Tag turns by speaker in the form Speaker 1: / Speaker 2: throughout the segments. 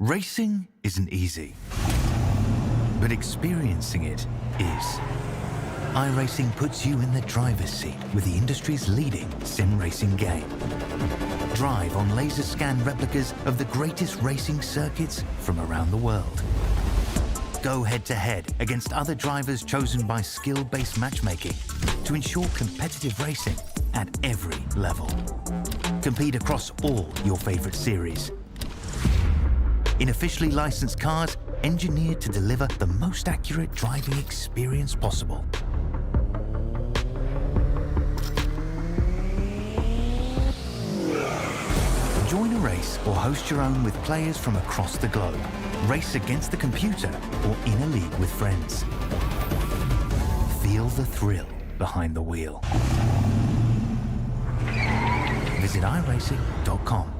Speaker 1: Racing isn't easy, but experiencing it is. iRacing puts you in the driver's seat with the industry's leading sim racing game. Drive on laser scan replicas of the greatest racing circuits from around the world. Go head-to-head against other drivers chosen by skill-based matchmaking to ensure competitive racing at every level. Compete across all your favorite series. In officially licensed cars, engineered to deliver the most accurate driving experience possible. Join a race or host your own with players from across the globe. Race against the computer or in a league with friends. Feel the thrill behind the wheel. Visit iRacing.com.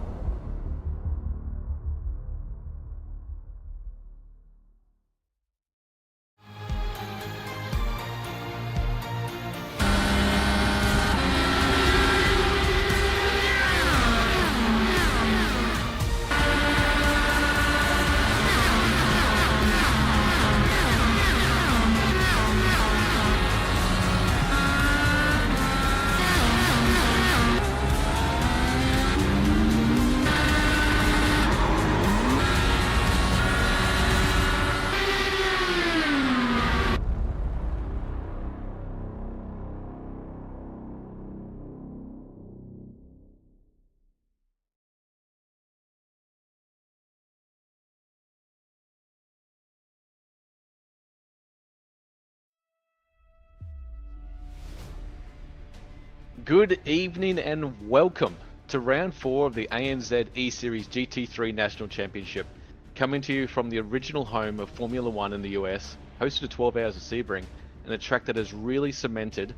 Speaker 2: Good evening and welcome to round 4 of the ANZ ESeries GT3 National Championship, coming to you from the original home of Formula 1 in the US, hosted to 12 hours of Sebring, and a track that has really cemented,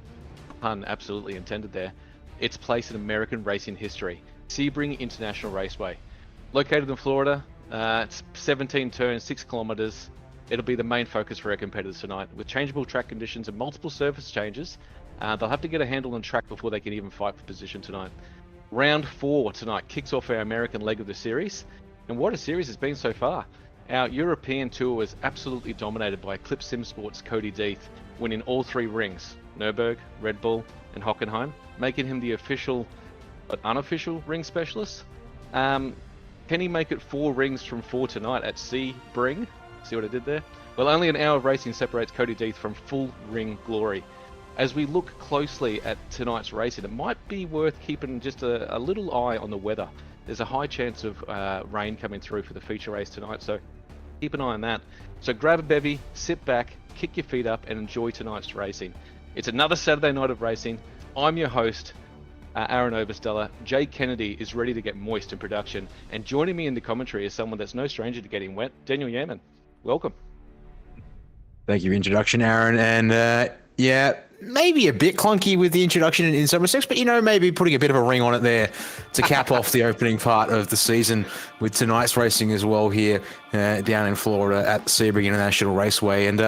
Speaker 2: pun absolutely intended there, its place in American racing history, Sebring International Raceway. Located in Florida, it's 17 turns, 6 kilometers. It'll be the main focus for our competitors tonight, with changeable track conditions and multiple surface changes. They'll have to get a handle on track before they can even fight for position tonight. Round 4 tonight kicks off our American leg of the series, and what a series it's been so far. Our European tour was absolutely dominated by Eclipse Sim Sports' Cody Deeth, winning all 3 rings, Nürburgring, Red Bull and Hockenheim, making him the official but unofficial ring specialist. Can he make it 4 rings from 4 tonight at Sebring? See what I did there? Well, only an hour of racing separates Cody Deeth from full ring glory. As we look closely at tonight's racing, it might be worth keeping just a little eye on the weather. There's a high chance of rain coming through for the feature race tonight, so keep an eye on that. So grab a bevy, sit back, kick your feet up and enjoy tonight's racing. It's another Saturday night of racing. I'm your host, Aaron Oversteller. Jay Kennedy is ready to get moist in production, and joining me in the commentary is someone that's no stranger to getting wet, Daniel Yaman. Welcome.
Speaker 3: Thank you for your introduction, Aaron. And yeah, maybe a bit clunky with the introduction in some respects, but maybe putting a bit of a ring on it there to cap off the opening part of the season with tonight's racing as well here down in Florida at Sebring International Raceway. And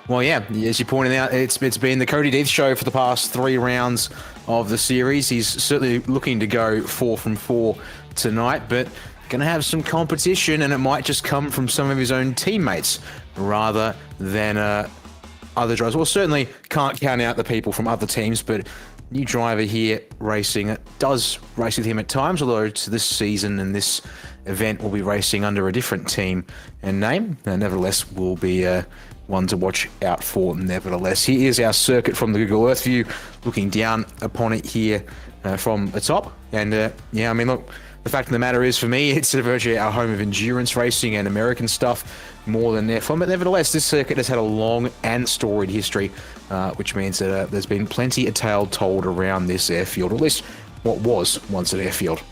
Speaker 3: well, yeah, as you pointed out, it's been the Cody Deeth show for the past 3 rounds of the series. He's certainly looking to go 4 from 4 tonight, but going to have some competition, and it might just come from some of his own teammates rather than other drivers. Well, certainly can't count out the people from other teams, but new driver here racing does race with him at times, although to this season and this event will be racing under a different team and name. Nevertheless, will be one to watch out for nevertheless. Here is our circuit from the Google Earth view, looking down upon it here from the top. And yeah, I mean, look, the fact of the matter is, for me, it's virtually our home of endurance racing and American stuff more than F1. But nevertheless, this circuit has had a long and storied history, which means that there's been plenty of tale told around this airfield, or at least what was once an airfield.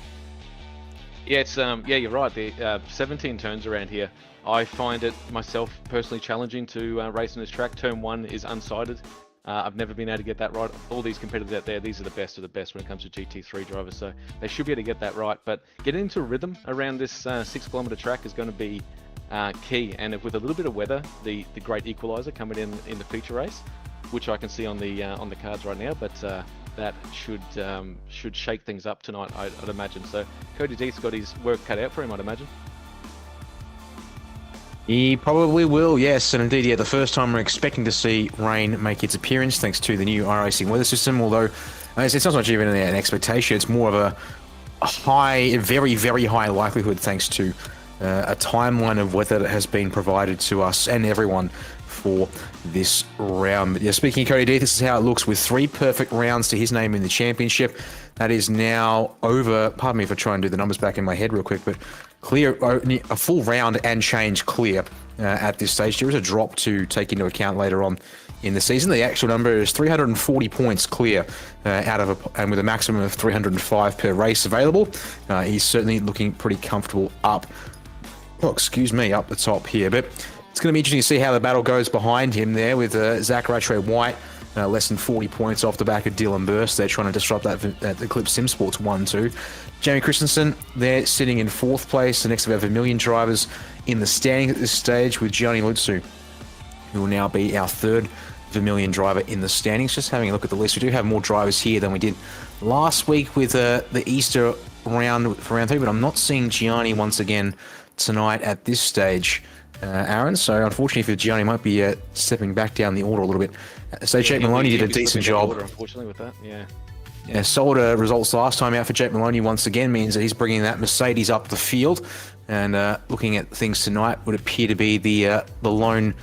Speaker 2: Yeah, it's yeah, you're right. The 17 turns around here. I find it myself personally challenging to race on this track. Turn 1 is unsighted. I've never been able to get that right. All these competitors out there, these are the best of the best when it comes to GT3 drivers, so they should be able to get that right. But getting into a rhythm around this 6-kilometer track is going to be key. And with a little bit of weather, the great equalizer coming in the feature race, which I can see on the cards right now, but that should shake things up tonight, I'd imagine. So Cody Deeth's got his work cut out for him, I'd imagine.
Speaker 3: He probably will, yes. And indeed, yeah, the first time we're expecting to see rain make its appearance thanks to the new iRacing weather system, although it's not so much even an expectation, it's more of a high, very, very high likelihood thanks to a timeline of weather that has been provided to us and everyone for this round. But yeah, speaking of Cody D, this is how it looks with 3 perfect rounds to his name in the championship. That is now over, pardon me if I try and do the numbers back in my head real quick, but clear, a full round and change clear at this stage. There is a drop to take into account later on in the season. The actual number is 340 points clear and with a maximum of 305 per race available. He's certainly looking pretty comfortable up the top here. But it's going to be interesting to see how the battle goes behind him there with Zach Rattray White, less than 40 points off the back of Dylan Burst. They're trying to disrupt that Eclipse Sim Sports 1-2. Jamie Christensen, they're sitting in 4th place. The next of our Vermilion drivers in the standings at this stage with Gianni Lutsu, who will now be our 3rd Vermilion driver in the standings. Just having a look at the list, we do have more drivers here than we did last week with the Easter round for round 3, but I'm not seeing Gianni once again tonight at this stage, Aaron. So unfortunately for Gianni, might be stepping back down the order a little bit. So yeah, Jake Maloney did a decent job.
Speaker 2: Order, unfortunately, with that, yeah.
Speaker 3: Yeah, solid results last time out for Jake Maloney once again means that he's bringing that Mercedes up the field. And looking at things tonight, would appear to be the lone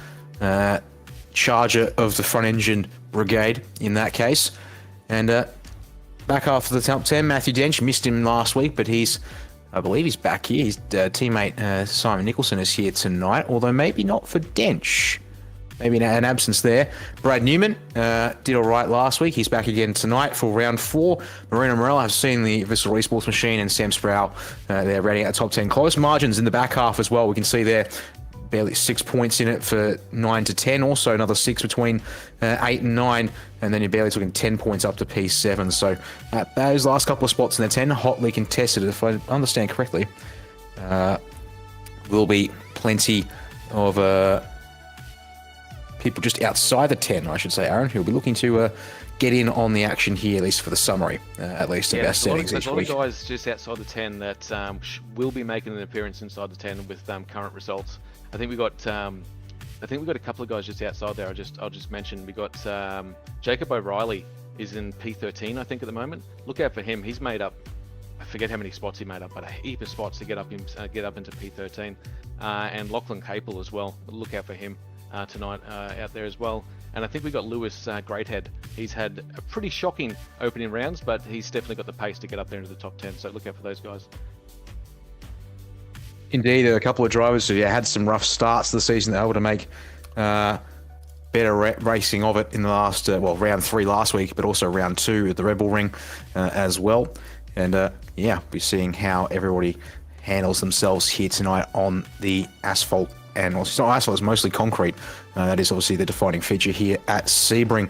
Speaker 3: charger of the front engine brigade in that case. And back after the top 10, Matthew Dench missed him last week, but I believe he's back here. His teammate Simon Nicholson is here tonight, although maybe not for Dench. Maybe an absence there. Brad Newman did all right last week. He's back again tonight for round 4. Marina Morella has seen the Visceral Esports machine, and Sam Sproul, they're ready at top 10. Close margins in the back half as well. We can see there barely 6 points in it for 9 to 10. Also another 6 between 8 and 9. And then you're barely talking 10 points up to P7. So those last couple of spots in the 10, hotly contested, if I understand correctly, will be plenty of people just outside the 10, I should say, Aaron, who'll be looking to get in on the action here, at least for the summary, at least of our standings each week.
Speaker 2: There's a lot of guys just outside the 10 that will be making an appearance inside the 10 with current results. I think we got a couple of guys just outside there. I'll just mention we got Jacob O'Reilly is in P13, I think, at the moment. Look out for him. He's made up, I forget how many spots he made up, but a heap of spots to get up into P13. And Lachlan Capel as well. Look out for him tonight out there as well. And I think we got Lewis Greathead. He's had a pretty shocking opening rounds, but he's definitely got the pace to get up there into the top 10. So look out for those guys.
Speaker 3: Indeed, a couple of drivers who had some rough starts to the season that were able to make better racing of it in the last, round 3 last week, but also round 2 at the Red Bull Ring as well. And we're seeing how everybody handles themselves here tonight on the asphalt. And it's not asphalt, it's mostly concrete. That is obviously the defining feature here at Sebring.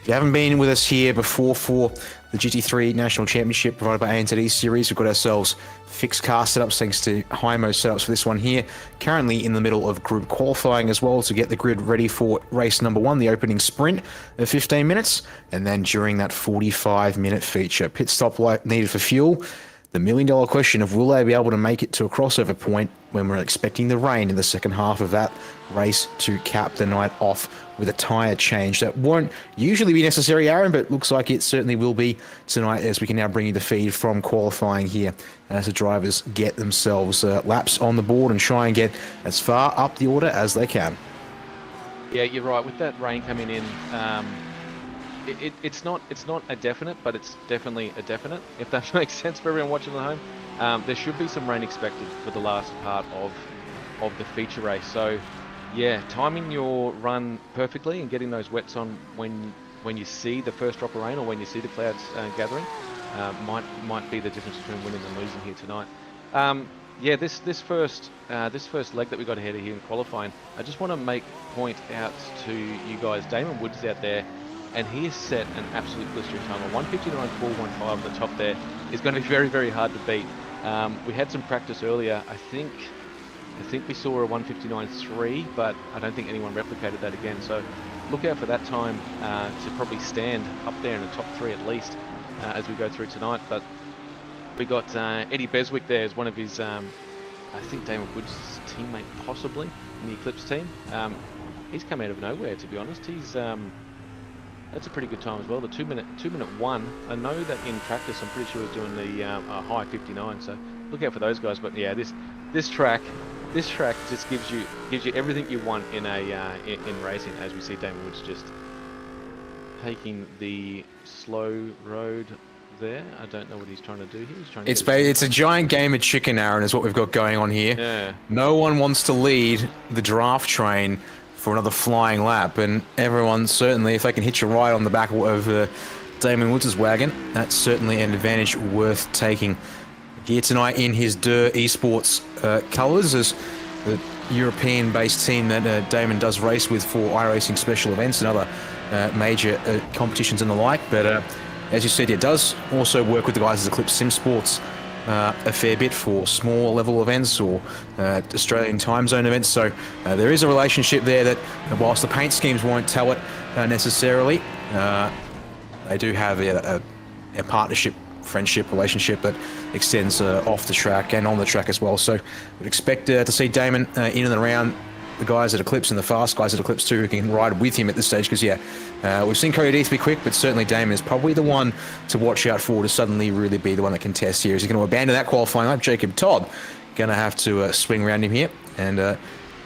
Speaker 3: If you haven't been with us here before for the GT3 National Championship provided by ANZ ESeries, we've got ourselves fixed car setups thanks to Hymo setups for this one here. Currently in the middle of group qualifying as well to get the grid ready for race number 1, the opening sprint of 15 minutes. And then during that 45-minute feature, pit stop light needed for fuel. The million-dollar question of will they be able to make it to a crossover point when we're expecting the rain in the second half of that race to cap the night off with a tyre change. That won't usually be necessary, Aaron, but looks like it certainly will be tonight as we can now bring you the feed from qualifying here as the drivers get themselves laps on the board and try and get as far up the order as they can.
Speaker 2: Yeah, you're right. With that rain coming in, it's not a definite, but it's definitely a definite, if that makes sense for everyone watching at home. There should be some rain expected for the last part of the feature race. So yeah, timing your run perfectly and getting those wets on when you see the first drop of rain or when you see the clouds gathering might be the difference between winning and losing here tonight. Yeah, this first leg that we got ahead of here in qualifying, I just want to make point out to you guys, Damon Woods out there, and he has set an absolute blistering time. A 159.415 on the top there is going to be very, very hard to beat. We had some practice earlier. I think we saw a 159.3, but I don't think anyone replicated that again. So look out for that time to probably stand up there in the top 3 at least as we go through tonight. But we got Eddie Beswick there as one of his, I think Damon Woods' teammate possibly. in the Eclipse team. He's come out of nowhere, to be honest. He's that's a pretty good time as well. The 2-minute 1. I know that in practice, I'm pretty sure he's doing the high 59. So look out for those guys. But yeah, this track just gives you everything you want in a in racing. As we see, Damon Woods just taking the slow road there. I don't know what he's trying to do here. He's trying to
Speaker 3: It's a giant game of chicken, Aaron, is what we've got going on here.
Speaker 2: Yeah.
Speaker 3: No one wants to lead the draft train for another flying lap, and everyone certainly, if they can hitch a ride on the back of Damon Woods' wagon, that's certainly an advantage worth taking. Here tonight in his eSports colours as the European-based team that Damon does race with for iRacing special events and other major competitions and the like. But as you said, it does also work with the guys at Eclipse Sim Sports a fair bit for small level events or Australian time zone events. So there is a relationship there that, whilst the paint schemes won't tell it necessarily, they do have a partnership, friendship, relationship that extends off the track and on the track as well. So we'd expect to see Damon in and around the guys at Eclipse and the fast guys at Eclipse too, who can ride with him at this stage. Because we've seen Cody Deeth be quick, but certainly Damon is probably the one to watch out for to suddenly really be the one that can test here. Is he going to abandon that qualifying lap? Jacob Todd going to have to swing around him here. And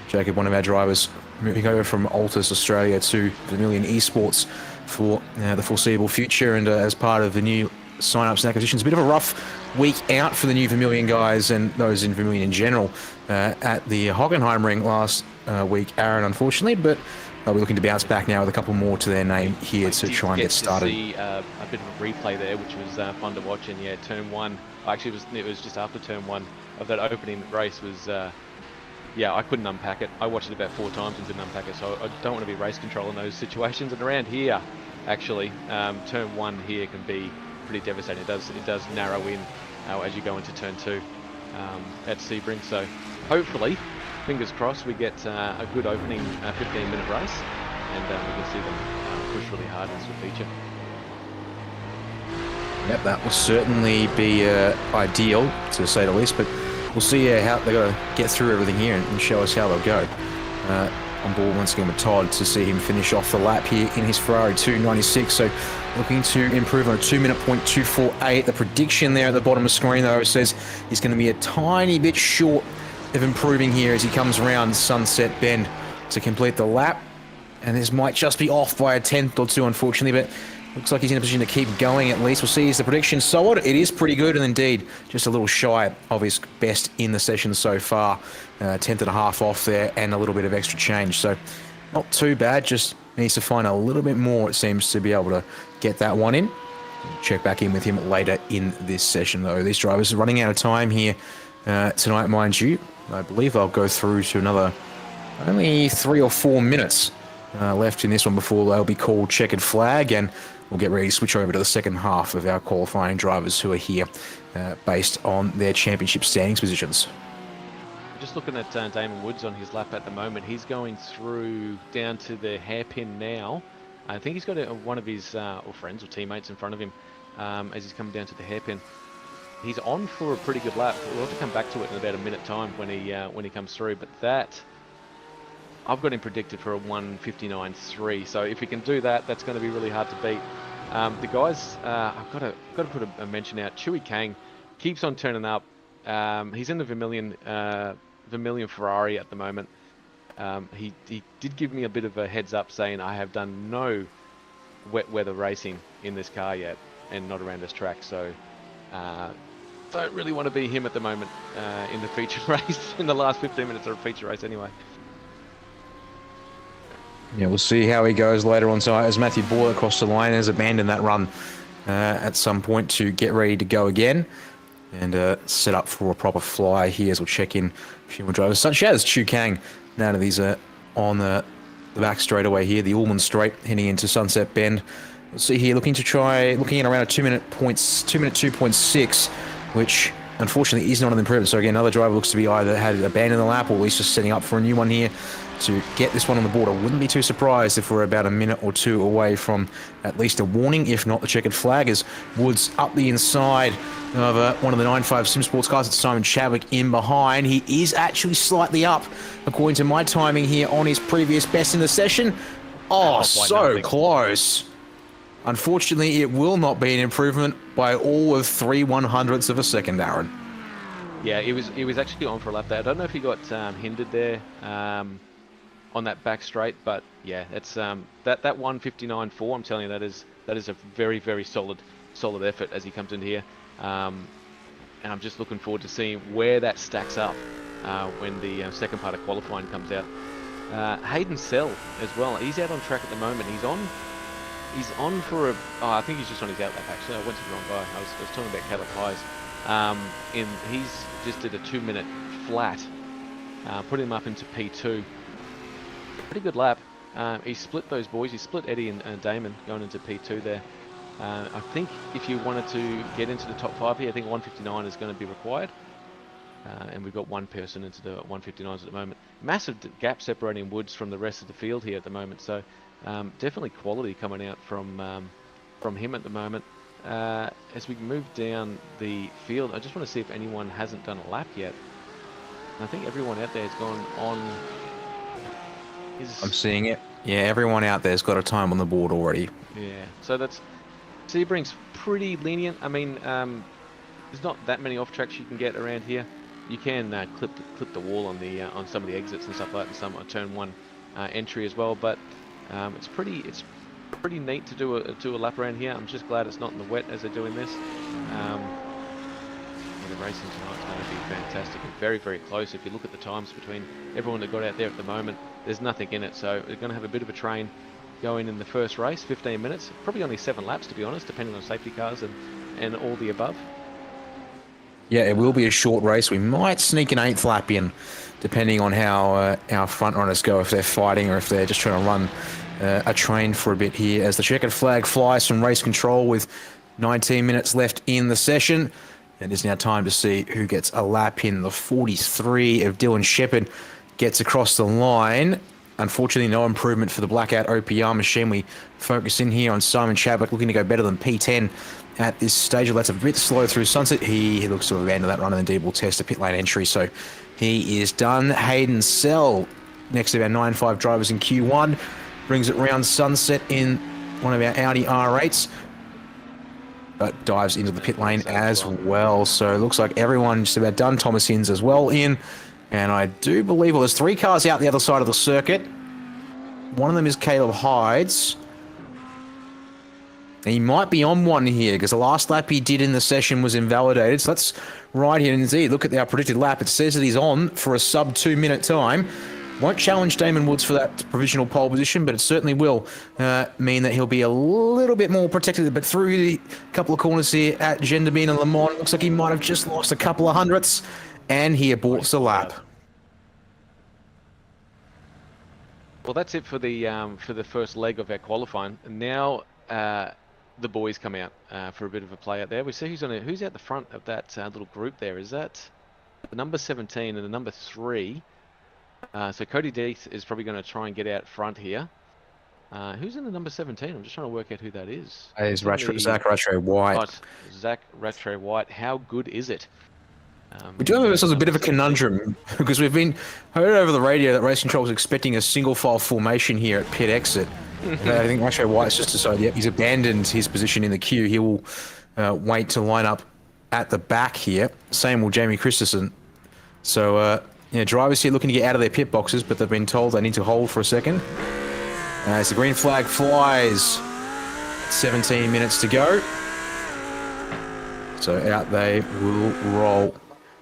Speaker 3: Jacob, one of our drivers, moving over from Altus Australia to Vermilion Esports for the foreseeable future, and as part of the new sign-ups and acquisitions. A bit of a rough week out for the new Vermilion guys and those in Vermilion in general at the Hockenheim ring last week, Aaron, unfortunately, but they'll be looking to bounce back now with a couple more to their name here to try and get started.
Speaker 2: To see a bit of a replay there, which was fun to watch. And yeah, turn 1, actually it was just after turn 1 of that opening race was, yeah, I couldn't unpack it. I watched it about 4 times and didn't unpack it, so I don't want to be race control in those situations. And around here, actually, turn 1 here can be pretty devastating. It does narrow in as you go into turn 2 at Sebring. So hopefully, fingers crossed, we get a good opening 15-minute race, and we can see them push really hard in this feature.
Speaker 3: Yep, that will certainly be ideal, to say the least, but we'll see how they've got to get through everything here and show us how they'll go. On board once again with Todd to see him finish off the lap here in his Ferrari 296. So looking to improve on a 2-minute .248. The prediction there at the bottom of the screen, though, says he's going to be a tiny bit short of improving here as he comes around Sunset Bend to complete the lap. And this might just be off by a tenth or two, unfortunately, but looks like he's in a position to keep going at least. We'll see. Is the prediction solid? It is pretty good, and indeed just a little shy of his best in the session so far. 10th and a half off there and a little bit of extra change. So not too bad, just needs to find a little bit more, it seems, to be able to get that one in. Check back in with him later in this session, though. These drivers are running out of time here tonight, mind you. I believe they'll go through to another only 3 or 4 minutes left in this one before they'll be called checkered flag, and we'll get ready to switch over to the second half of our qualifying drivers who are here based on their championship standings positions.
Speaker 2: Just looking at Damon Woods on his lap at the moment, he's going through down to the hairpin now. I think he's got one of his or friends or teammates in front of him as he's coming down to the hairpin. He's on for a pretty good lap. We'll have to come back to it in about a minute time when he comes through. But that, I've got him predicted for a 1:59.3. So if he can do that, that's going to be really hard to beat. The guys, I've got to put a mention out. Chewy Kang keeps on turning up. He's in the Vermilion Ferrari at the moment. He did give me a bit of a heads up saying I have done no wet weather racing in this car yet and not around this track. So don't really want to be him at the moment in the feature race, in the last 15 minutes of a feature race anyway.
Speaker 3: Yeah, we'll see how he goes later on. So as Matthew Boyle across the line has abandoned that run at some point to get ready to go again and set up for a proper fly here as we'll check in a few more drivers, such as Chu Kang. Now that he's on the back straightaway here, the Ullman Straight, heading into Sunset Bend. We'll see here, looking at around a 2-minute 2.6, which unfortunately is not an improvement. So again, another driver looks to be either had abandoned the lap or at least just setting up for a new one here to get this one on the board. I wouldn't be too surprised if we're about a minute or two away from at least a warning, if not the checkered flag, as Woods up the inside of one of the 9.5 Sim Sports cars. It's Simon Chadwick in behind. He is actually slightly up, according to my timing here, on his previous best in the session. Oh, so close. Unfortunately, it will not be an improvement by all of 3/100ths of a second, Aaron.
Speaker 2: Yeah, he was actually on for a lap there. I don't know if he got hindered there on that back straight, but yeah, it's that 1:59.4. I'm telling you, that is a very, very solid effort as he comes in here, and I'm just looking forward to seeing where that stacks up when the second part of qualifying comes out. Hayden Sell as well. He's out on track at the moment. He's on for a. Oh, I think he's just on his outlap actually. I went to the wrong guy. I was talking about Caleb Highs. And he's just did a 2-minute flat, putting him up into P2. Pretty good lap. He split those boys. He split Eddie and Damon going into P2 there. I think if you wanted to get into the top 5 here, I think 159 is going to be required. And we've got one person into the 159s at the moment. Massive gap separating Woods from the rest of the field here at the moment. So definitely quality coming out from him at the moment. As we move down the field, I just want to see if anyone hasn't done a lap yet. I think everyone out there has gone on.
Speaker 3: I'm seeing it. Yeah, everyone out there's got a time on the board already.
Speaker 2: Yeah, so that's Sebring's pretty lenient. I mean, there's not that many off tracks you can get around here. You can clip the wall on the on some of the exits and stuff like that, and some turn 1 entry as well. But it's pretty neat to do a lap around here. I'm just glad it's not in the wet as they're doing this. The racing tonight's going to be fantastic and very, very close. If you look at the times between everyone that got out there at the moment, there's nothing in it. So we're going to have a bit of a train going in the first race, 15 minutes, probably only 7 laps to be honest, depending on safety cars and all the above.
Speaker 3: Yeah, it will be a short race. We might sneak an 8th lap in, depending on how our front runners go, if they're fighting or if they're just trying to run a train for a bit here, as the checkered flag flies from race control with 19 minutes left in the session. It is now time to see who gets a lap in. The 43 of Dylan Shepherd gets across the line. Unfortunately, no improvement for the blackout OPR machine. We focus in here on Simon Chadwick, looking to go better than P10 at this stage. Well, that's a bit slow through Sunset. He looks to have abandoned that run, and indeed will test a pit lane entry. So he is done. Hayden Sell, next of our 9.5 drivers in Q1, brings it round Sunset in one of our Audi R8s, but dives into the pit lane as well. So it looks like everyone just about done. Thomas Hinds as well in. And I do believe, well, there's 3 cars out the other side of the circuit. One of them is Caleb Hydes. And he might be on one here because the last lap he did in the session was invalidated. So let's right here and indeed look at our predicted lap. It says that he's on for a sub 2-minute time. Won't challenge Damon Woods for that provisional pole position, but it certainly will mean that he'll be a little bit more protected. But through the couple of corners here at Gendarme and Le Mans, looks like he might have just lost a couple of hundredths, and he aborts the lap.
Speaker 2: Well, that's it for the first leg of our qualifying. And now the boys come out for a bit of a play out there. We see who's out the front of that little group there. Is that the number 17 and the number 3? So Cody Deeth is probably going to try and get out front here. Who's in the number 17? I'm just trying to work out who that is.
Speaker 3: It's Zach Rattray White.
Speaker 2: Right, Zach Rattray White. How good is it?
Speaker 3: We do have ourselves a bit of a conundrum because we've been heard over the radio that Race Control was expecting a single file formation here at pit exit. I think Rattray White's just decided, yep, he's abandoned his position in the queue. He will wait to line up at the back here. Same will Jamie Christensen. So, drivers here looking to get out of their pit boxes, but they've been told they need to hold for a second. As the green flag flies, 17 minutes to go. So out they will roll.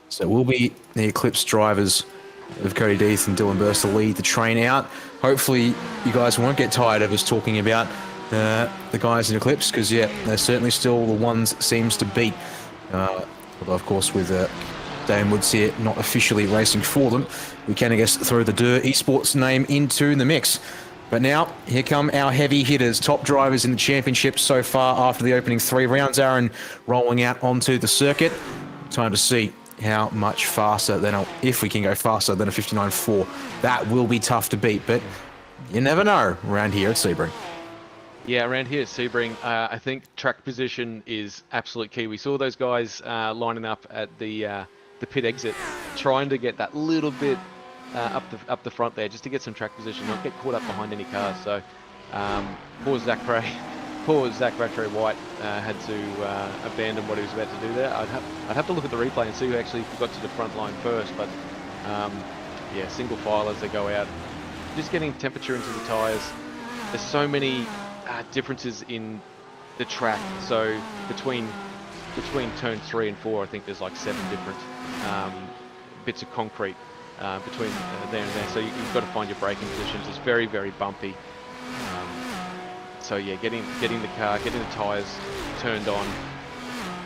Speaker 3: So it will be the Eclipse drivers of Cody Deeth and Dylan Burst to lead the train out. Hopefully you guys won't get tired of us talking about the guys in Eclipse, because yeah, they're certainly still the ones seems to beat. Although of course with Dane Woods here not officially racing for them, we can, I guess, throw the eSports name into the mix. But now, here come our heavy hitters, top drivers in the championship so far after the opening 3 rounds. Aaron rolling out onto the circuit. time to see how much faster than, if we can go faster than a 59.4. That will be tough to beat, but you never know around here at Sebring.
Speaker 2: Yeah, around here at Sebring, I think track position is absolute key. We saw those guys lining up at the pit exit, trying to get that little bit up the front there, just to get some track position, not get caught up behind any cars. So poor Zach Rattray White had to abandon what he was about to do there. I'd have to look at the replay and see who actually got to the front line first, but yeah, single file as they go out. Just getting temperature into the tyres. There's so many differences in the track. So between turn 3 and 4, I think there's like 7 different bits of concrete between there and there. So you've got to find your braking positions. It's very, very bumpy. So yeah, getting the car, getting the tyres turned on,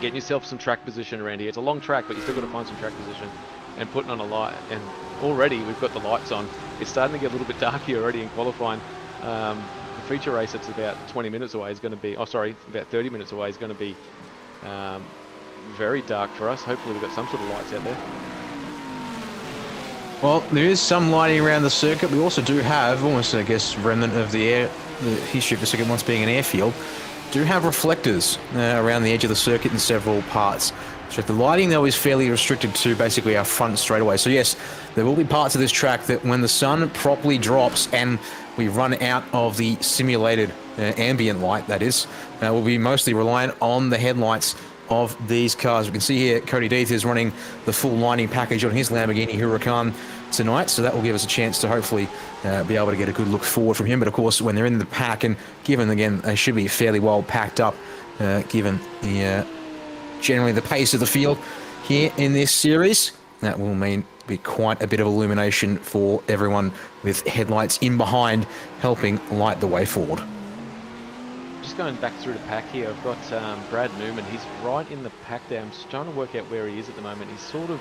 Speaker 2: getting yourself some track position around here. It's a long track, but you still got to find some track position and putting on a light. And already we've got the lights on. It's starting to get a little bit dark here already in qualifying. The feature race that's about 20 minutes away is going to be, oh sorry, about 30 minutes away is going to be very dark for us. Hopefully we've got some sort of lights out there.
Speaker 3: Well, there is some lighting around the circuit. We also do have, almost I guess, remnant of the history of the circuit once being an airfield, do have reflectors around the edge of the circuit in several parts. So the lighting, though, is fairly restricted to basically our front straightaway. So yes, there will be parts of this track that when the sun properly drops and we run out of the simulated ambient light, that is, we'll be mostly reliant on the headlights of these cars. We can see here Cody Deeth is running the full lighting package on his Lamborghini Huracan tonight, so that will give us a chance to hopefully be able to get a good look forward from him. But of course, when they're in the pack, and given again they should be fairly well packed up, given the generally the pace of the field here in this series, that will mean be quite a bit of illumination for everyone with headlights in behind, helping light the way forward.
Speaker 2: Just going back through the pack here, I've got Brad Newman. He's right in the pack there. I'm just trying to work out where he is at the moment. He's sort of,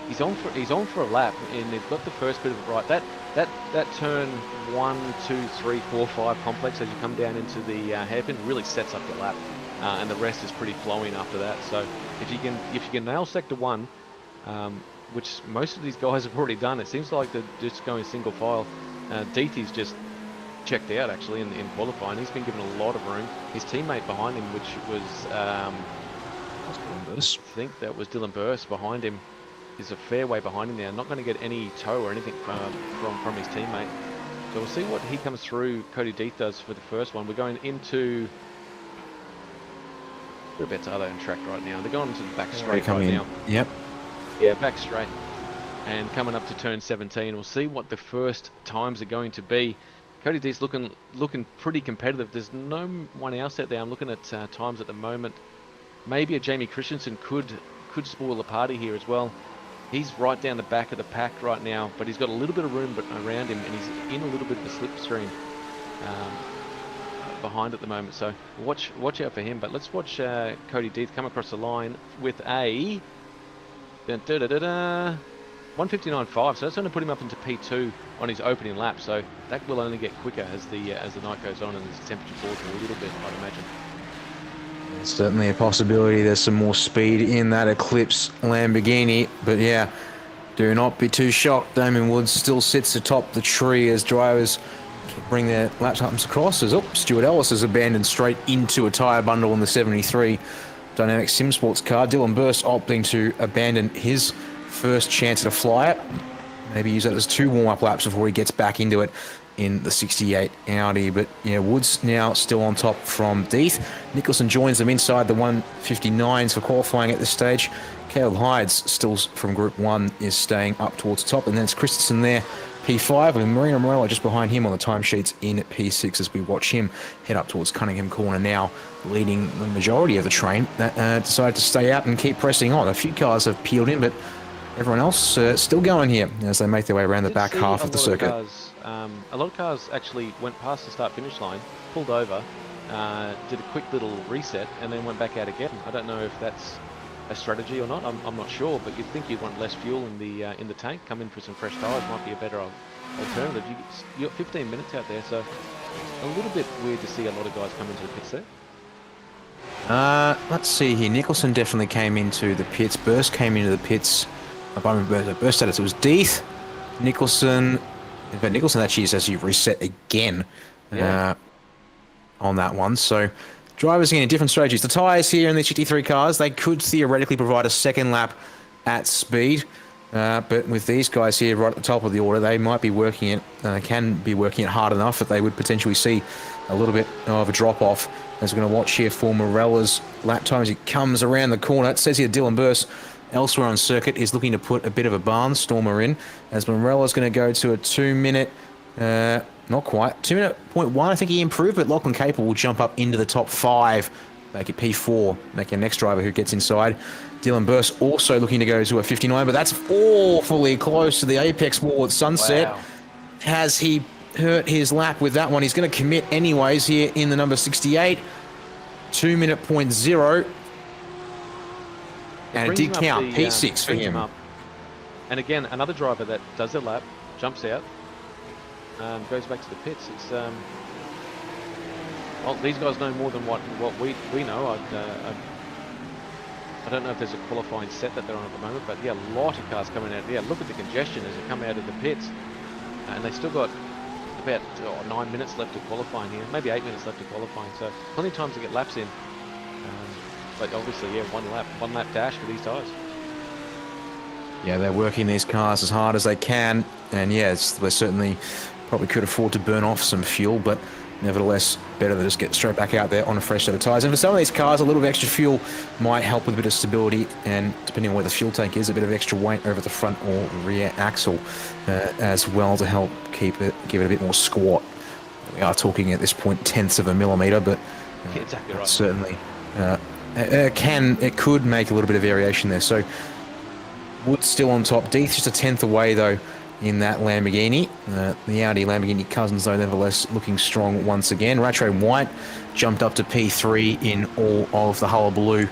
Speaker 2: he's on for a lap, and they've got the first bit of it right. That turn 1, 2, 3, 4, 5 complex as you come down into the hairpin really sets up your lap, and the rest is pretty flowing after that. So if you can nail sector 1, which most of these guys have already done, it seems like they're just going single file. Deeth is just checked out actually in qualifying. He's been given a lot of room. His teammate behind him, which was I think that was Dylan Burse behind him, is a fair way behind him now. Not going to get any tow or anything from his teammate. So we'll see what he comes through. Cody Deeth does for the first one. We're going into, whereabouts are they on track right now? They're going to the back straight right now.
Speaker 3: Yep.
Speaker 2: Yeah, back straight. And coming up to turn 17, we'll see what the first times are going to be. Cody Deeth's looking pretty competitive. There's no one else out there. I'm looking at times at the moment. Maybe a Jamie Christensen could spoil the party here as well. He's right down the back of the pack right now, but he's got a little bit of room around him, and he's in a little bit of a slipstream behind at the moment. So watch out for him. But let's watch Cody Deeth come across the line with a 1:59.5, so that's going to put him up into P2 on his opening lap. So that will only get quicker as the night goes on and as the temperature falls a little bit, I'd imagine.
Speaker 3: It's certainly a possibility. There's some more speed in that Eclipse Lamborghini, but yeah, do not be too shocked. Damon Woods still sits atop the tree as drivers bring their laptops across. As Stuart Ellis has abandoned straight into a tyre bundle in the 73 Dynamic Sim Sports car. Dylan Burse opting to abandon his first chance at a flyer. Maybe use that as 2 warm-up laps before he gets back into it in the 68 Audi. But yeah, Woods now still on top from Deeth. Nicholson joins them inside the 159s for qualifying at this stage. Caleb Hydes, still from Group 1, is staying up towards the top. And then it's Christensen there, P5, with Marino Morello just behind him on the timesheets in P6 as we watch him head up towards Cunningham Corner now, leading the majority of the train that decided to stay out and keep pressing on. A few cars have peeled in, but everyone else still going here as they make their way around the back half of the circuit.
Speaker 2: A lot of cars actually went past the start-finish line, pulled over, did a quick little reset, and then went back out again. I don't know if that's a strategy or not. I'm not sure, but you'd think you'd want less fuel in the tank. Come in for some fresh tyres might be a better alternative. You got 15 minutes out there, so a little bit weird to see a lot of guys come into the pits there.
Speaker 3: Let's see here. Nicholson definitely came into the pits. Burst came into the pits. Burst status. It was Deeth, Nicholson. In fact, Nicholson actually is actually reset again on that one. So drivers getting different strategies. The tyres here in the GT3 cars, they could theoretically provide a second lap at speed. But with these guys here right at the top of the order, they might be working it, can be working it hard enough that they would potentially see a little bit of a drop-off. As we're going to watch here for Morella's lap time as he comes around the corner. It says here Dylan Burst, elsewhere on circuit, is looking to put a bit of a barnstormer in. As Morella's going to go to a 2-minute, not quite, 2-minute point 1, I think he improved, but Lachlan Capel will jump up into the top 5, make it P4, make the next driver who gets inside. Dylan Burst also looking to go to a 59, but that's awfully close to the apex wall at Sunset.
Speaker 2: Wow.
Speaker 3: Has he hurt his lap with that one? He's going to commit anyways here in the number 68. 2-minute point 0. And it did count. P6 for him.
Speaker 2: And again, another driver that does their lap, jumps out, goes back to the pits. It's well, these guys know more than what we know. I don't know if there's a qualifying set that they're on at the moment, but yeah, a lot of cars coming out. Yeah, look at the congestion as they come out of the pits, and they still got about 9 minutes left of qualifying here, maybe 8 minutes left of qualifying. So plenty of time to get laps in. But obviously, yeah, one lap dash for these tyres.
Speaker 3: Yeah, they're working these cars as hard as they can, and yeah, they certainly probably could afford to burn off some fuel, but nevertheless, better to just get straight back out there on a fresh set of tyres. And for some of these cars, a little bit of extra fuel might help with a bit of stability, and depending on where the fuel tank is, a bit of extra weight over the front or rear axle as well to help give it a bit more squat. We are talking at this point tenths of a millimetre, but
Speaker 2: exactly right.
Speaker 3: Certainly it could make a little bit of variation there. So Wood's still on top. Deeth just a tenth away though in that Lamborghini. The Audi Lamborghini cousins, though, nevertheless looking strong once again. Rattray White jumped up to P3 in all of the hullabaloo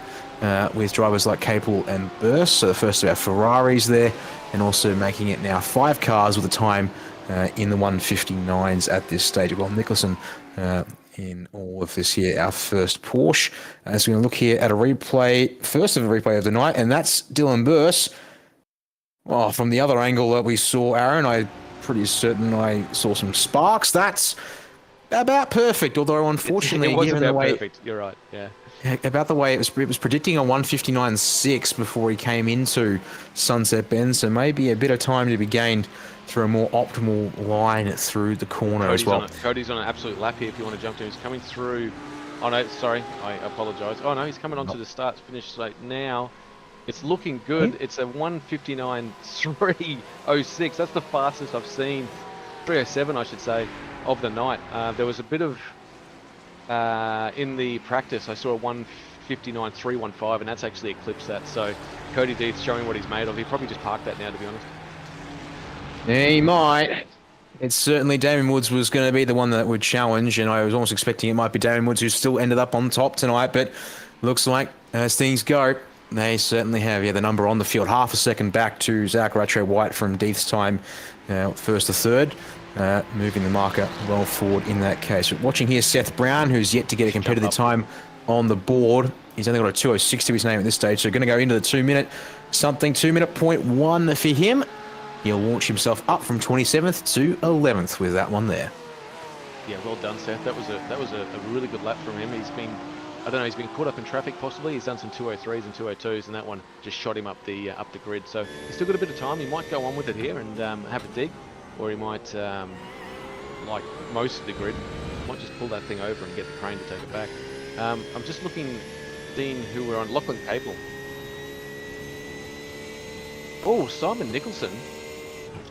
Speaker 3: with drivers like Capel and Burst. So the first of our Ferraris there, and also making it now 5 cars with a time in the 159s at this stage. Well, Nicholson in all of this here, our first Porsche. As we're going to look here at a replay, first of a replay of the night, and that's Dylan Burst. Well, from the other angle that we saw, Aaron, I'm pretty certain I saw some sparks. That's about perfect, although unfortunately,
Speaker 2: it was
Speaker 3: given
Speaker 2: about
Speaker 3: the way,
Speaker 2: perfect. You're right. Yeah.
Speaker 3: About the way it was predicting a 159.6 before he came into Sunset Bend, so maybe a bit of time to be gained through a more optimal line through the corner as well.
Speaker 2: Cody's on an absolute lap here if you want to jump to him. He's coming through. Oh no, sorry, I apologise. Oh no, he's coming onto the start-finish straight now. It's looking good. It's a 1:59.306. That's the fastest I've seen. 3:07, I should say, of the night. There was a bit of in the practice. I saw a 1:59.315, and that's actually eclipsed that. So Cody Deeth showing what he's made of. He probably just parked that now, to be honest.
Speaker 3: Yeah, he might. It's certainly Damien Woods was going to be the one that would challenge, and I was almost expecting it might be Damien Woods who still ended up on top tonight. But looks like as things go, they certainly have. Yeah, the number on the field, half a second back to Zach Rattray White from Deeth's time, first to third, moving the marker well forward in that case. We're watching here Seth Brown, who's yet to get a competitive time on the board. He's only got a 2:06 to his name at this stage, so going to go into the 2-minute something, 2-minute point 1 for him. He'll launch himself up from 27th to 11th with that one there.
Speaker 2: Yeah, well done, Seth. That was a really good lap from him. He's been, I don't know, he's been caught up in traffic possibly. He's done some 203s and 202s, and that one just shot him up the grid. So he's still got a bit of time. He might go on with it here and have a dig, or he might, like most of the grid, might just pull that thing over and get the crane to take it back. I'm just looking, seeing who we're on. Lachlan Capel. Oh, Simon Nicholson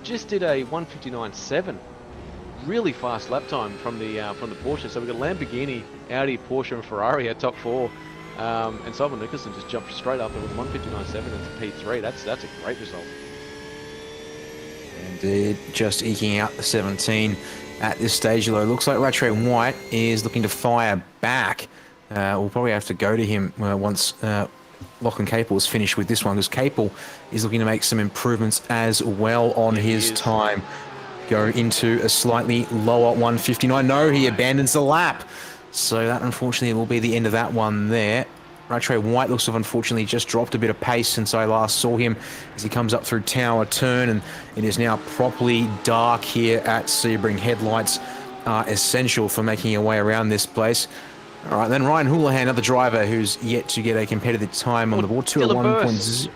Speaker 2: just did a 1:59.7. Really fast lap time from the Porsche. So we've got Lamborghini, Audi, Porsche, and Ferrari at top 4, and Simon Nicholson just jumped straight up with 1:59.7 into P3. That's a great result.
Speaker 3: Indeed, just eking out the 17 at this stage. Though, looks like Rattray White is looking to fire back. We'll probably have to go to him once Lachlan Capel is finished with this one, because Capel is looking to make some improvements as well on his time. Go into a slightly lower 1:59. No, he abandons the lap. So that, unfortunately, will be the end of that one there. Rattray White looks to have unfortunately just dropped a bit of pace since I last saw him as he comes up through Tower Turn, and it is now properly dark here at Sebring. Headlights are essential for making your way around this place. All right, then Ryan Houlihan, another driver who's yet to get a competitive time on the board, 201.0.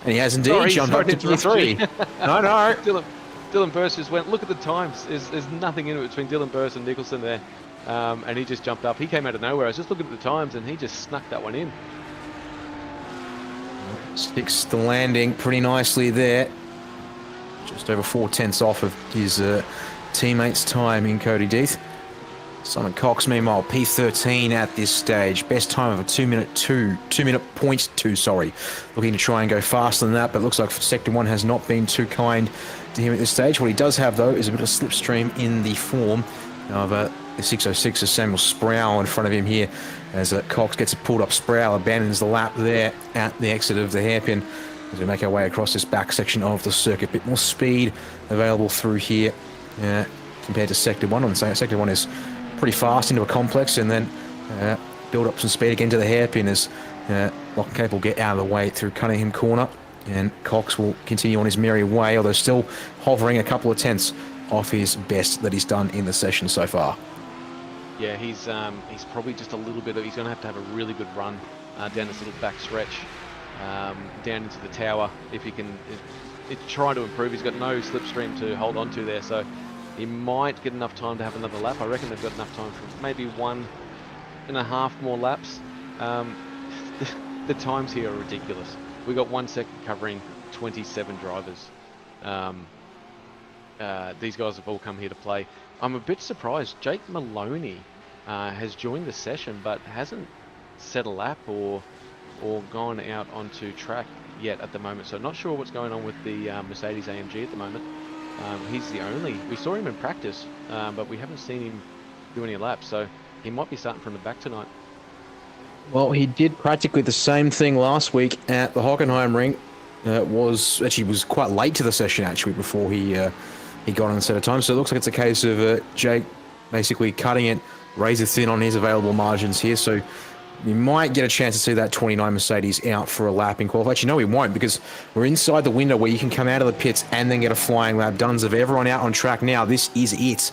Speaker 3: And he has indeed jumped up to P3. No.
Speaker 2: Dylan Burst just went, look at the times. There's nothing in it between Dylan Burst and Nicholson there. And he just jumped up. He came out of nowhere. I was just looking at the times and he just snuck that one in.
Speaker 3: Sticks the landing pretty nicely there. Just over 4/10 off of his teammate's time in Cody Death. Simon Cox, meanwhile, P13 at this stage. Best time of a 2:02, sorry. Looking to try and go faster than that, but looks like Sector 1 has not been too kind to him at this stage. What he does have, though, is a bit of slipstream in the form of the 606 of Samuel Sproul in front of him here as Cox gets pulled up. Sproul abandons the lap there at the exit of the hairpin as we make our way across this back section of the circuit. A bit more speed available through here compared to Sector 1. On Sector 1 is pretty fast into a complex and then build up some speed again to the hairpin as Lock and Cape will get out of the way through Cunningham Corner, and Cox will continue on his merry way, although still hovering a couple of tenths off his best that he's done in the session so far.
Speaker 2: Yeah, he's probably just a little bit of, he's going to have a really good run down this little back stretch down into the tower if he can try to improve. He's got no slipstream to hold on to there, so he might get enough time to have another lap. I reckon they've got enough time for maybe 1.5 more laps. The times here are ridiculous. We got 1 second covering 27 drivers. These guys have all come here to play. I'm a bit surprised. Jake Maloney has joined the session but hasn't set a lap or gone out onto track yet at the moment. So not sure what's going on with the Mercedes AMG at the moment. He's the only. We saw him in practice, but we haven't seen him do any laps. So he might be starting from the back tonight.
Speaker 3: Well, he did practically the same thing last week at the Hockenheim ring. Was quite late to the session actually before he got on the set of time. So it looks like it's a case of Jake basically cutting it razor thin on his available margins here. So we might get a chance to see that 29 Mercedes out for a lap in qualifying. Actually, no, we won't, because we're inside the window where you can come out of the pits and then get a flying lap. Duns of everyone out on track now. This is it.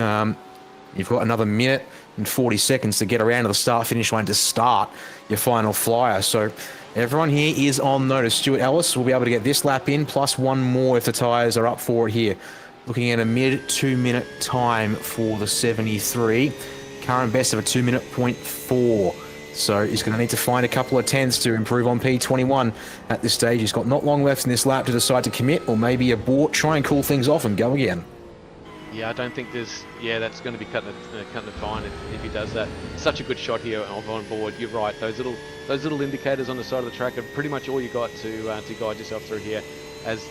Speaker 3: You've got another minute and 40 seconds to get around to the start-finish line to start your final flyer. So everyone here is on notice. Stuart Ellis will be able to get this lap in, plus one more if the tyres are up for it here. Looking at a mid-2 minute time for the 73. Current best of a 2:04. So he's going to need to find a couple of tenths to improve on P21 at this stage. He's got not long left in this lap to decide to commit or maybe abort, try and cool things off and go again.
Speaker 2: Yeah, I don't think there's... Yeah, that's going to be cutting it fine if he does that. Such a good shot here on board. You're right. Those little indicators on the side of the track are pretty much all you got to guide yourself through here as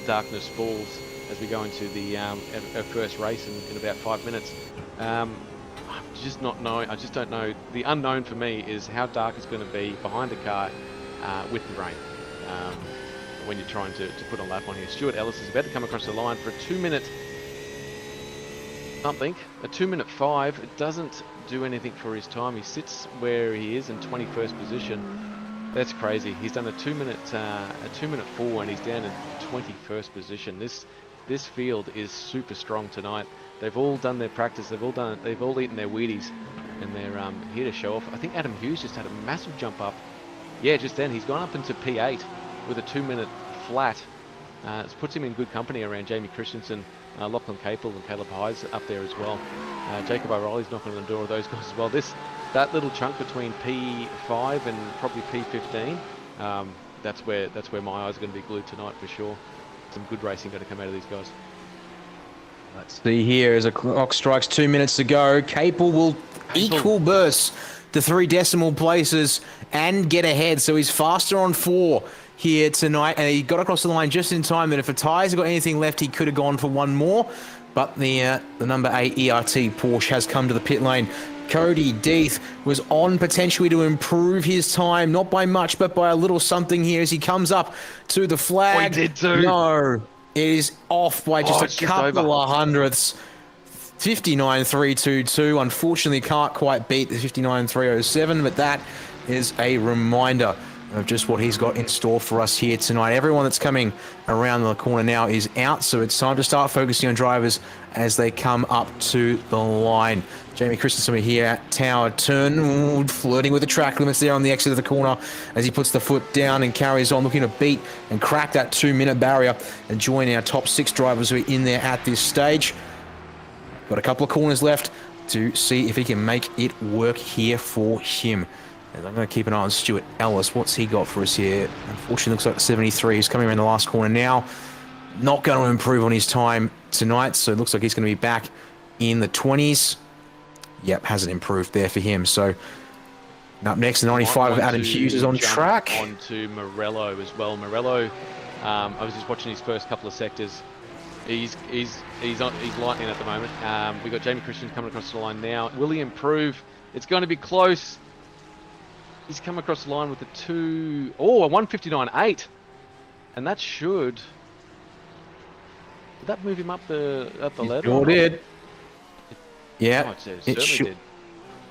Speaker 2: darkness falls as we go into the our first race in about 5 minutes. I just don't know. The unknown for me is how dark it's going to be behind the car with the rain when you're trying to put a lap on here. Stuart Ellis is about to come across the line for a 2 minute something, a 2:05. It doesn't do anything for his time. He sits where he is in 21st position. That's crazy. He's done a 2:04 and he's down in 21st position. This field is super strong tonight. They've all done their practice. They've all eaten their Wheaties, and they're here to show off. I think Adam Hughes just had a massive jump up. Yeah, just then he's gone up into P8 with a 2 minute flat. It puts him in good company around Jamie Christensen, Lachlan Capel and Caleb Hyes up there as well. Jacob O'Reilly's knocking on the door of those guys as well. That little chunk between P5 and probably P15, that's where my eyes are going to be glued tonight for sure. Some good racing going to come out of these guys.
Speaker 3: Let's see here as the clock strikes 2 minutes to go. Capel will equal burst to 3 decimal places and get ahead. So he's faster on 4 here tonight, and he got across the line just in time. And if the tyres have got anything left, he could have gone for one more. But the number 8 ERT Porsche has come to the pit lane. Cody Death was on potentially to improve his time, not by much, but by a little something here as he comes up to the flag.
Speaker 2: Oh, he did too.
Speaker 3: No, it is off by just a couple of hundredths. 59.322. Unfortunately, can't quite beat the 59.307, but that is a reminder of just what he's got in store for us here tonight. Everyone that's coming around the corner now is out, so it's time to start focusing on drivers as they come up to the line. Jamie Christensen here at Tower Turn, ooh, flirting with the track limits there on the exit of the corner as he puts the foot down and carries on, looking to beat and crack that 2-minute barrier and join our top 6 drivers who are in there at this stage. Got a couple of corners left to see if he can make it work here for him. And I'm going to keep an eye on Stuart Ellis. What's he got for us here? Unfortunately, looks like 73. He's coming around the last corner now. Not going to improve on his time tonight, so it looks like he's going to be back in the 20s. Yep, hasn't improved there for him. So up next, the 95 of Adam Hughes is on track.
Speaker 2: On to Morello as well. Morello, I was just watching his first couple of sectors. He's lightning at the moment. We've got Jamie Christian coming across the line now. Will he improve? It's going to be close. He's come across the line with a 159.8, and that should. Did that move him up the ladder?
Speaker 3: Sure did. Yeah,
Speaker 2: it certainly did.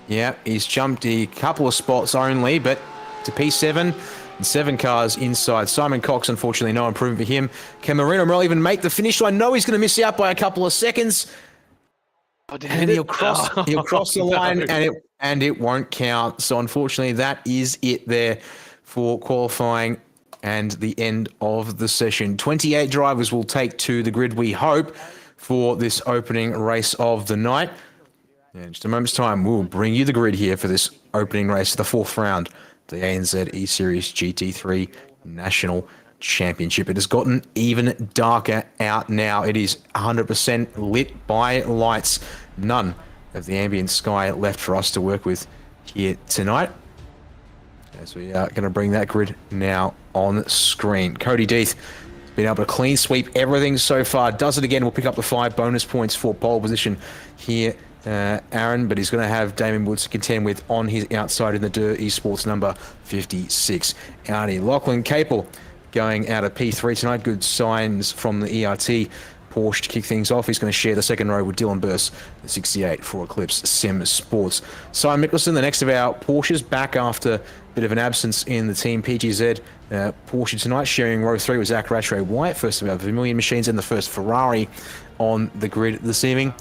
Speaker 3: Yeah, he's jumped a couple of spots only, but to P7 and 7 cars inside. Simon Cox, unfortunately, no improvement for him. Can Marino Morello even make the finish line? No, he's going to miss out by a couple of seconds. And he'll cross the line, and it won't count. So unfortunately, that is it there for qualifying and the end of the session. 28 drivers will take to the grid, we hope, for this opening race of the night. In just a moment's time, we'll bring you the grid here for this opening race, the 4th round, the ANZ ESeries GT3 National Championship. It has gotten even darker out now. It is 100% lit by lights. None of the ambient sky left for us to work with here tonight. As we are going to bring that grid now on screen. Cody Deeth has been able to clean sweep everything so far. Does it again. We'll pick up the 5 bonus points for pole position here, Aaron, but he's going to have Damien Woods to contend with on his outside in the eSports number 56. Audi Lachlan Capel going out of P3 tonight. Good signs from the ERT Porsche to kick things off. He's going to share the second row with Dylan Burse, the 68 for Eclipse Sim Sports. Simon Mickelson, the next of our Porsches, back after a bit of an absence in the Team PGZ Porsche tonight, sharing row 3 with Zach Rattray White, first of our Vermilion machines, and the first Ferrari on the grid this evening.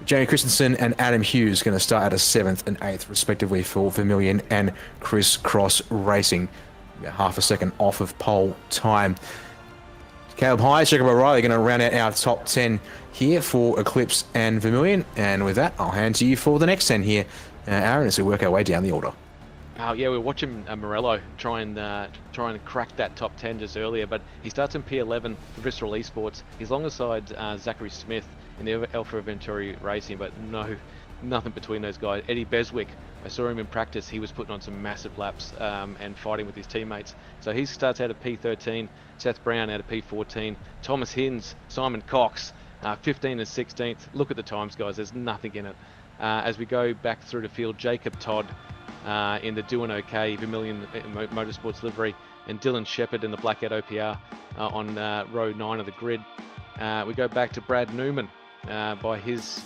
Speaker 3: Jamie Christensen and Adam Hughes going to start at a 7th and 8th, respectively, for Vermilion and Chris Cross Racing. About half a second off of pole time. Caleb High, Jacob O'Reilly going to round out our top 10 here for Eclipse and Vermilion. And with that, I'll hand to you for the next 10 here, Aaron, as we work our way down the order.
Speaker 2: Yeah, we were watching Morello try and crack that top 10 just earlier, but he starts in P11 for Visceral Esports. He's alongside Zachary Smith in the Alpha Venturi Racing, but nothing between those guys. Eddie Beswick, I saw him in practice. He was putting on some massive laps and fighting with his teammates. So he starts out of P13, Seth Brown out of P14, Thomas Hinds, Simon Cox, 15 and 16th. Look at the times, guys. There's nothing in it. As we go back through the field, Jacob Todd in the Doing OK Vermilion Motorsports livery, and Dylan Shepherd in the Blackout OPR on row 9 of the grid. We go back to Brad Newman. By his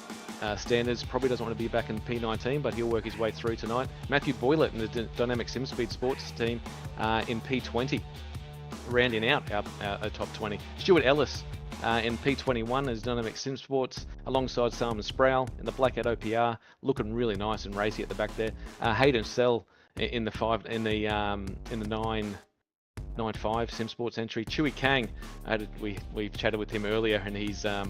Speaker 2: standards, probably doesn't want to be back in P19, but he'll work his way through tonight. Matthew Boylett in the Dynamic SimSpeed Sports team in P20, rounding out our top 20. Stuart Ellis in P21 as Dynamic Sim Sports, alongside Simon Sproul in the Blackout OPR, looking really nice and racy at the back there. Hayden Sell in the 9.5 Sim Sports entry. Chewy Kang, we chatted with him earlier, and he's not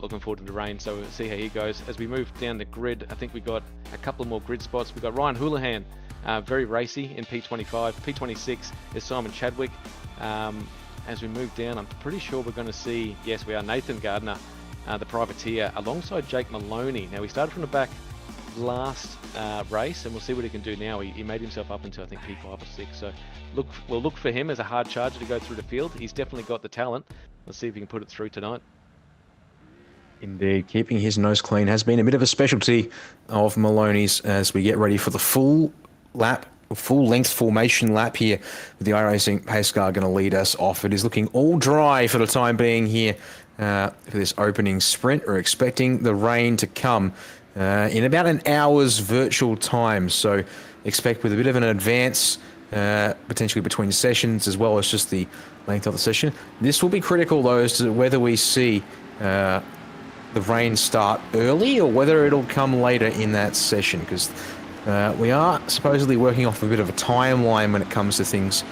Speaker 2: looking forward to the rain, so we'll see how he goes. As we move down the grid, I think we got a couple more grid spots. We've got Ryan Houlihan, very racy in P25. P26 is Simon Chadwick. As we move down, I'm pretty sure we're going to see, yes, we are, Nathan Gardner, the privateer, alongside Jake Maloney. Now, we started from the back last race, and we'll see what he can do now. He made himself up into, I think, P5 or 6. So we'll look for him as a hard charger to go through the field. He's definitely got the talent. Let's see if he can put it through tonight.
Speaker 3: Indeed, keeping his nose clean has been a bit of a specialty of Maloney's as we get ready for the full length formation lap here with the iRacing pace car going to lead us off. It is looking all dry for the time being here for this opening sprint. We're expecting the rain to come in about an hour's virtual time. So expect with a bit of an advance, potentially between sessions, as well as just the length of the session. This will be critical, though, as to whether we see the rain start early or whether it'll come later in that session, because we are supposedly working off a bit of a timeline when it comes to things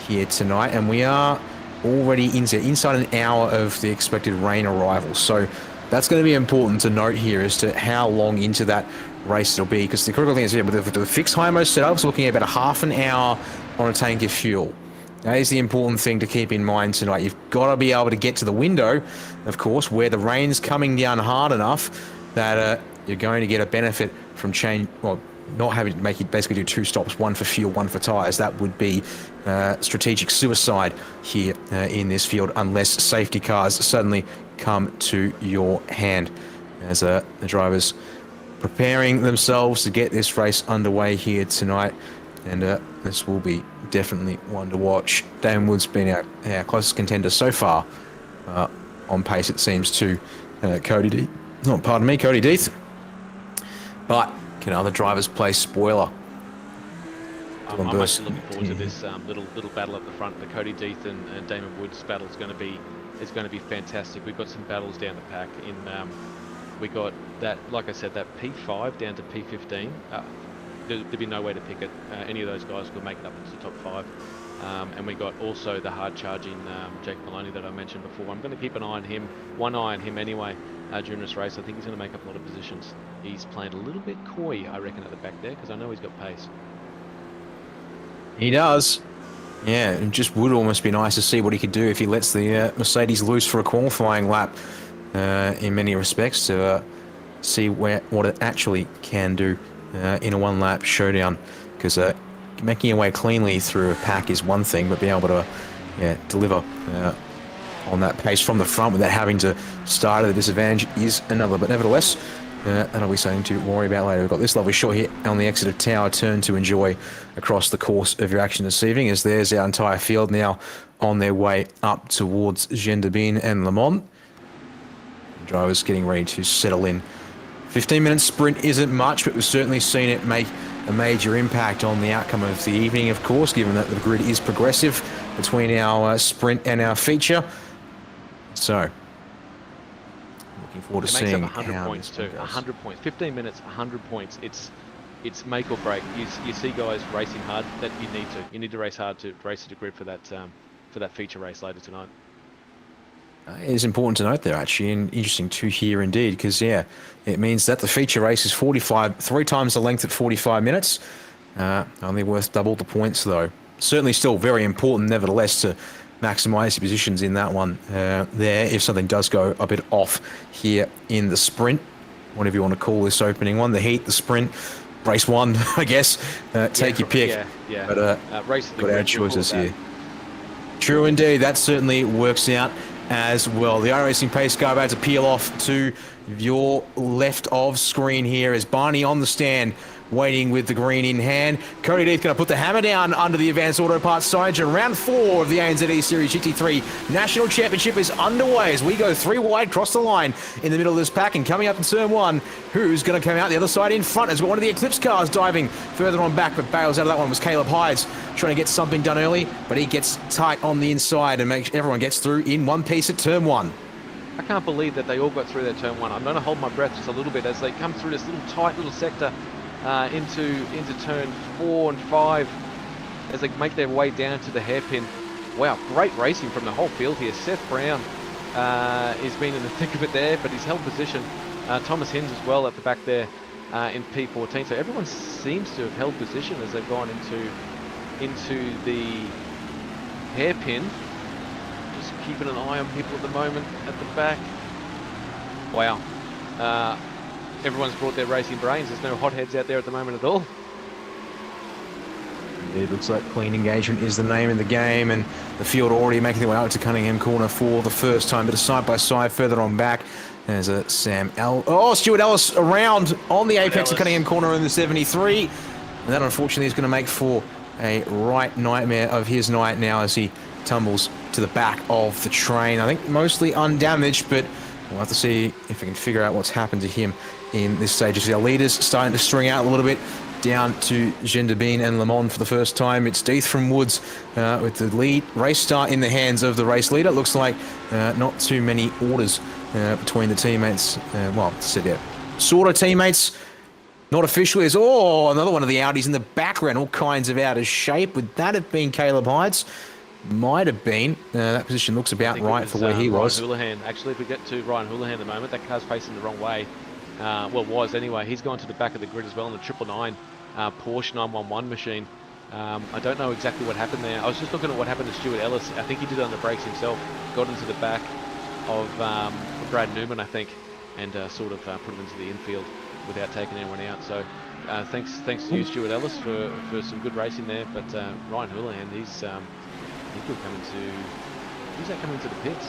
Speaker 3: here tonight, and we are already inside an hour of the expected rain arrival. So that's going to be important to note here as to how long into that race it'll be, because the critical thing is here, with the fixed high mode setup, it's looking at about a half an hour on a tank of fuel. That is the important thing to keep in mind tonight. You've got to be able to get to the window, of course, where the rain's coming down hard enough that you're going to get a benefit from not having to basically do 2 stops, 1 for fuel, 1 for tyres. That would be strategic suicide here in this field, unless safety cars suddenly come to your hand, as the drivers preparing themselves to get this race underway here tonight. And this will be definitely one to watch. Dan Wood's been our closest contender so far on pace, it seems, to Cody Death. But can other drivers play spoiler?
Speaker 2: I'm actually looking forward to this little battle at the front. The Cody Death and Damon Woods battle is going to be fantastic. We've got some battles down the pack. We got that, like I said, that P5 down to P15. There'd be no way to pick it. Any of those guys could make it up into the top 5. And we got also the hard-charging Jake Maloney that I mentioned before. I'm going to keep one eye on him anyway during this race. I think he's going to make up a lot of positions. He's playing a little bit coy, I reckon, at the back there, because I know he's got pace.
Speaker 3: He does. Yeah, it just would almost be nice to see what he could do if he lets the Mercedes loose for a qualifying lap in many respects, to see what it actually can do in a one-lap showdown, because making your way cleanly through a pack is one thing, but being able to deliver on that pace from the front without having to start at a disadvantage is another. But nevertheless, that'll be something to worry about later. We've got this lovely shot here on the exit of Tower Turn to enjoy across the course of your action this evening, as there's our entire field now on their way up towards Gendabine and Le Mans. Drivers getting ready to settle in. 15-minute sprint isn't much, but we've certainly seen it make a major impact on the outcome of the evening, of course, given that the grid is progressive between our sprint and our feature. So, looking forward to seeing
Speaker 2: 100 points too. 100 points. 15 minutes, 100 points. It's make or break. You see guys racing hard. That you need to. You need to race hard to race to the grid for that feature race later tonight.
Speaker 3: It is important to note there, actually, and interesting to hear indeed, because, it means that the feature race is 3 times the length at 45 minutes. Only worth double the points, though. Certainly still very important, nevertheless, to maximise your positions in that one there, if something does go a bit off here in the sprint, whatever you want to call this opening one, the heat, the sprint, race 1, I guess. Take your pick.
Speaker 2: Yeah.
Speaker 3: But
Speaker 2: race
Speaker 3: got our choices here. True indeed, that certainly works out as well. The iRacing pace car about to peel off to your left of screen here as Barney on the stand, waiting with the green in hand. Cody Death going to put the hammer down under the Advanced Auto Parts side. Round 4 of the ANZ ESeries GT3 National Championship is underway as we go 3 wide, cross the line in the middle of this pack, and coming up in turn 1, who's going to come out the other side in front as one of the Eclipse cars diving further on back, but bails out of that one was Caleb Hydes, trying to get something done early, but he gets tight on the inside and makes everyone gets through in one piece at turn 1.
Speaker 2: I can't believe that they all got through their turn 1. I'm going to hold my breath just a little bit as they come through this little tight little sector into turn 4 and 5 as they make their way down to the hairpin. Wow, great racing from the whole field here. Seth Brown has been in the thick of it there, but he's held position. Thomas Hinds as well at the back there in P14. So everyone seems to have held position as they've gone into the hairpin. Just keeping an eye on people at the moment at the back. Wow. Everyone's brought their racing brains. There's no hotheads out there at the moment at all.
Speaker 3: It looks like clean engagement is the name of the game, and the field already making their way out to Cunningham Corner for the first time, but a side-by-side further on back. There's a Stuart Ellis around on the apex of Cunningham Corner in the 73, and that unfortunately is going to make for a right nightmare of his night now as he tumbles to the back of the train. I think mostly undamaged, but we'll have to see if we can figure out what's happened to him in this stage. As our leaders starting to string out a little bit, down to Gendabine and Le Mans for the first time. It's Death from Woods with the lead race start in the hands of the race leader. Looks like not too many orders between the teammates. Well, said yeah, sort of teammates. Not officially. As another one of the Audis in the background, all kinds of out of shape. Would that have been Caleb Hyde's? Might have been. That position looks about right for where he was.
Speaker 2: Ryan Houlihan. Actually, if we get to Ryan Houlihan at the moment, that car's facing the wrong way. Well, was anyway. He's gone to the back of the grid as well in the 999 Porsche 911 machine. I don't know exactly what happened there. I was just looking at what happened to Stuart Ellis. I think he did it on the brakes himself. Got into the back of Brad Newman, I think, and sort of put him into the infield without taking anyone out. So thanks to you, Stuart Ellis, for some good racing there. But Ryan Houlihan, he's coming to. Who's that coming to the pits?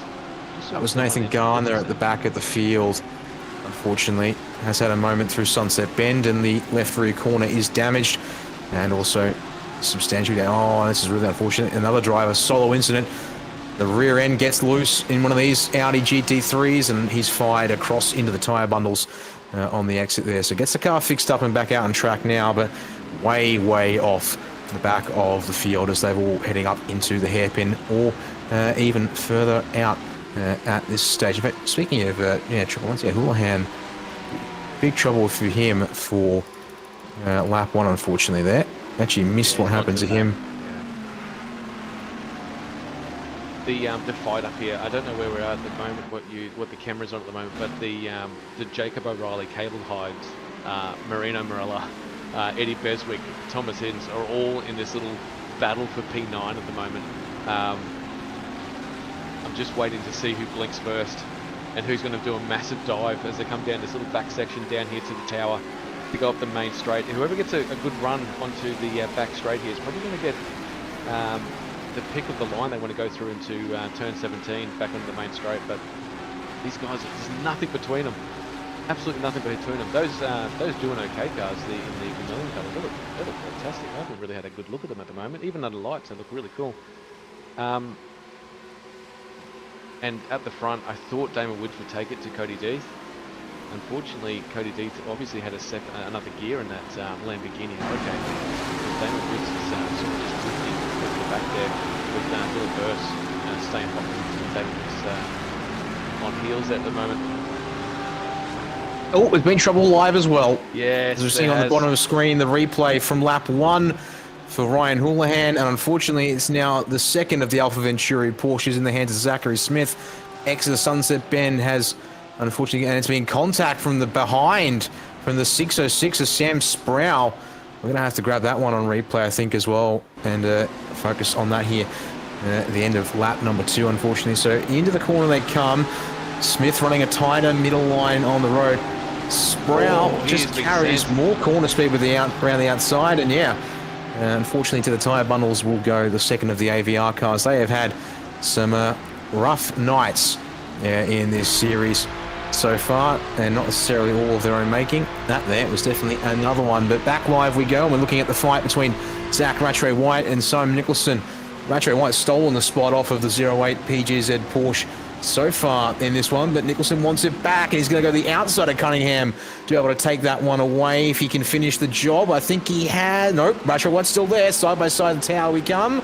Speaker 3: That was Nathan Garner at the back of the field. Unfortunately, has had a moment through Sunset Bend, and the left rear corner is damaged, and also substantially down. This is really unfortunate. Another driver solo incident. The rear end gets loose in one of these Audi GT3s, and he's fired across into the tyre bundles on the exit there. So gets the car fixed up and back out on track now, but way off the back of the field as they're all heading up into the hairpin or even further out at this stage. In fact, speaking of triple ones, Houlihan, big trouble for him for lap 1, unfortunately. There actually missed what happened to him.
Speaker 2: The fight up here, I don't know where we're at the moment, what the camera's on at the moment, but the Jacob O'Reilly, Caleb Hyde, Marino Morella, Eddie Beswick, Thomas Hins are all in this little battle for P9 at the moment. I'm just waiting to see who blinks first and who's going to do a massive dive as they come down this little back section down here to the tower to go up the main straight. And whoever gets a good run onto the back straight here is probably going to get the pick of the line they want to go through into turn 17 back onto the main straight. But these guys, there's nothing between them. Absolutely nothing between them. Those doing okay cars, in the Vermilion colour, they look fantastic. I haven't really had a good look at them at the moment. Even under lights, they look really cool. And at the front, I thought Damon Woods would take it to Cody Death. Unfortunately, Cody Death obviously had another gear in that Lamborghini Hurricane. Damon Woods is sort of just drifting to the back there with Dylan Burse staying hot. Damon Woods on heels at the moment.
Speaker 3: Oh, there's been trouble live as well.
Speaker 2: Yes,
Speaker 3: as we're seeing on the bottom of the screen, the replay from lap 1 for Ryan Houlihan, and unfortunately it's now the second of the Alpha Venturi Porsches in the hands of Zachary Smith. Exeter Sunset Bend has, unfortunately, and it's been contact from the behind, from the 606 of Sam Sproul. We're going to have to grab that one on replay, I think, as well, and focus on that here at the end of lap number 2, unfortunately. So into the corner they come. Smith running a tighter middle line on the road. Sproul just carries more corner speed with around the outside, and unfortunately to the tyre bundles will go the second of the AVR cars. They have had some rough nights in this series so far, and not necessarily all of their own making. That there was definitely another one. But back live we go, and we're looking at the fight between Zach Rattray White and Simon Nicholson. Rattray White stolen the spot off of the 08 PGZ Porsche so far in this one, but Nicholson wants it back, and he's going to go the outside of Cunningham to be able to take that one away if he can finish the job. I think he has. Nope, Rattray White's still there. Side by side the tower we come.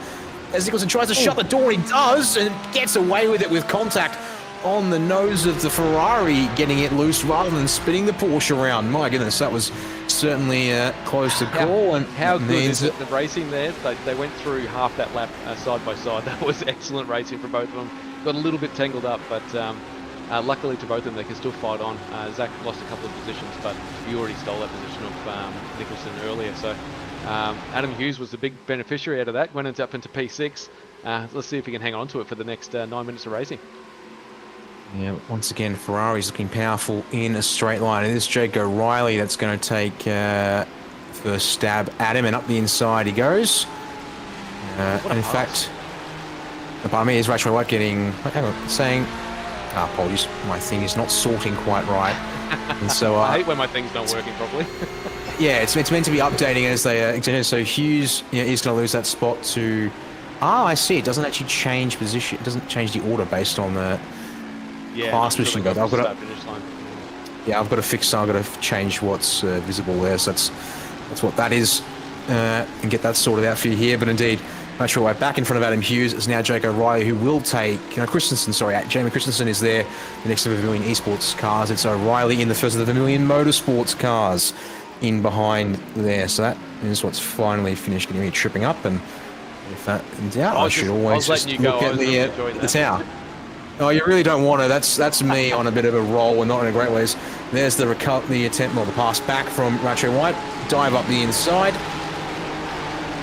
Speaker 3: As Nicholson tries to shut the door, he does, and gets away with it with contact on the nose of the Ferrari, getting it loose rather than spinning the Porsche around. My goodness, that was certainly close to call. And
Speaker 2: how good is it, the racing there? They went through half that lap side by side. That was excellent racing for both of them. Got a little bit tangled up, but luckily to both of them, they can still fight on. Zach lost a couple of positions, but he already stole that position of Nicholson earlier. So Adam Hughes was the big beneficiary out of that. Went up into P6. Let's see if he can hang on to it for the next 9 minutes of racing.
Speaker 3: Yeah, once again, Ferrari's looking powerful in a straight line. And it's Jake O'Reilly that's going to take first stab at him, and up the inside he goes. And in fact, by me, is Rattray White getting, saying, apologies, my thing is not sorting quite right. And so
Speaker 2: I hate when my thing's not working properly.
Speaker 3: Yeah, it's meant to be updating as they so Hughes is going to lose that spot to Oh, I see. It doesn't actually change position. It doesn't change the order based on the class position. I've got to, yeah, I've got to fix. I've got to change what's visible there. So that's what that is, and get that sorted out for you here. But indeed, make sure we're back in front of Adam Hughes. It's now Jake O'Reilly who will take Christensen. Sorry, Jamie Christensen is there. The next to the Vermilion Esports cars. It's O'Reilly in the first of the Vermilion Motorsports cars in behind there. So that is what's finally finished getting me tripping up. And if that in doubt, I should always just look at the tower. Oh, you really don't want to. That's me on a bit of a roll and not in a great ways. There's the attempt, well, the pass back from Racho White. Dive up the inside.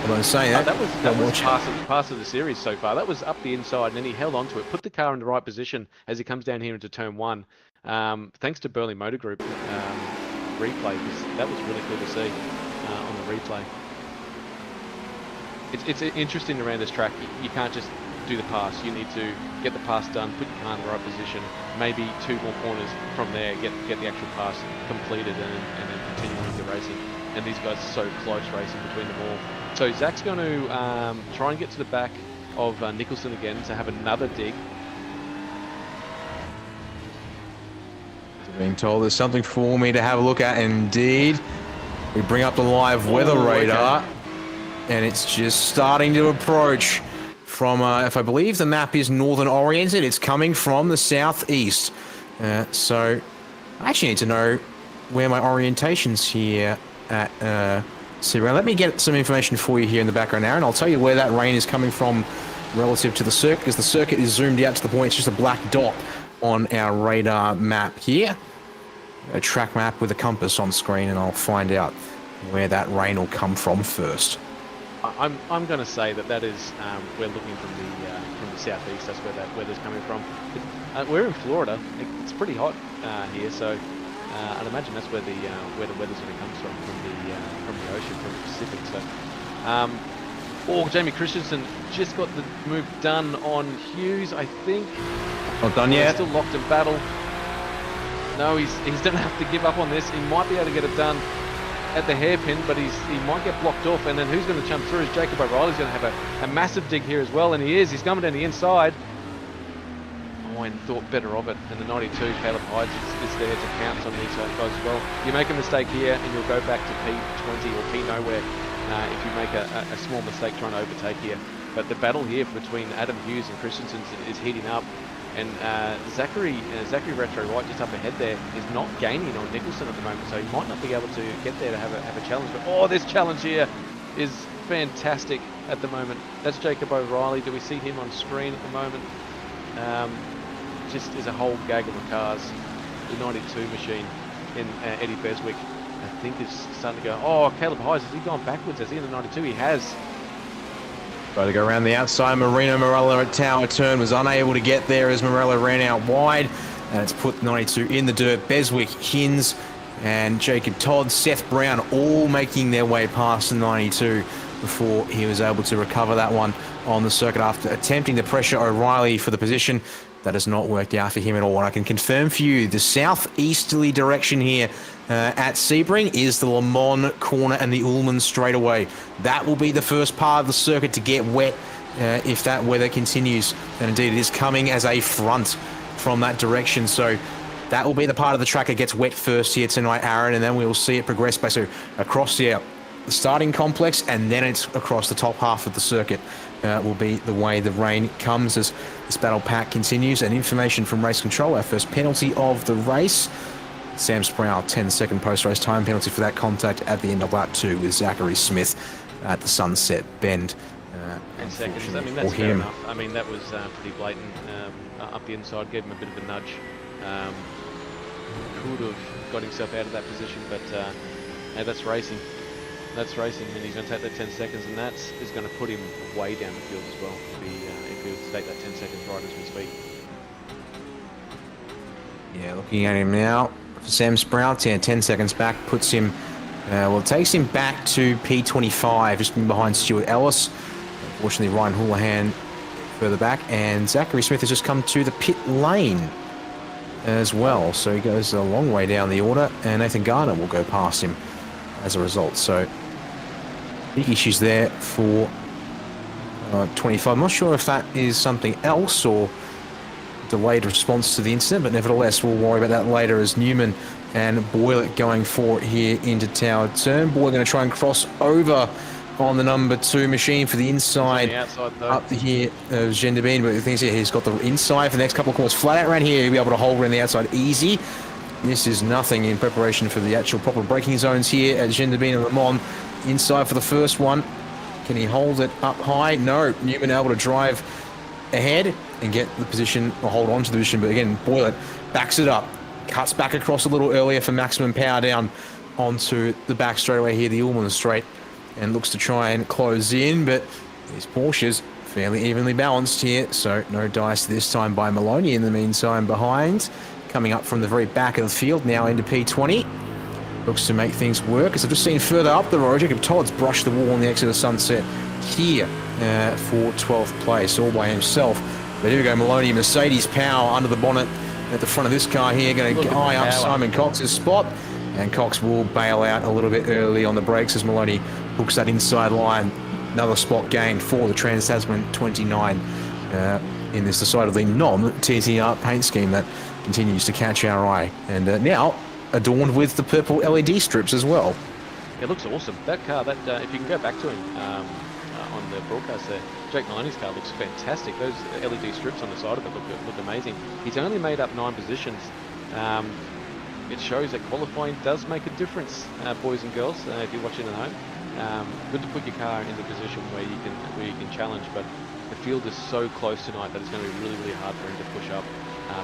Speaker 3: I'm saying that.
Speaker 2: That was pass of the series so far. That was up the inside, and then he held on to it, put the car in the right position as he comes down here into turn 1. Thanks to Burley Motor Group replay, because that was really cool to see on the replay. It's interesting around this track. You can't just do the pass. You need to get the pass done, put your car in the right position, maybe 2 more corners from there, get the actual pass completed, and then continue with the racing. And these guys are so close racing between them all. So Zach's going to try and get to the back of Nicholson again to have another dig.
Speaker 3: Being told there's something for me to have a look at. Indeed, we bring up the live weather radar, and it's just starting to approach from, if I believe the map is northern oriented, it's coming from the southeast. So I actually need to know where my orientation's here at Sebring. Let me get some information for you here in the background, Aaron. I'll tell you where that rain is coming from relative to the circuit, because the circuit is zoomed out to the point it's just a black dot on our radar map here. A track map with a compass on screen, and I'll find out where that rain will come from first.
Speaker 2: I'm going to say that is we're looking from the southeast. That's where that weather's coming from. We're in Florida. It's pretty hot here, so I'd imagine that's where the weather's going to come from the ocean, from the Pacific. So, Jamie Christensen just got the move done on Hughes, I think.
Speaker 3: Not done yet.
Speaker 2: Still locked in battle. No, he's going to have to give up on this. He might be able to get it done at the hairpin, but he might get blocked off. And then who's going to jump through? Is Jacob O'Reilly's going to have a massive dig here as well, and he is. He's coming down the inside. Oh, and thought better of it. And the 92, Caleb Hydes, is there to pounce on these guys as well. You make a mistake here, and you'll go back to P20 or P nowhere if you make a small mistake trying to overtake here. But the battle here between Adam Hughes and Christensen is heating up. And Zachary Retro White just up ahead there is not gaining on Nicholson at the moment, so he might not be able to get there to have a challenge. But this challenge here is fantastic at the moment. That's Jacob O'Reilly. Do we see him on screen at the moment? Just is a whole gaggle of cars. The 92 machine in Eddie Beswick, I think, is starting to go. Caleb Hydes, has he gone backwards? Has he in the 92? He has.
Speaker 3: Tried to go around the outside. Marino Morello at Tower Turn was unable to get there as Morello ran out wide. And it's put 92 in the dirt. Beswick, Hins, and Jacob Todd, Seth Brown all making their way past the 92 before he was able to recover that one on the circuit after attempting to pressure O'Reilly for the position. That has not worked out for him at all. And I can confirm for you, the southeasterly direction here at Sebring is the Le Mans corner and the Ullman straightaway. That will be the first part of the circuit to get wet if that weather continues. And indeed, it is coming as a front from that direction. So that will be the part of the track that gets wet first here tonight, Aaron, and then we will see it progress basically across the starting complex, and then it's across the top half of the circuit. Will be the way the rain comes as this battle pack continues. And information from race control, our first penalty of the race. Sam Sproul, 10-second post-race time penalty for that contact at the end of lap 2 with Zachary Smith at the Sunset Bend.
Speaker 2: 10 seconds, I mean, that's fair enough. I mean, that was pretty blatant up the inside, gave him a bit of a nudge. Could have got himself out of that position, but that's racing. That's racing, and he's going to take that 10 seconds, and that is going to put him way down the field as well if he was to take that 10 seconds right as we speak.
Speaker 3: Yeah, looking at him now, Sam Sprout, 10 seconds back, puts him, it takes him back to P25, just behind Stuart Ellis. Unfortunately, Ryan Houlihan further back, and Zachary Smith has just come to the pit lane as well, so he goes a long way down the order, and Nathan Garner will go past him as a result. So big issues there for 25. I'm not sure if that is something else or delayed response to the incident, but nevertheless, we'll worry about that later as Newman and Boylett going for it here into Tower Turn. Boylett going to try and cross over on the number 2 machine for the inside, up here of Gendabine, but the thing is here, he's got the inside for the next couple of corners. Flat out around here, he'll be able to hold around the outside easy. This is nothing in preparation for the actual proper braking zones here at Gendabine and Le Mans. Inside for the first one. Can he hold it up high? No. Newman able to drive ahead and get the position, or hold on to the position, but again, Boylett backs it up, cuts back across a little earlier for maximum power down onto the back straightaway here, the Ullman straight, and looks to try and close in, but his Porsche's fairly evenly balanced here, so no dice this time by Maloney in the meantime behind. Coming up from the very back of the field, now into P20. Looks to make things work. As I've just seen further up the road, Jacob Todd's brushed the wall on the exit of Sunset here for 12th place, all by himself. But here we go, Maloney, Mercedes power under the bonnet at the front of this car here, going to eye up Simon Cox's spot. And Cox will bail out a little bit early on the brakes as Maloney hooks that inside line. Another spot gained for the Trans-Tasman 29 in this decidedly non-TTR paint scheme that continues to catch our eye. And now adorned with the purple LED strips as well.
Speaker 2: It looks awesome. That car, if you can go back to him on the broadcast there, Jake Maloney's car looks fantastic. Those LED strips on the side of it look amazing. He's only made up 9 positions. It shows that qualifying does make a difference, boys and girls, if you're watching at home. Good to put your car in the position where you can challenge, but the field is so close tonight that it's going to be really, really hard for him to push up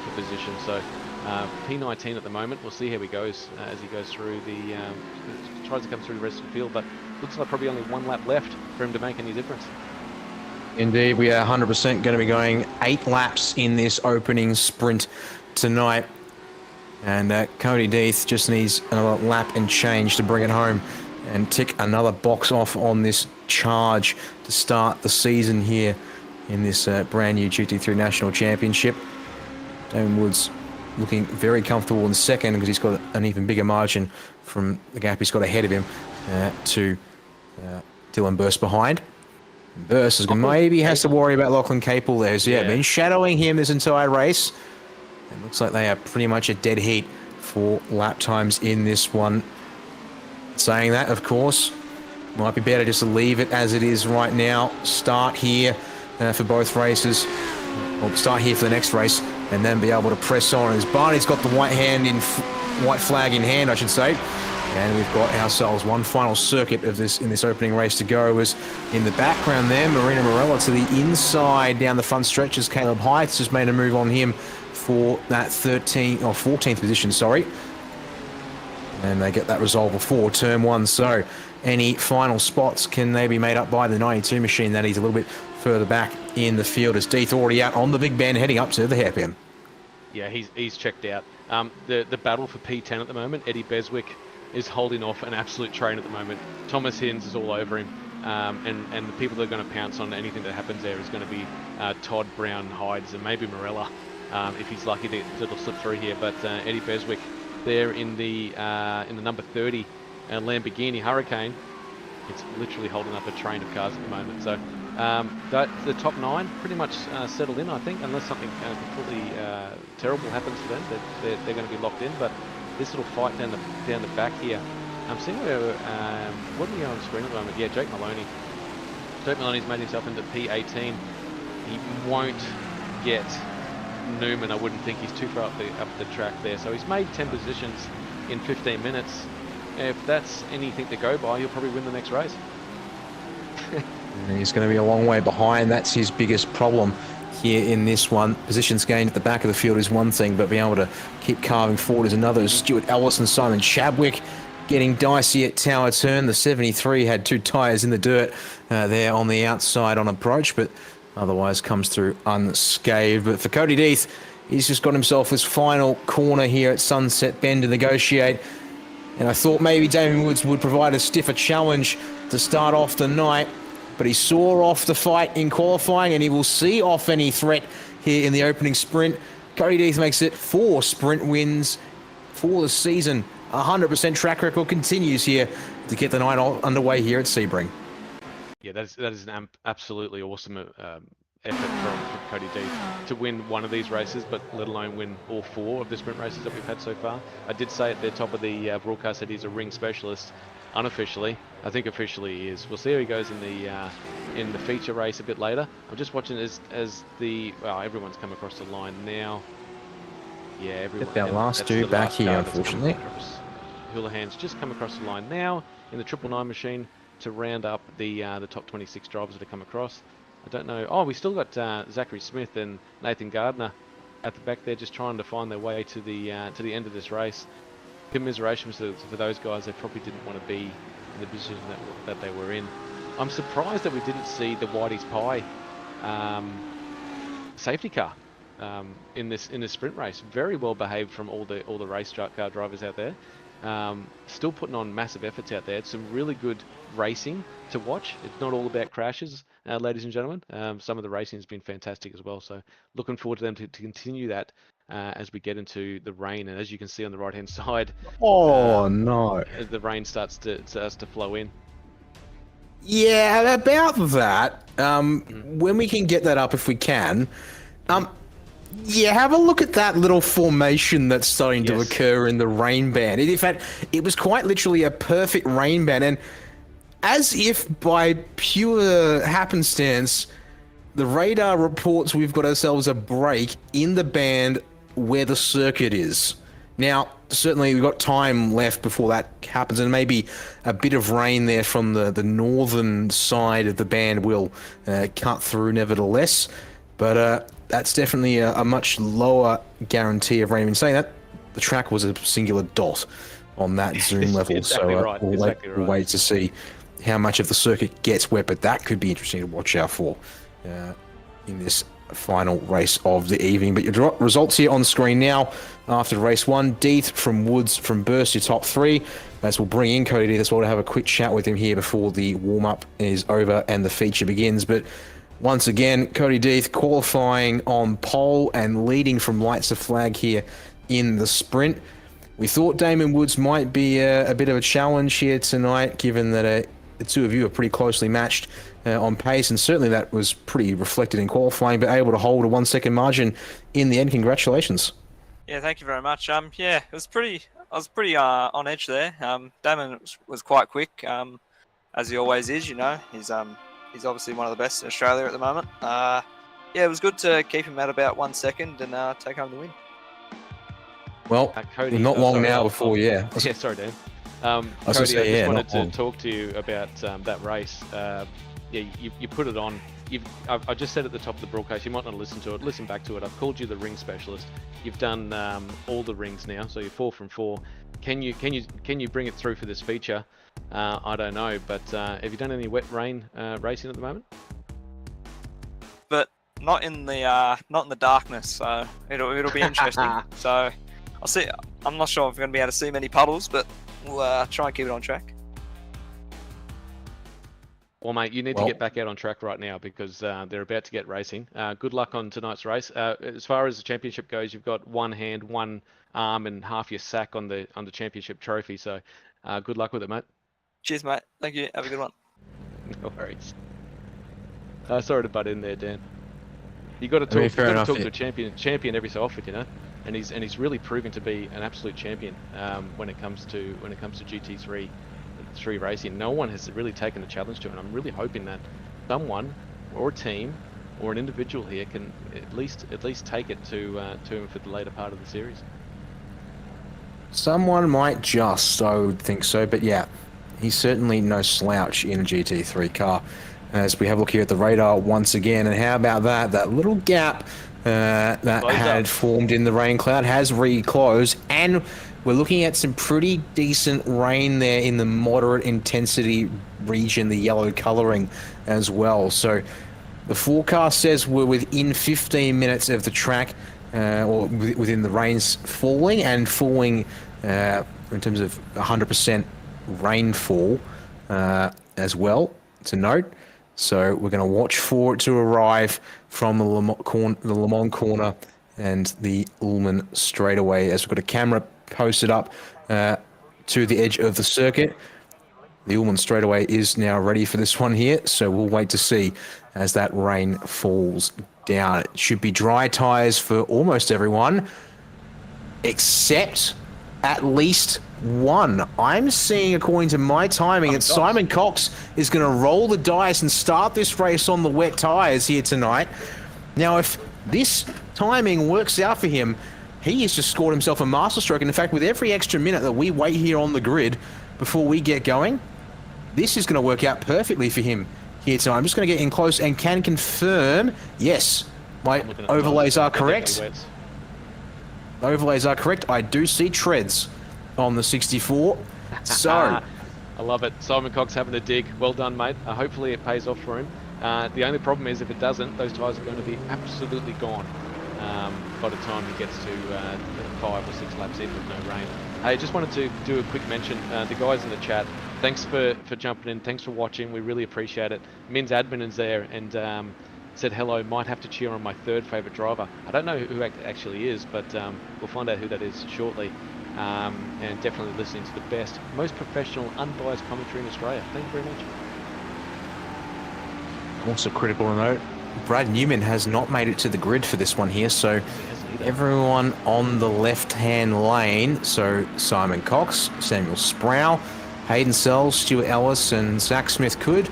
Speaker 2: for position. So P19 at the moment. We'll see how he goes as he goes through tries to come through the rest of the field, but looks like probably only 1 lap left for him to make any difference.
Speaker 3: Indeed, we are 100% going to be going 8 laps in this opening sprint tonight. And Cody Death just needs another lap and change to bring it home and tick another box off on this charge to start the season here in this brand new GT3 National Championship. Damon Woods looking very comfortable in second because he's got an even bigger margin from the gap he's got ahead of him to Dylan Burst behind. Burst is maybe has to worry about Lachlan Capel there. So yeah, been shadowing him this entire race. It looks like they are pretty much a dead heat for lap times in this one. Saying that, of course, might be better just to leave it as it is right now. Start here for both races, or start here for the next race, and then be able to press on. As Barney's got the white flag in hand, I should say. And we've got ourselves one final circuit of this in this opening race to go. As in the background there, Marina Morella to the inside down the front stretches. Caleb Heights just made a move on him for that 13th or 14th position, sorry. And they get that resolved before turn 1. So any final spots, can they be made up by the 92 machine that he's a little bit further back in the field, as Death already out on the big bend heading up to the hairpin.
Speaker 2: Yeah, he's checked out. The battle for P10 at the moment, Eddie Beswick is holding off an absolute train at the moment. Thomas Hins is all over him. And the people that are going to pounce on anything that happens there is going to be Todd, Brown, Hides, and maybe Morella, if he's lucky to slip through here. But Eddie Beswick there in the number 30 Lamborghini Hurricane, it's literally holding up a train of cars at the moment. So the top 9 pretty much settled in, I think, unless something completely terrible happens to them. They're going to be locked in. But this little fight down the back here, I'm seeing where what are we on screen at the moment? Yeah, Jake Maloney. Jake Maloney's made himself into P18. He won't get Newman. I wouldn't think. He's too far up the track there. So he's made 10 positions in 15 minutes. If that's anything to go by, he'll probably win the next race.
Speaker 3: He's going to be a long way behind. That's his biggest problem here in this one. Positions gained at the back of the field is one thing, but being able to keep carving forward is another. Stuart Ellis and Simon Chadwick getting dicey at Tower Turn. The 73 had 2 tyres in the dirt there on the outside on approach, but otherwise comes through unscathed. But for Cody Death, he's just got himself this final corner here at Sunset Bend to negotiate. And I thought maybe Damien Woods would provide a stiffer challenge to start off the night, but he saw off the fight in qualifying, and he will see off any threat here in the opening sprint. Cody Death makes it 4 sprint wins for the season. 100% track record continues here to get the night underway here at Sebring.
Speaker 2: Yeah, Yeah, that is an absolutely awesome effort from Cody D to win one of these races, but let alone win all 4 of the sprint races that we've had so far. I did say at the top of the broadcast that he's a ring specialist, unofficially. I think officially he is. We'll see how he goes in the feature race a bit later. I'm just watching as everyone's come across the line now. Yeah, everyone.
Speaker 3: Get that last dude back here, unfortunately.
Speaker 2: Houlihan's just come across the line now in the 999 machine to round up the top 26 drivers that have come across. I don't know. Oh, we still got Zachary Smith and Nathan Gardner at the back there, just trying to find their way to the end of this race. Commiserations for those guys. They probably didn't want to be in the position that they were in. I'm surprised that we didn't see the Whitey's Pie safety car in this sprint race. Very well behaved from all the race car drivers out there. Still putting on massive efforts out there. It's some really good racing to watch. It's not all about crashes, ladies and gentlemen. Some of the racing has been fantastic as well. So looking forward to them to continue that as we get into the rain. And as you can see on the right hand side,
Speaker 3: no,
Speaker 2: the rain starts to flow in.
Speaker 3: Yeah, about that. When we can get that up, if we can. Yeah, have a look at that little formation that's starting to occur in the rain band. In fact, it was quite literally a perfect rain band, and as if by pure happenstance, the radar reports we've got ourselves a break in the band where the circuit is. Now, certainly we've got time left before that happens, and maybe a bit of rain there from the northern side of the band will cut through nevertheless, but that's definitely a much lower guarantee of rain. In saying that, the track was a singular dot on that zoom level,
Speaker 2: exactly
Speaker 3: so
Speaker 2: right.
Speaker 3: we'll wait to see how much of the circuit gets wet, but that could be interesting to watch out for in this final race of the evening. But your results here on screen now after race 1. Deeth from Woods from Burst, your top 3. As we'll bring in Cody Deeth as well to have a quick chat with him here before the warm-up is over and the feature begins. But once again, Cody Deeth qualifying on pole and leading from lights of flag here in the sprint. We thought Damon Woods might be a bit of a challenge here tonight, given that the two of you are pretty closely matched on pace, and certainly that was pretty reflected in qualifying, but able to hold a 1 second margin in the end. Congratulations.
Speaker 4: Yeah, thank you very much. Yeah, it was pretty. I was pretty on edge there. Damon was quite quick, as he always is. You know, he's obviously one of the best in Australia at the moment. Yeah, it was good to keep him at about 1 second and take home the win.
Speaker 3: Well,
Speaker 2: Cody,
Speaker 3: not long now before,
Speaker 2: yeah, sorry, Dan. Cody, I just wanted to talk to you about that race. Yeah, you put it on. I just said at the top of the broadcast, you might not listen to it. Listen back to it. I've called you the ring specialist. You've done all the rings now, so you're 4 from 4. Can you bring it through for this feature? I don't know, but have you done any wet rain racing at the moment?
Speaker 4: But not in the darkness, so it'll be interesting. So I'll see. I'm not sure if we're going to be able to see many puddles, but we'll try and keep it on track.
Speaker 2: Well, mate, you need to get back out on track right now because they're about to get racing. Good luck on tonight's race. As far as the championship goes, you've got one hand, one arm, and half your sack on the championship trophy. So, good luck with it, mate.
Speaker 4: Cheers, mate. Thank you. Have a good one.
Speaker 2: No worries. Sorry to butt in there, Dan. You got to talk. To a champion every so often, you know. And he's really proving to be an absolute champion when it comes to GT3 racing. No one has really taken the challenge to it, and I'm really hoping that someone or a team or an individual here can at least take it to him for the later part of the series.
Speaker 3: Someone might just, I would think so, but yeah, he's certainly no slouch in a GT3 car. As we have a look here at the radar once again, and how about that little gap that had formed in the rain cloud has reclosed, and we're looking at some pretty decent rain there in the moderate intensity region, the yellow coloring as well. So the forecast says we're within 15 minutes of the track, or within the rains falling in terms of 100% rainfall as well, to note. So we're going to watch for it to arrive from the Le Mans corner and the Ullman straightaway, as we've got a camera posted up to the edge of the circuit. The Ullman straightaway is now ready for this one here, so we'll wait to see as that rain falls down. It should be dry tyres for almost everyone, except at least one. I'm seeing, according to my timing, that Simon Cox is going to roll the dice and start this race on the wet tyres here tonight. Now, if this timing works out for him, he has just scored himself a masterstroke. And in fact, with every extra minute that we wait here on the grid before we get going, this is going to work out perfectly for him here tonight. I'm just going to get in close and can confirm, yes, my overlays are correct. Overlays are correct. I do see treads on the 64. So
Speaker 2: I love it. Simon Cox having a dig. Well done, mate. Hopefully it pays off for him. The only problem is if it doesn't, those tyres are going to be absolutely gone by the time he gets to 5 or 6 laps in with no rain. I just wanted to do a quick mention. The guys in the chat, thanks for jumping in. Thanks for watching. We really appreciate it. Min's admin is there and said hello. Might have to cheer on my third favourite driver. I don't know who actually is, but we'll find out who that is shortly. And definitely listening to the best, most professional, unbiased commentary in Australia. Thank you very much.
Speaker 3: Also critical to note, Brad Newman has not made it to the grid for this one here, so everyone on the left-hand lane, so Simon Cox, Samuel Sproul, Hayden Sells, Stuart Ellis and Zach Smith could.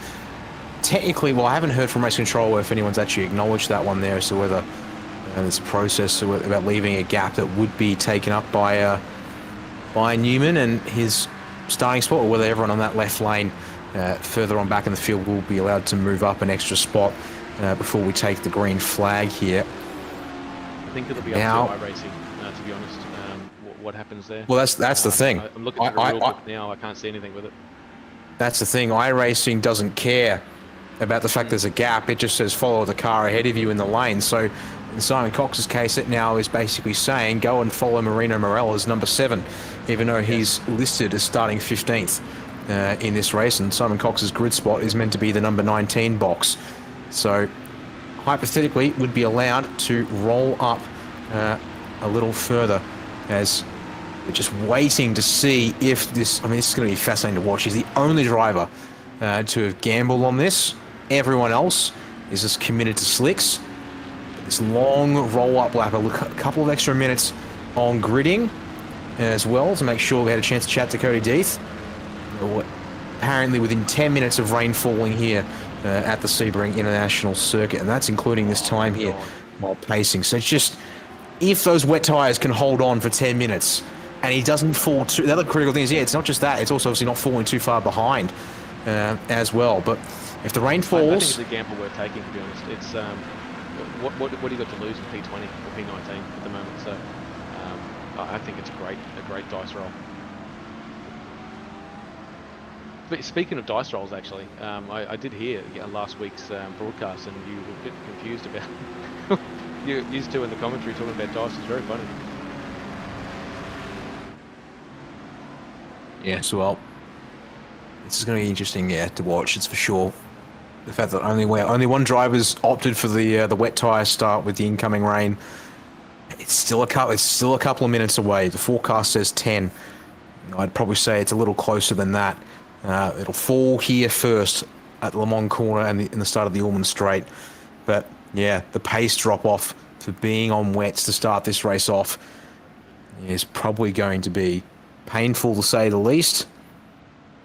Speaker 3: Technically, well, I haven't heard from race control if anyone's actually acknowledged that one there as to whether there's a process about leaving a gap that would be taken up by Newman and his starting spot, or whether everyone on that left lane further on back in the field will be allowed to move up an extra spot before we take the green flag here.
Speaker 2: I think it'll be up to iRacing, to be honest. What happens there?
Speaker 3: Well, that's the thing.
Speaker 2: I'm looking at the rule book now. I can't see anything with it.
Speaker 3: That's the thing. iRacing doesn't care about the fact there's a gap. It just says follow the car ahead of you in the lane. So in Simon Cox's case, it now is basically saying go and follow Marino Morel as number 7, even though he's listed as starting 15th in this race. And Simon Cox's grid spot is meant to be the number 19 box. So hypothetically would be allowed to roll up a little further, as we're just waiting to see if this, I mean, this is going to be fascinating to watch. He's the only driver to have gambled on this. Everyone else is just committed to slicks. This long roll-up lap, a couple of extra minutes on gridding as well to make sure we had a chance to chat to Cody Deeth. Apparently within 10 minutes of rain falling here at the Sebring International Circuit, and that's including this time here while pacing. So it's just, if those wet tyres can hold on for 10 minutes and he doesn't fall too, the other critical thing is, yeah, it's not just that, it's also obviously not falling too far behind as well. But if the rain falls...
Speaker 2: I think it's a gamble worth taking, to be honest. It's what do you got to lose in P20 or P19 at the moment? So I think it's a great dice roll. But speaking of dice rolls, actually, I did hear last week's broadcast, and you were a bit confused about you used to in the commentary talking about dice. It's very funny.
Speaker 3: Yes, well, this is going to be interesting, to watch. It's for sure. The fact that only one driver's opted for the wet tyre start with the incoming rain. It's still a couple of minutes away. The forecast says 10. I'd probably say it's a little closer than that. It'll fall here first at Le Mans corner and in the start of the Ullman straight. But yeah, the pace drop off for being on wets to start this race off is probably going to be painful to say the least.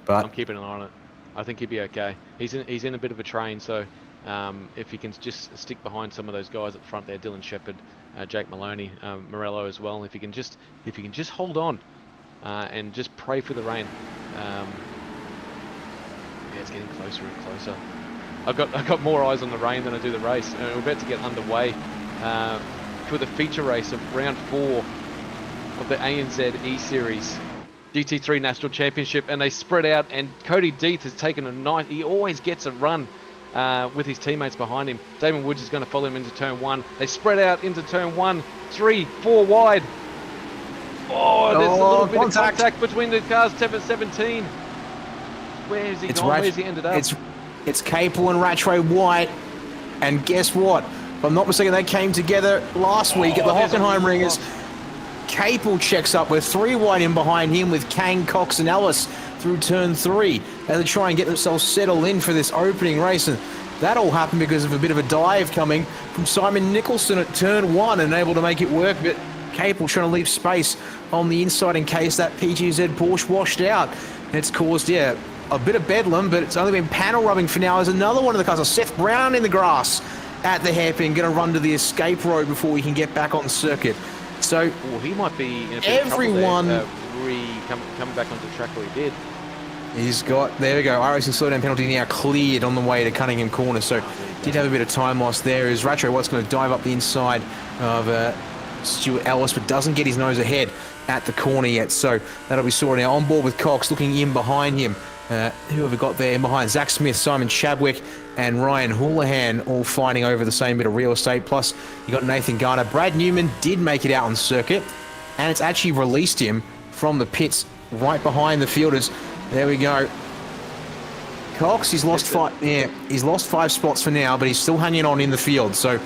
Speaker 3: But
Speaker 2: I'm keeping an eye on it. I think he'll be okay. He's in a bit of a train, so if he can just stick behind some of those guys at the front there, Dylan Shepherd, Jake Maloney, Morello as well. If he can just hold on and just pray for the rain. Yeah, it's getting closer and closer. I've got more eyes on the rain than I do the race, and we're about to get underway for the feature race of round 4 of the ANZ ESeries GT3 National Championship, and they spread out, and Cody Deeth has taken a nice, he always gets a run with his teammates behind him. Damon Woods is going to follow him into turn 1. They spread out into turn 1, 3, 4 wide. Oh, there's a little bit of contact between the cars, 17. Where has he gone? Where's he ended up?
Speaker 3: It's Capel and Ratchway White, and guess what? If I'm not mistaken, they came together last week at the Hockenheim Ringers. Capel checks up with 3 wide in behind him with Kane, Cox and Ellis through turn 3 as they try and get themselves settled in for this opening race. And that all happened because of a bit of a dive coming from Simon Nicholson at turn 1 and able to make it work, but Capel trying to leave space on the inside in case that PGZ Porsche washed out. It's caused, yeah, a bit of bedlam, but it's only been panel rubbing for now. There's another one of the cars, Seth Brown in the grass at the hairpin, going to run to the escape road before we can get back on circuit. So
Speaker 2: he might be in a bit
Speaker 3: everyone
Speaker 2: of trouble there, coming back onto the track where he did.
Speaker 3: He's got, there we go, iRacing slowdown penalty now cleared on the way to Cunningham Corner. So did have a bit of time loss there as Ratcho White's going to dive up the inside of Stuart Ellis, but doesn't get his nose ahead at the corner yet. So that'll be sorted now. On board with Cox, looking in behind him. Who have we got there in behind? Zach Smith, Simon Chadwick, and Ryan Houlihan all fighting over the same bit of real estate. Plus, you got Nathan Garner. Brad Newman did make it out on circuit, and it's actually released him from the pits right behind the fielders. There we go. Cox, he's lost 5. Yeah, he's lost 5 spots for now, but he's still hanging on in the field. So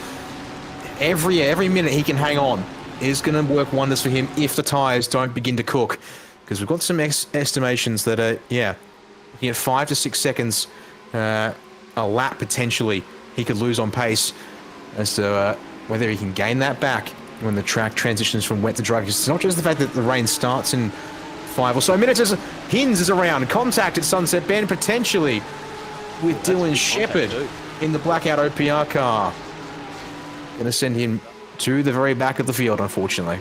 Speaker 3: every minute he can hang on is going to work wonders for him if the tyres don't begin to cook, because we've got some estimations that are, yeah, looking at 5 to 6 seconds a lap potentially he could lose on pace as to whether he can gain that back when the track transitions from wet to dry. Because it's not just the fact that the rain starts in 5 or so minutes. As Hins is around, contact at Sunset Bend potentially with Dylan Shepherd in the blackout OPR car. Going to send him to the very back of the field, unfortunately.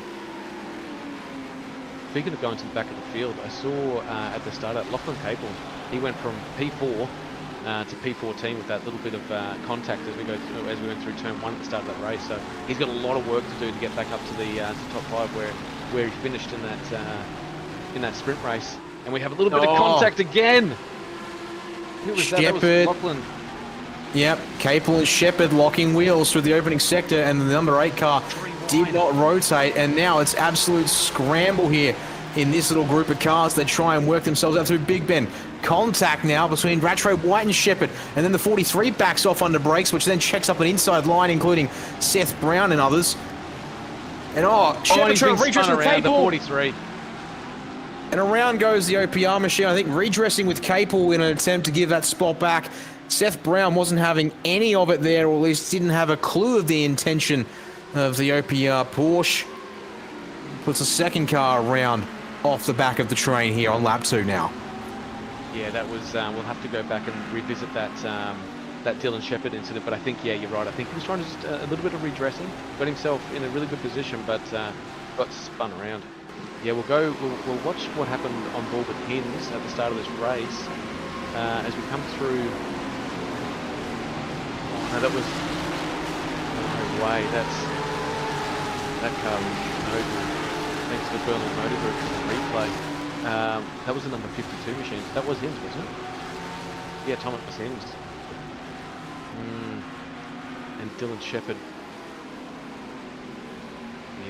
Speaker 2: Speaking of going to the back of the field, I saw at the start at Lachlan Capel, he went from P4 to P14 with that little bit of contact as we went through turn 1 at the start of that race. So he's got a lot of work to do to get back up to the top 5 where he finished in that sprint race. And we have a little bit of contact again. Who was that? That was Lachlan.
Speaker 3: Yep, Capel and Shepherd locking wheels through the opening sector, and the number 8 car did not rotate, and now it's absolute scramble here in this little group of cars. They try and work themselves out through Big Ben. Contact now between Rattray White and Shepherd, and then the 43 backs off under brakes, which then checks up an inside line, including Seth Brown and others. And Shepherd trying to redress with Capel.
Speaker 2: 43.
Speaker 3: And around goes the OPR machine, I think redressing with Capel in an attempt to give that spot back. Seth Brown wasn't having any of it there, or at least didn't have a clue of the intention of the OPR Porsche. Puts a second car around off the back of the train here on lap 2 now.
Speaker 2: Yeah, that was, we'll have to go back and revisit that Dylan Shepherd incident, but I think, yeah, you're right. I think he was trying to just a little bit of redressing, got himself in a really good position, but got spun around. Yeah, we'll watch what happened on board with Hins at the start of this race as we come through. No, that was no way. That car was no good. Thanks to the Berlin Motor Group for the replay. That was the number 52 machine. That was Hins, wasn't it? Yeah, Thomas Hins. And Dylan Shepherd.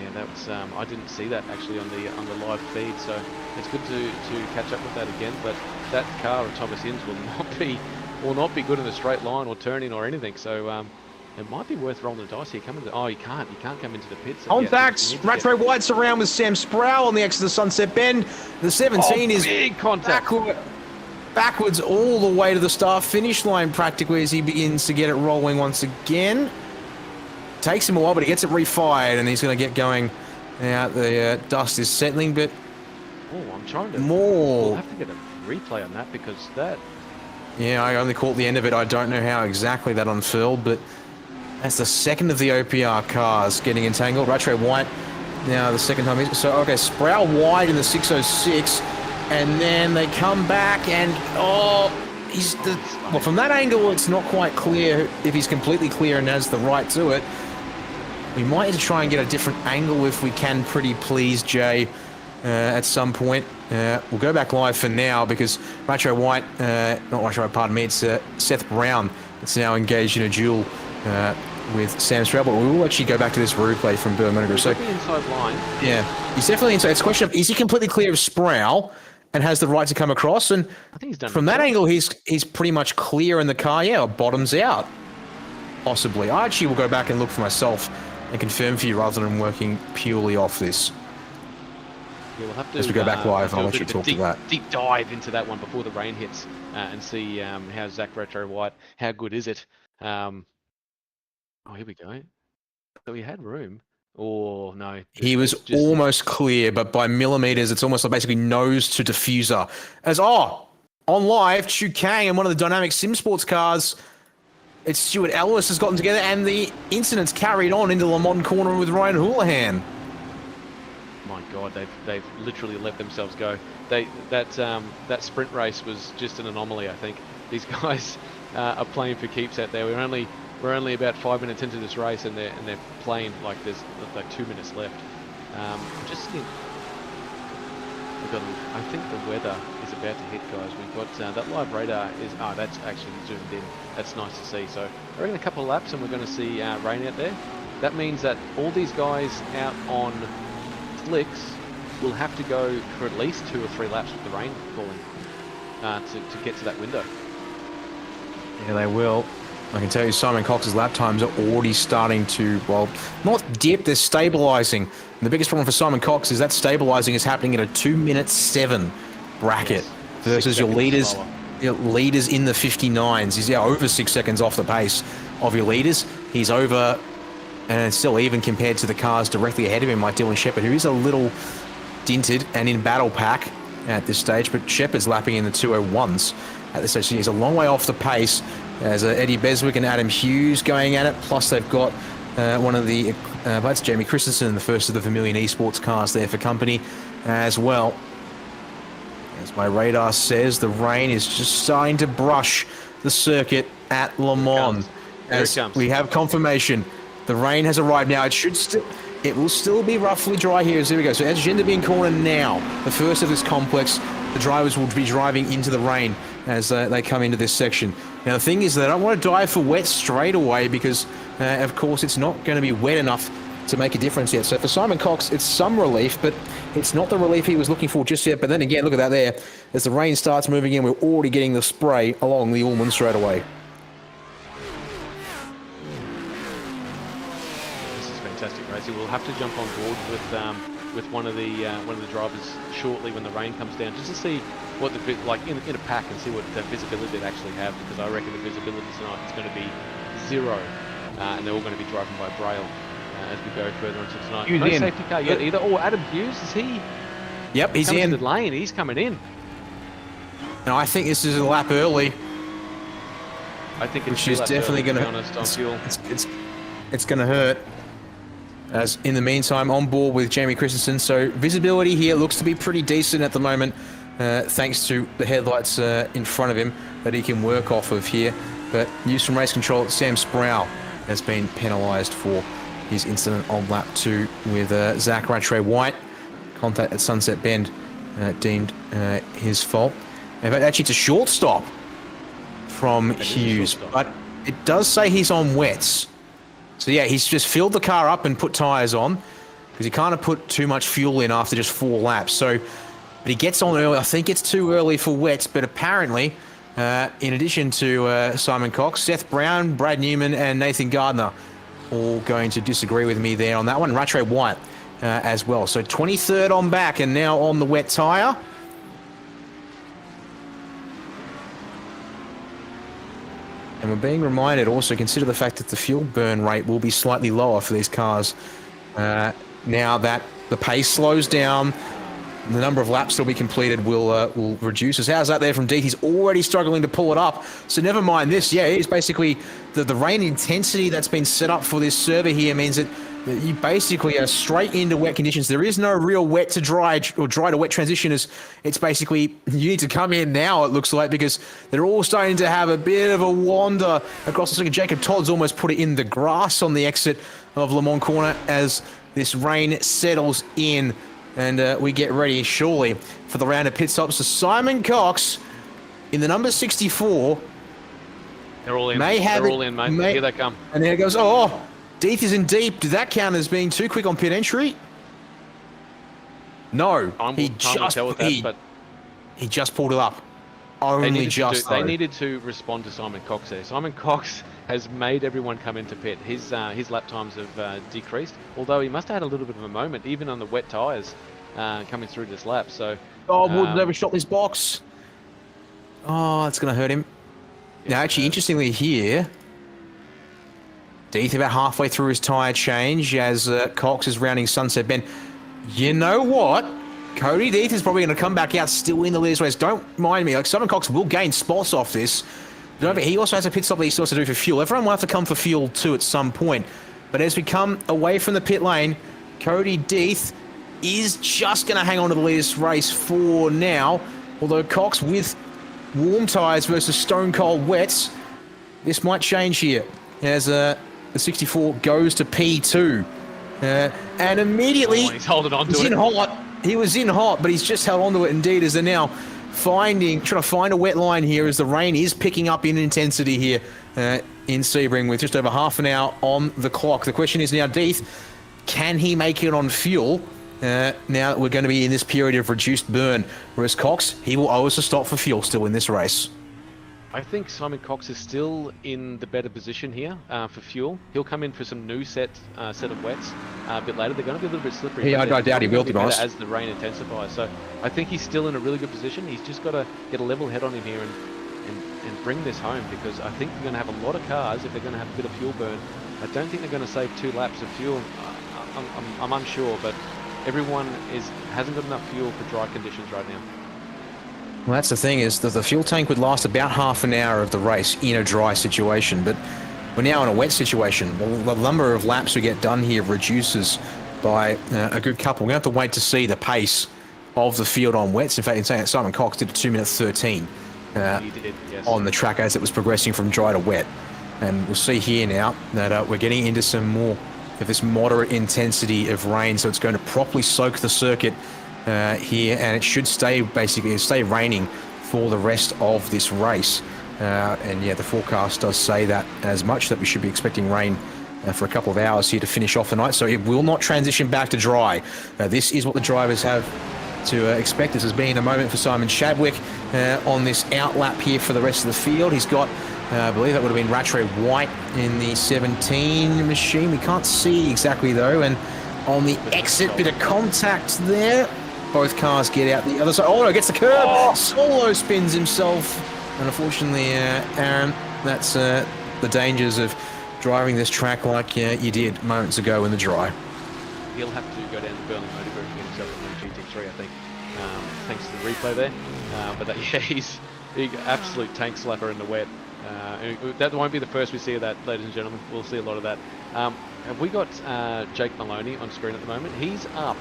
Speaker 2: Yeah, that was. I didn't see that actually on the live feed, so it's good to catch up with that again. But that car of Thomas Hins will not be good in a straight line or turning or anything. So it might be worth rolling the dice here. You can't come into the pits.
Speaker 3: Contacts. Rattray White's around with Sam Sproul on the exit of Sunset Bend. The 17 is
Speaker 2: big contact.
Speaker 3: Backwards all the way to the start finish line practically as he begins to get it rolling once again. Takes him a while, but he gets it refired, and he's going to get going. Now the dust is settling, but
Speaker 2: I'm trying to.
Speaker 3: We'll
Speaker 2: have to get a replay on that because that.
Speaker 3: Yeah, I only caught the end of it. I don't know how exactly that unfurled, but that's the second of the OPR cars getting entangled. Rattray White now the second time. So okay, Sproul wide in the 606, and then they come back and from that angle it's not quite clear if he's completely clear and has the right to it. We might need to try and get a different angle if we can, pretty please, Jay, at some point. We'll go back live for now because Rattray White, not Rattray, pardon me, it's Seth Brown that's now engaged in a duel with Sam Stroud, but we will actually go back to this replay from Bermuda. So
Speaker 2: inside line.
Speaker 3: Yeah, he's definitely inside. It's a question of, is he completely clear of Sproul and has the right to come across? And
Speaker 2: I think he's done
Speaker 3: from that angle, he's pretty much clear in the car. Yeah, or bottoms out, possibly. I actually will go back and look for myself and confirm for you rather than working purely off this.
Speaker 2: Yeah, we'll have to,
Speaker 3: as we go back live,
Speaker 2: do
Speaker 3: I'll
Speaker 2: a
Speaker 3: let
Speaker 2: bit
Speaker 3: you
Speaker 2: of a
Speaker 3: talk to that.
Speaker 2: deep dive into that one before the rain hits and see how Zach Retro White, how good is it? Oh, here we go. So he had room. Or no.
Speaker 3: He was
Speaker 2: it's just,
Speaker 3: almost clear, but by millimeters, it's almost like basically nose to diffuser. As, on live, Chu Kang and one of the dynamic sim sports cars, it's Stuart Ellis has gotten together, and the incident's carried on into Le Mans corner with Ryan Houlihan.
Speaker 2: my God, they've literally let themselves go. That sprint race was just an anomaly. I think these guys are playing for keeps out there. We're only about 5 minutes into this race, and they're playing like there's like 2 minutes left. Just think, I think the weather is about to hit, guys. We've got that live radar is that's actually zoomed in. That's nice to see. So I reckon a couple of laps, and we're going to see rain out there. That means that all these guys out on slicks will have to go for at least 2 or 3 laps with the rain falling to get to that window.
Speaker 3: Yeah, they will. I can tell you Simon Cox's lap times are already starting to, well, not dip, they're stabilising. And the biggest problem for Simon Cox is that stabilising is happening at a 2:07 bracket versus your leaders in the 59s. He's over 6 seconds off the pace of your leaders. He's over, and it's still even compared to the cars directly ahead of him, like Dylan Shepherd, who is a little dinted and in battle pack at this stage, but Shepherd's lapping in the 2:01s at this stage. He's a long way off the pace. As Eddie Beswick and Adam Hughes going at it, plus they've got one of the, that's Jamie Christensen, the first of the Vermilion Esports cars there for company as well. As my radar says, the rain is just starting to brush the circuit at Le Mans. As we have confirmation, the rain has arrived now. It will still be roughly dry here. As here we go. So as Gender in corner now, the first of this complex, the drivers will be driving into the rain as they come into this section. Now the thing is they don't want to dive for wet straight away because, of course, it's not going to be wet enough to make a difference yet. So for Simon Cox, it's some relief, but it's not the relief he was looking for just yet. But then again, look at that there. As the rain starts moving in, we're already getting the spray along the Ullman straight away.
Speaker 2: This is fantastic racing. We'll have to jump on board with one of the drivers shortly when the rain comes down, just to see what the like in a pack and see what the visibility they actually have, because I reckon the visibility tonight is going to be 0, and they're all going to be driving by braille as we go further into tonight. No safety car yet either. Oh, Adam Hughes, is he?
Speaker 3: Yep, he's in
Speaker 2: the lane. He's coming in.
Speaker 3: And I think this is a lap early.
Speaker 2: I think it's
Speaker 3: which is definitely going to it's going to hurt. As in the meantime, on board with Jamie Christensen. So visibility here looks to be pretty decent at the moment, thanks to the headlights in front of him that he can work off of here. But use from race control, Sam Sproul has been penalised for his incident on lap 2 with Zach Rattray White. Contact at Sunset Bend deemed his fault. In fact, actually, it's a short stop from Hughes, but it does say he's on wets. So yeah, he's just filled the car up and put tyres on, because he can't have put too much fuel in after just 4 laps. So, but he gets on early. I think it's too early for wets, but apparently, in addition to Simon Cox, Seth Brown, Brad Newman, and Nathan Gardner all going to disagree with me there on that one. Rattray White as well. So 23rd on back and now on the wet tyre. And we're being reminded also, consider the fact that the fuel burn rate will be slightly lower for these cars. Now that the pace slows down, the number of laps that will be completed will reduce. So how's that there from Deeth? He's already struggling to pull it up. So never mind this. Yeah, it's basically the rain intensity that's been set up for this server here means that you basically are straight into wet conditions. There is no real wet to dry or dry to wet transition. It's basically you need to come in now, it looks like, because they're all starting to have a bit of a wander across the circuit. Jacob Todd's almost put it in the grass on the exit of Le Mans corner as this rain settles in and we get ready surely for the round of pit stops. So Simon Cox in the number 64.
Speaker 2: They're all in. They're all in, mate. Here they come.
Speaker 3: And there it goes. Deeth is in deep. Did that count as being too quick on pit entry? No. He just pulled it up. They needed to respond to Simon Cox there. Simon Cox has made everyone come into pit. His lap times have decreased, although he must have had a little bit of a moment, even on the wet tyres.
Speaker 2: coming through this lap. So,
Speaker 3: Oh, Wood overshot this box. Oh, it's going to hurt him. Now, actually, interestingly here, Deeth about halfway through his tyre change as Cox is rounding Sunset Bend. You know what? Cody Deeth is probably going to come back out still in the leaders race. Don't mind me. Like, Simon Cox will gain spots off this. But he also has a pit stop that he still has to do for fuel. Everyone will have to come for fuel too at some point. But as we come away from the pit lane, Cody Deeth is just going to hang on to the leaders race for now. Although Cox with warm tyres versus stone cold wets, this might change here as the 64 goes to P2. And immediately,
Speaker 2: he's holding on to
Speaker 3: he's
Speaker 2: it.
Speaker 3: in hot. He was in hot, but he's just held on to it indeed as they're now trying to find a wet line here as the rain is picking up in intensity here in Sebring with just over half an hour on the clock. The question is now, Deeth, can he make it on fuel now that we're going to be in this period of reduced burn? Whereas Cox, he will owe us a stop for fuel still in this race.
Speaker 2: I think Simon Cox is still in the better position here for fuel. He'll come in for some new set of wets a bit later. They're going to be a little bit slippery.
Speaker 3: Yeah, I doubt he will, to be honest.
Speaker 2: As the rain intensifies. So I think he's still in a really good position. He's just got to get a level head on him here and bring this home, because I think we're going to have a lot of cars if they're going to have a bit of fuel burn. I don't think they're going to save 2 laps of fuel. I'm unsure, but everyone hasn't got enough fuel for dry conditions right now.
Speaker 3: Well, that's the thing, is that the fuel tank would last about half an hour of the race in a dry situation, but we're now in a wet situation. The number of laps we get done here reduces by a good couple. We're going to have to wait to see the pace of the field on wets. In fact, in saying that, Simon Cox did a 2:13
Speaker 2: He did, yes,
Speaker 3: on the track as it was progressing from dry to wet. And we'll see here now that we're getting into some more of this moderate intensity of rain, so it's going to properly soak the circuit here, and it should stay raining for the rest of this race. And yeah, the forecast does say that as much, that we should be expecting rain for a couple of hours here to finish off the night. So it will not transition back to dry. This is what the drivers have to expect. This has been a moment for Simon Chadwick on this outlap here for the rest of the field. He's got, I believe that would have been Rattray White in the 17 machine. We can't see exactly though. And on the exit, bit of contact there. Both cars get out the other side. Oh no, gets the curb. Oh. Solo spins himself. And unfortunately, Aaron, that's the dangers of driving this track like you did moments ago in the dry.
Speaker 2: He'll have to go down to Berlin Motor Group and get himself a new GT3, I think, thanks to the replay there. But yeah, he's absolute tank slapper in the wet. That won't be the first we see of that, ladies and gentlemen. We'll see a lot of that. Have we got Jake Maloney on screen at the moment? He's up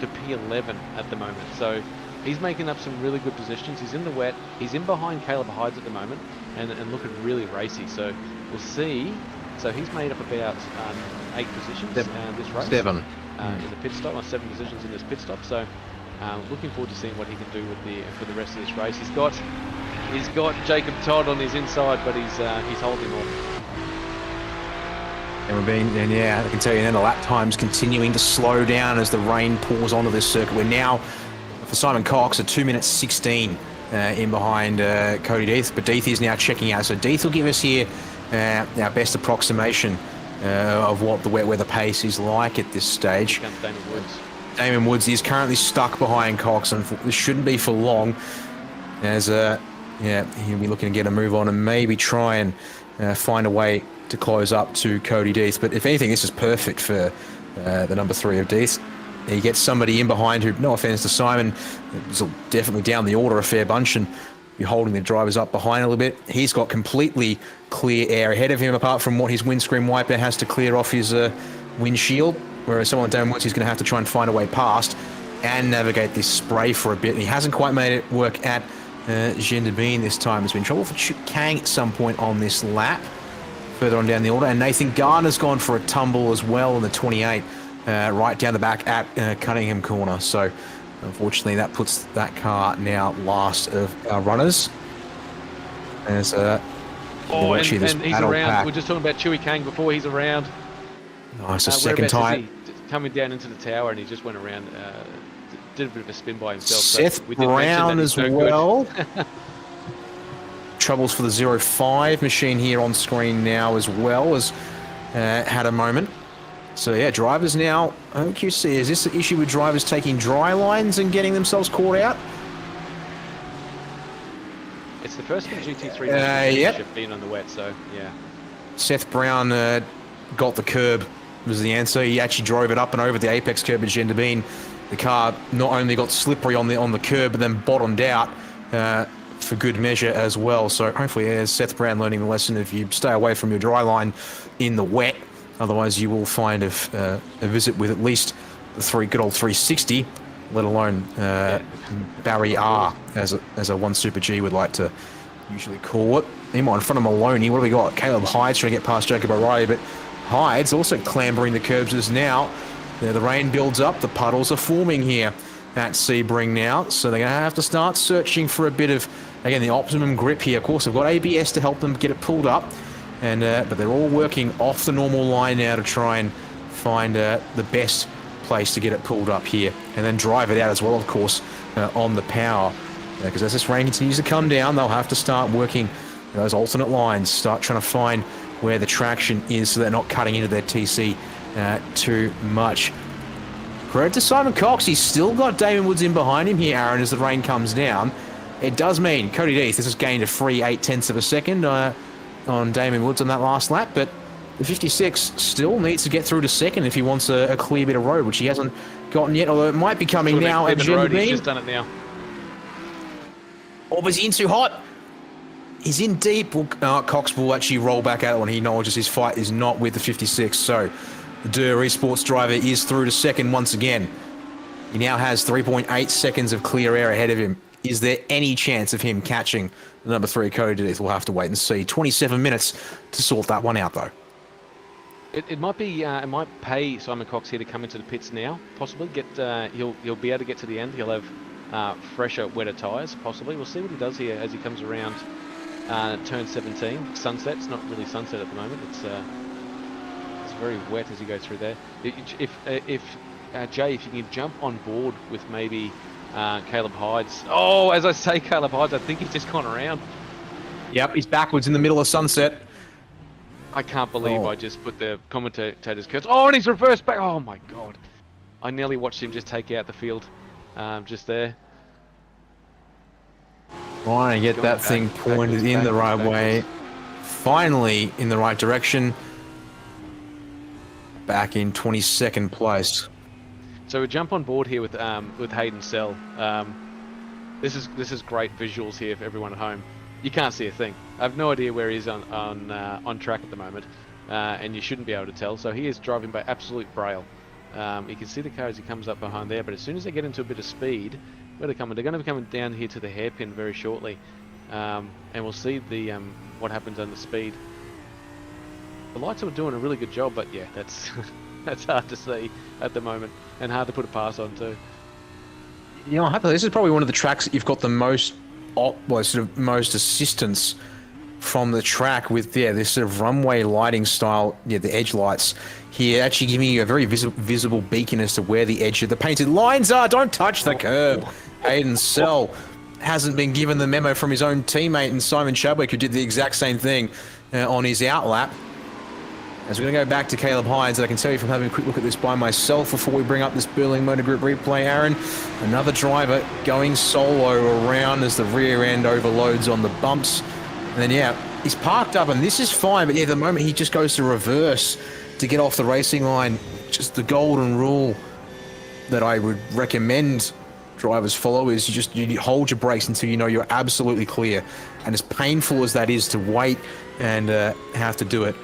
Speaker 2: to P11 at the moment, so he's making up some really good positions. He's in the wet. He's in behind Caleb Hydes at the moment, and looking really racy. So we'll see. So he's made up about 8 positions this race.
Speaker 3: 7
Speaker 2: in the pit stop, 7 positions in this pit stop. So looking forward to seeing what he can do with for the rest of this race. He's got Jacob Todd on his inside, but he's holding off.
Speaker 3: And yeah, I can tell you now, the lap time's continuing to slow down as the rain pours onto this circuit. We're now, for Simon Cox, at 2:16 in behind Cody Deeth, but Deeth is now checking out. So Deeth will give us here our best approximation of what the wet weather pace is like at this stage.
Speaker 2: Damon Woods.
Speaker 3: Damon Woods is currently stuck behind Cox, and this shouldn't be for long, as yeah, he'll be looking to get a move on and maybe try and find a way to close up to Cody Deeth. But if anything, this is perfect for the number 3 of Deeth. He gets somebody in behind who, no offense to Simon, is definitely down the order a fair bunch, and you're holding the drivers up behind a little bit. He's got completely clear air ahead of him, apart from what his windscreen wiper has to clear off his windshield, whereas someone like Damon Woods is going to have to try and find a way past and navigate this spray for a bit. And he hasn't quite made it work at Jean de Bean this time. There's been trouble for Chip Kang at some point on this lap, further on down the order. And Nathan Gardner's gone for a tumble as well in the 28, right down the back at Cunningham Corner. So unfortunately, that puts that car now last of our runners. As
Speaker 2: and he's around. Pack. We're just talking about Chewy Kang before he's around.
Speaker 3: Nice, a second time.
Speaker 2: Coming down into the tower, and he just went around, did a bit of a spin by himself.
Speaker 3: Seth Brown as well. Troubles for the 05 machine here on screen now as well, as had a moment. So yeah, drivers now, OQC, is this the issue with drivers taking dry lines and getting themselves caught out?
Speaker 2: It's the first for GT3 Championship being on the wet, so yeah.
Speaker 3: Seth Brown got the curb was the answer. He actually drove it up and over the apex curb at Genderbeen. The car not only got slippery on the curb, but then bottomed out for good measure as well. So hopefully Seth Brown learning the lesson: if you stay away from your dry line in the wet, otherwise you will find a visit with at least the good old 360, let alone Barry R, as a one Super G would like to usually call it. Meanwhile, in front of Maloney, what do we got? Caleb Hyde's trying to get past Jacob O'Reilly, but Hyde's also clambering the curbs as now. The rain builds up, the puddles are forming here at Sebring now, so they're going to have to start searching for a bit of, again, the optimum grip here. Of course, they've got ABS to help them get it pulled up, and but they're all working off the normal line now to try and find the best place to get it pulled up here, and then drive it out as well, of course, on the power. Because as this rain continues to come down, they'll have to start working those alternate lines, start trying to find where the traction is so they're not cutting into their TC too much. Credit to Simon Cox, he's still got Damon Woods in behind him here, Aaron, as the rain comes down. It does mean Cody Death, this has gained a free 0.8 of a second on Damon Woods on that last lap, but the 56 still needs to get through to second if he wants a clear bit of road, which he hasn't gotten yet, although it might be coming now at Genderbeen.
Speaker 2: He's just done it now.
Speaker 3: Oh, was he in too hot? He's in deep. Cox will actually roll back out when he acknowledges his fight is not with the 56. So the eSports driver is through to second once again. He now has 3.8 seconds of clear air ahead of him. Is there any chance of him catching the number 3 Cody Death? We'll have to wait and see. 27 minutes to sort that one out, though.
Speaker 2: It might be. It might pay Simon Cox here to come into the pits now. Possibly get. He'll be able to get to the end. He'll have fresher, wetter tyres. Possibly. We'll see what he does here as he comes around. Turn 17, sunset. It's not really sunset at the moment. It's very wet as you go through there. If Jay, if you can jump on board with maybe Caleb Hyde's. Oh, as I say, Caleb Hyde's, I think he's just gone around.
Speaker 3: Yep, he's backwards in the middle of sunset.
Speaker 2: I can't believe I just put the commentator's curse. Oh, and he's reversed back. Oh my god! I nearly watched him just take out the field, just there.
Speaker 3: Trying to get that thing pointed in the right way. Finally in the right direction. Back in 22nd place.
Speaker 2: So we jump on board here with Hayden Sell. This is great visuals here for everyone at home. You can't see a thing. I have no idea where he is on track at the moment, and you shouldn't be able to tell. So he is driving by absolute braille. You can see the car as he comes up behind there, but as soon as they get into a bit of speed, they're going to be coming down here to the hairpin very shortly, and we'll see the what happens on the speed. The lights are doing a really good job, but yeah, that's that's hard to see at the moment, and hard to put a pass on too.
Speaker 3: You know, this is probably one of the tracks that you've got the most, most assistance from the track with this sort of runway lighting style. Yeah, the edge lights here actually giving you a very visible beacon as to where the edge of the painted lines are. Don't touch the curb. Hayden Sell hasn't been given the memo from his own teammate and Simon Chadwick, who did the exact same thing on his outlap. As we're going to go back to Caleb Hyde, I can tell you from having a quick look at this by myself before we bring up this Burling Motor Group replay, Aaron. Another driver going solo around as the rear end overloads on the bumps. And then, he's parked up, and this is fine, but the moment he just goes to reverse to get off the racing line, just the golden rule that I would recommend drivers follow is you hold your brakes until you know you're absolutely clear. And as painful as that is to wait and have to do it,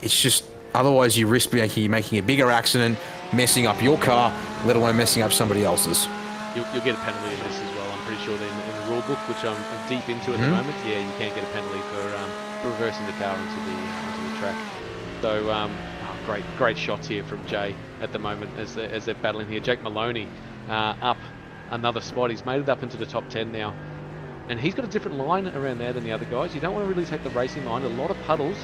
Speaker 3: it's just, otherwise you risk making a bigger accident, messing up your car, let alone messing up somebody else's.
Speaker 2: You'll get a penalty in this as well. I'm pretty sure in the rule book, which I'm deep into at the moment, you can't get a penalty for reversing the car into the track. So great shots here from Jay at the moment as they're battling here. Jake Maloney up another spot. He's made it up into the top 10 now. And he's got a different line around there than the other guys. You don't want to really take the racing line. A lot of puddles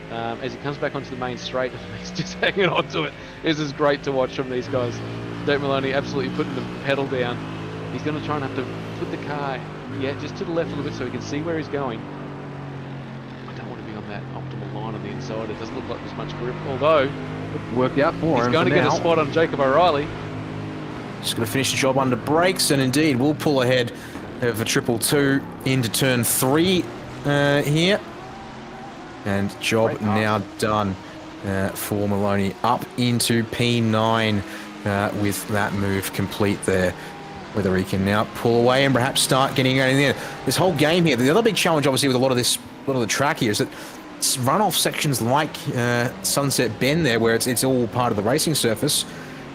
Speaker 2: as he comes back onto the main straight. He's just hanging on to it. This is great to watch from these guys. Jake Maloney absolutely putting the pedal down. He's going to try and have to put the car, just to the left a little bit so he can see where he's going. I don't want to be find that optimal line on the inside. It doesn't look like there's much grip, although
Speaker 3: Worked out for him.
Speaker 2: he's going to get a spot on Jacob O'Reilly.
Speaker 3: Just going to finish the job under brakes, and indeed we'll pull ahead of a 222 into turn 3 here. And job now done for Maloney up into P9 with that move complete there. Whether he can now pull away and perhaps start getting going in there. This whole game here, the other big challenge obviously with a lot of the track here is that runoff sections like Sunset Bend there, where it's all part of the racing surface,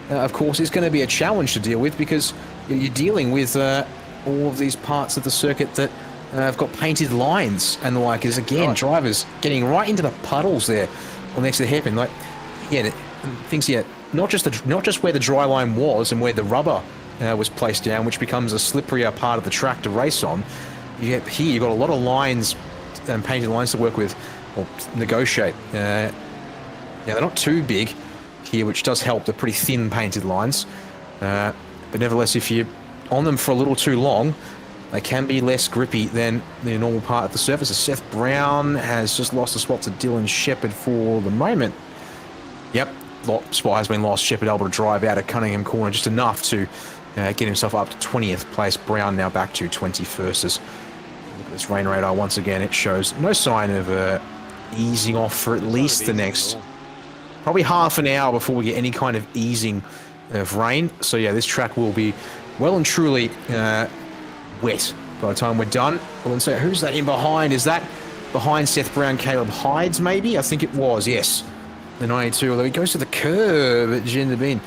Speaker 3: of course, is going to be a challenge to deal with, because you're dealing with all of these parts of the circuit that have got painted lines and the like. Is again drivers getting right into the puddles there, or next to the hairpin. Like, yeah, things here. Not just where the dry line was and where the rubber was placed down, which becomes a slipperier part of the track to race on. Here you've got a lot of lines and painted lines to work with or negotiate. Yeah, they're not too big here, which does help. They're pretty thin painted lines, but nevertheless, if you're on them for a little too long, they can be less grippy than the normal part of the surface. Seth Brown has just lost a spot to Dylan Shepherd for the moment. Yep, spot has been lost. Shepherd able to drive out of Cunningham corner just enough to get himself up to 20th place. Brown now back to 21st. Look at this rain radar once again. It shows no sign of easing off for at least the next probably half an hour before we get any kind of easing of rain. So yeah, this track will be well and truly wet by the time we're done. Well, then, so who's that in behind? Is that behind Seth Brown, Caleb Hydes maybe? I think it was, yes. The 92, although he goes to the curb at Gendabin.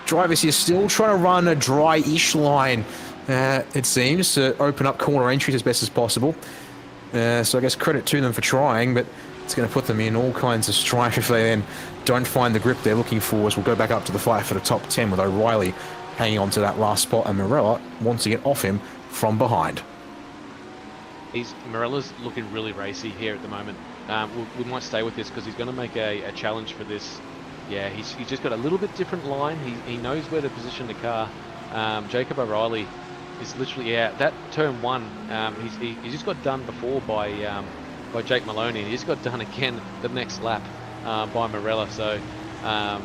Speaker 3: Drivers here still trying to run a dry-ish line, it seems, to open up corner entries as best as possible. So I guess credit to them for trying, but it's going to put them in all kinds of strife if they then don't find the grip they're looking for. As we'll go back up to the fight for the top 10 with O'Reilly hanging on to that last spot, and Morella wants to get off him from behind.
Speaker 2: Morella's looking really racy here at the moment. We might stay with this because he's going to make a challenge for this. Yeah, he's just got a little bit different line. He knows where to position the car. Jacob O'Reilly is literally out. That turn 1, he just got done before by Jake Maloney, and he just got done again the next lap by Morella. So yeah,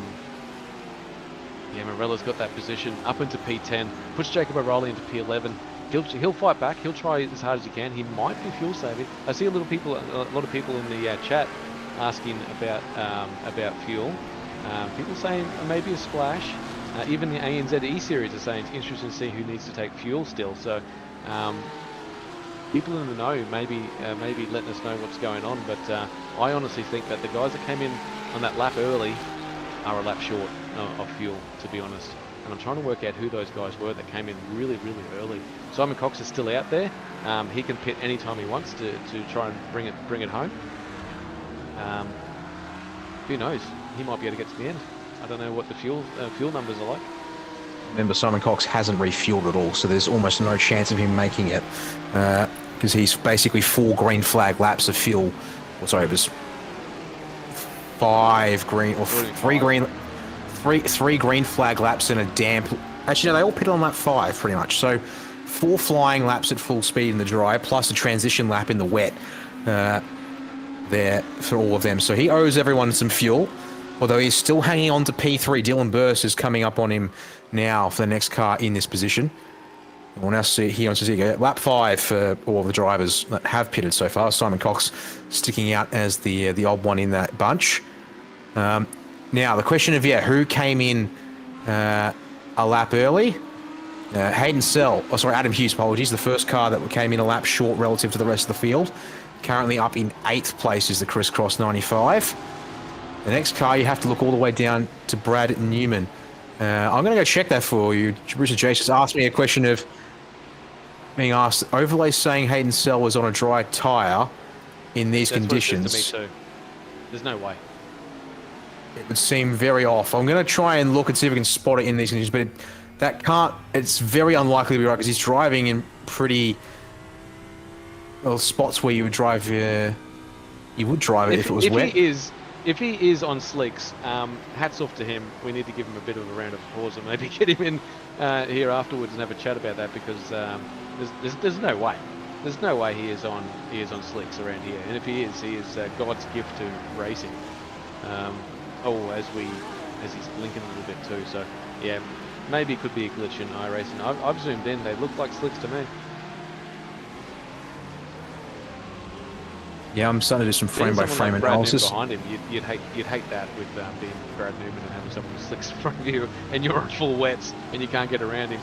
Speaker 2: Morella's got that position up into P10, puts Jacob O'Reilly into P11. He'll fight back. He'll try as hard as he can. He might be fuel saving. I see a lot of people in the chat asking about fuel. People saying maybe a splash. Even the ANZ ESeries are saying it's interesting to see who needs to take fuel still. So people in the know maybe letting us know what's going on. But I honestly think that the guys that came in on that lap early are a lap short of fuel, to be honest. And I'm trying to work out who those guys were that came in really, really early. Simon Cox is still out there. He can pit anytime he wants to try and bring it home. Who knows? He might be able to get to the end. I don't know what the fuel numbers are like.
Speaker 3: Remember, Simon Cox hasn't refueled at all, so there's almost no chance of him making it, because he's basically 4 green flag laps of fuel. Or sorry, it was 5 green or 3 green flag laps in a damp. Actually, no, they all pitted on lap 5 pretty much. So 4 flying laps at full speed in the dry, plus a transition lap in the wet there for all of them. So he owes everyone some fuel, although he's still hanging on to P3. Dylan Burst is coming up on him now for the next car in this position. We'll now see here on Suzuki. Lap 5 for all of the drivers that have pitted so far. Simon Cox sticking out as the odd one in that bunch. Now, the question of, who came in a lap early? Hayden Sell, Adam Hughes, apologies. The first car that came in a lap short relative to the rest of the field. Currently up in 8th place is the Crisscross 95. The next car, you have to look all the way down to Brad Newman. I'm going to go check that for you. Richard J. just asked me a question of being asked, overlay saying Hayden Sell was on a dry tyre in these conditions.
Speaker 2: What it says to me too. There's no way.
Speaker 3: It would seem very off. I'm going to try and look and see if we can spot it in these conditions, but it's very unlikely to be right because he's driving in pretty spots where you would drive. You would drive it if it was wet.
Speaker 2: If he is on slicks, hats off to him. We need to give him a bit of a round of applause and maybe get him in here afterwards and have a chat about that, because there's no way. There's no way he is on slicks around here, and if he is God's gift to racing. As he's blinking a little bit too, so yeah, maybe it could be a glitch in iRacing. I've zoomed in; they look like slicks to me.
Speaker 3: Yeah, I'm starting to do some frame by frame
Speaker 2: like
Speaker 3: analysis.
Speaker 2: Behind him, you'd hate that with being Brad Newman and having someone with slicks in front of you, and you're on full wets and you can't get around him.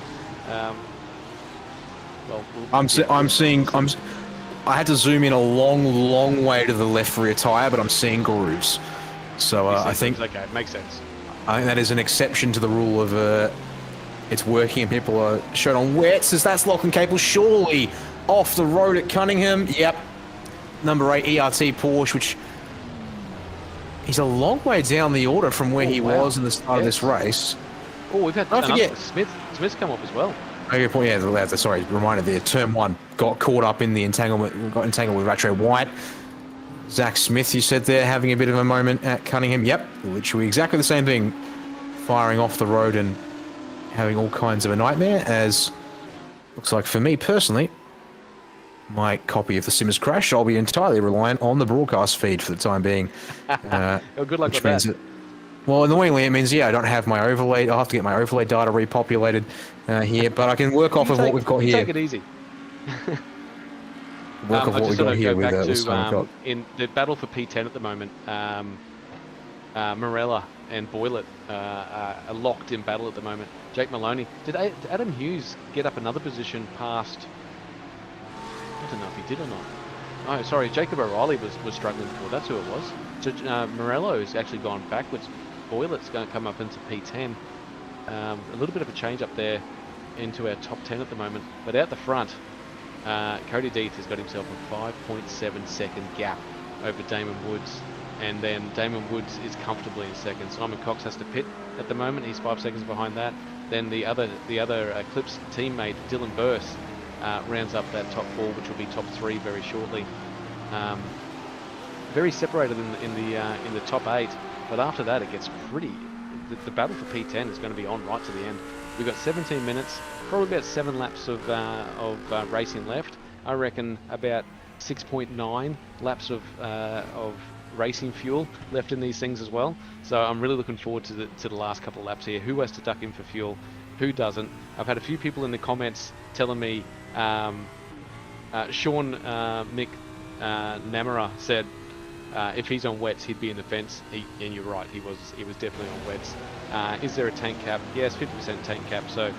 Speaker 3: I had to zoom in a long way to the left rear tire, but I'm seeing grooves. So I think
Speaker 2: okay, it makes sense.
Speaker 3: I think that is an exception to the rule of it's working and people are shown on wets as that's lock and cable. Surely off the road at Cunningham. Yep. Number 8 ERT Porsche, which he's a long way down the order from where he was in the start of this race.
Speaker 2: Oh, we've had Smith's come up as well.
Speaker 3: Oh, good point. Yeah, sorry, reminded there. Turn 1 got caught up in the entanglement, got entangled with Rattray White. Zach Smith, you said there, having a bit of a moment at Cunningham. Yep, literally exactly the same thing. Firing off the road and having all kinds of a nightmare, as looks like for me personally, my copy of the sim has crashed. I'll be entirely reliant on the broadcast feed for the time being.
Speaker 2: Good luck with that.
Speaker 3: Well, annoyingly, it means, I don't have my overlay. I'll have to get my overlay data repopulated here, but I can work off of what we've got here.
Speaker 2: Take it easy.
Speaker 3: Work off what we've got here with
Speaker 2: in the battle for P10 at the moment, Morella and Boylet are locked in battle at the moment. Jake Maloney. Did Adam Hughes get up another position past... I don't know if he did or not. Oh, sorry, Jacob O'Reilly was struggling before. That's who it was. So Morello's actually gone backwards. Boylet's going to come up into P10. A little bit of a change up there into our top 10 at the moment. But out the front, Cody Deeth has got himself a 5.7 second gap over Damon Woods. And then Damon Woods is comfortably in second. Simon Cox has to pit at the moment. He's 5 seconds behind that. Then the other Clips teammate, Dylan Burse, rounds up that top 4, which will be top 3 very shortly. Very separated in the top 8, but after that it gets pretty. The battle for P10 is going to be on right to the end. We've got 17 minutes, probably about 7 laps of racing left. I reckon about 6.9 laps of racing fuel left in these things as well. So I'm really looking forward to the last couple of laps here. Who has to duck in for fuel? Who doesn't? I've had a few people in the comments telling me Sean Mick Namara said if he's on wets he'd be in the fence, and you're right, he was definitely on wets. Is there a tank cap? Yes, 50% tank cap, so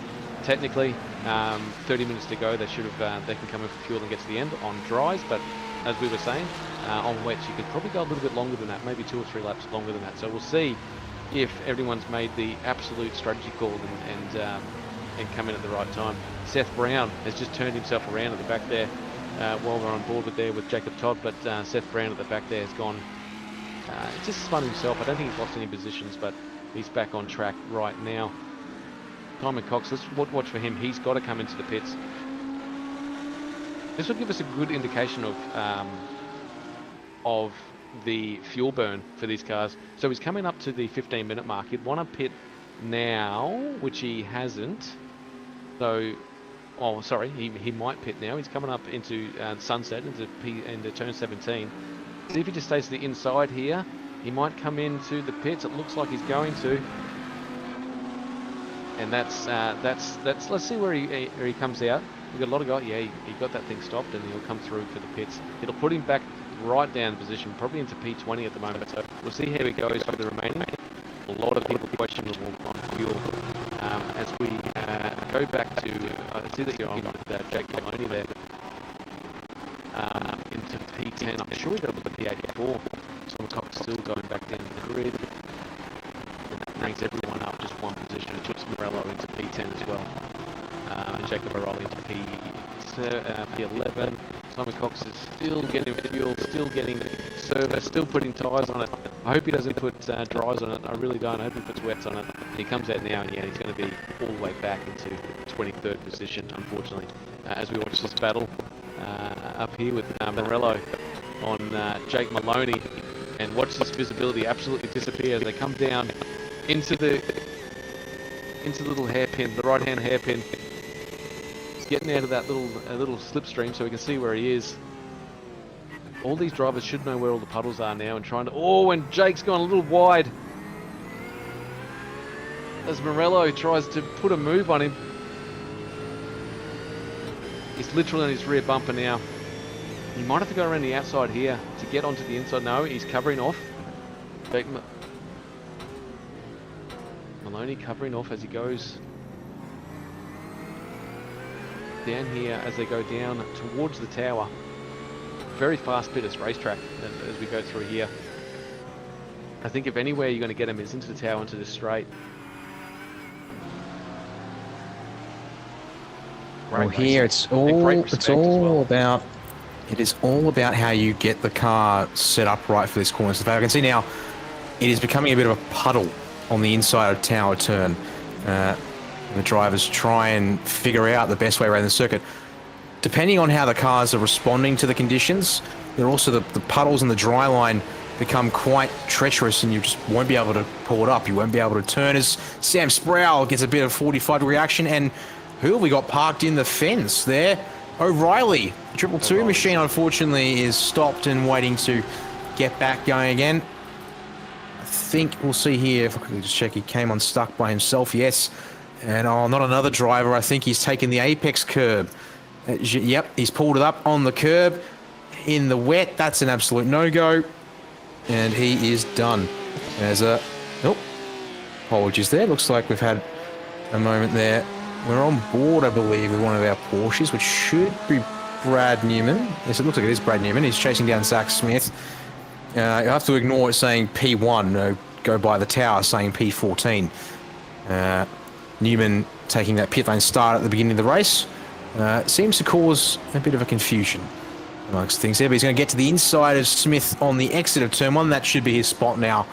Speaker 2: technically 30 minutes to go, they can come in for fuel and get to the end on dries, but as we were saying, on wets you could probably go a little bit longer than that, maybe 2 or 3 laps longer than that. So we'll see if everyone's made the absolute strategy call and come in at the right time. Seth Brown has just turned himself around at the back there while we're on board with Jacob Todd, but Seth Brown at the back there has gone, just spun himself. I don't think he's lost any positions, but he's back on track right now. Simon Cox, let's watch for him. He's got to come into the pits. This will give us a good indication of the fuel burn for these cars. So he's coming up to the 15-minute mark. He'd want to pit now, which he hasn't. So, he might pit now. He's coming up into sunset, into turn 17. See if he just stays to the inside here. He might come into the pits. It looks like he's going to. And that's let's see where he comes out. We've got a lot of guys. Yeah, he got that thing stopped, and he'll come through for the pits. It'll put him back right down the position, probably into P20 at the moment. So we'll see how he goes for the remaining. A lot of people questionable on fuel. As we go back to, I see that you're on with Jake Maloney there, into P10. I'm sure that was the P8 before. Simon Cox still going back down the grid. And that brings everyone up just one position. It puts Morello into P10 as well. Jacob O'Reilly into P11. Simon Cox is still getting fuel, still getting service, still putting tyres on it. I hope he doesn't put dries on it. I really don't. I hope he puts wets on it. And he comes out now, and yeah, he's going to be all the way back into 23rd position, unfortunately. As we watch this battle up here with Morello on Jake Maloney, and watch this visibility absolutely disappear as they come down into the little hairpin, the right-hand hairpin. getting out of that little slipstream so we can see where he is. All these drivers should know where all the puddles are now and trying to... Oh, and Jake's gone a little wide. As Morello tries to put a move on him. He's literally on his rear bumper now. He might have to go around the outside here to get onto the inside. No, he's covering off. Jake Maloney covering off as he goes down here as they go down towards the tower. Very fast pitted racetrack as we go through here. I think if anywhere you're going to get him is into the tower, into the straight.
Speaker 3: Well, here it's all about. It is all about how you get the car set up right for this corner. So I can see now it is becoming a bit of a puddle on the inside of tower turn. The drivers try and figure out the best way around the circuit. Depending on how the cars are responding to the conditions, they're also the puddles and the dry line become quite treacherous and you just won't be able to pull it up. You won't be able to turn as Sam Sproul gets a bit of 45-degree action. And who have we got parked in the fence there? O'Reilly. The 222 machine, unfortunately, is stopped and waiting to get back going again. I think we'll see here, if I can just check, he came unstuck by himself, yes. And not another driver. I think he's taken the apex curb. Yep, he's pulled it up on the curb in the wet. That's an absolute no-go. And he is done. There's a... Oh, apologies there. Looks like we've had a moment there. We're on board, I believe, with one of our Porsches, which should be Brad Newman. Yes, it looks like it is Brad Newman. He's chasing down Zach Smith. You have to ignore it saying P1. Go by the tower saying P14. Newman taking that pit lane start at the beginning of the race. Seems to cause a bit of a confusion amongst things there, but he's going to get to the inside of Smith on the exit of turn 1. That should be his spot now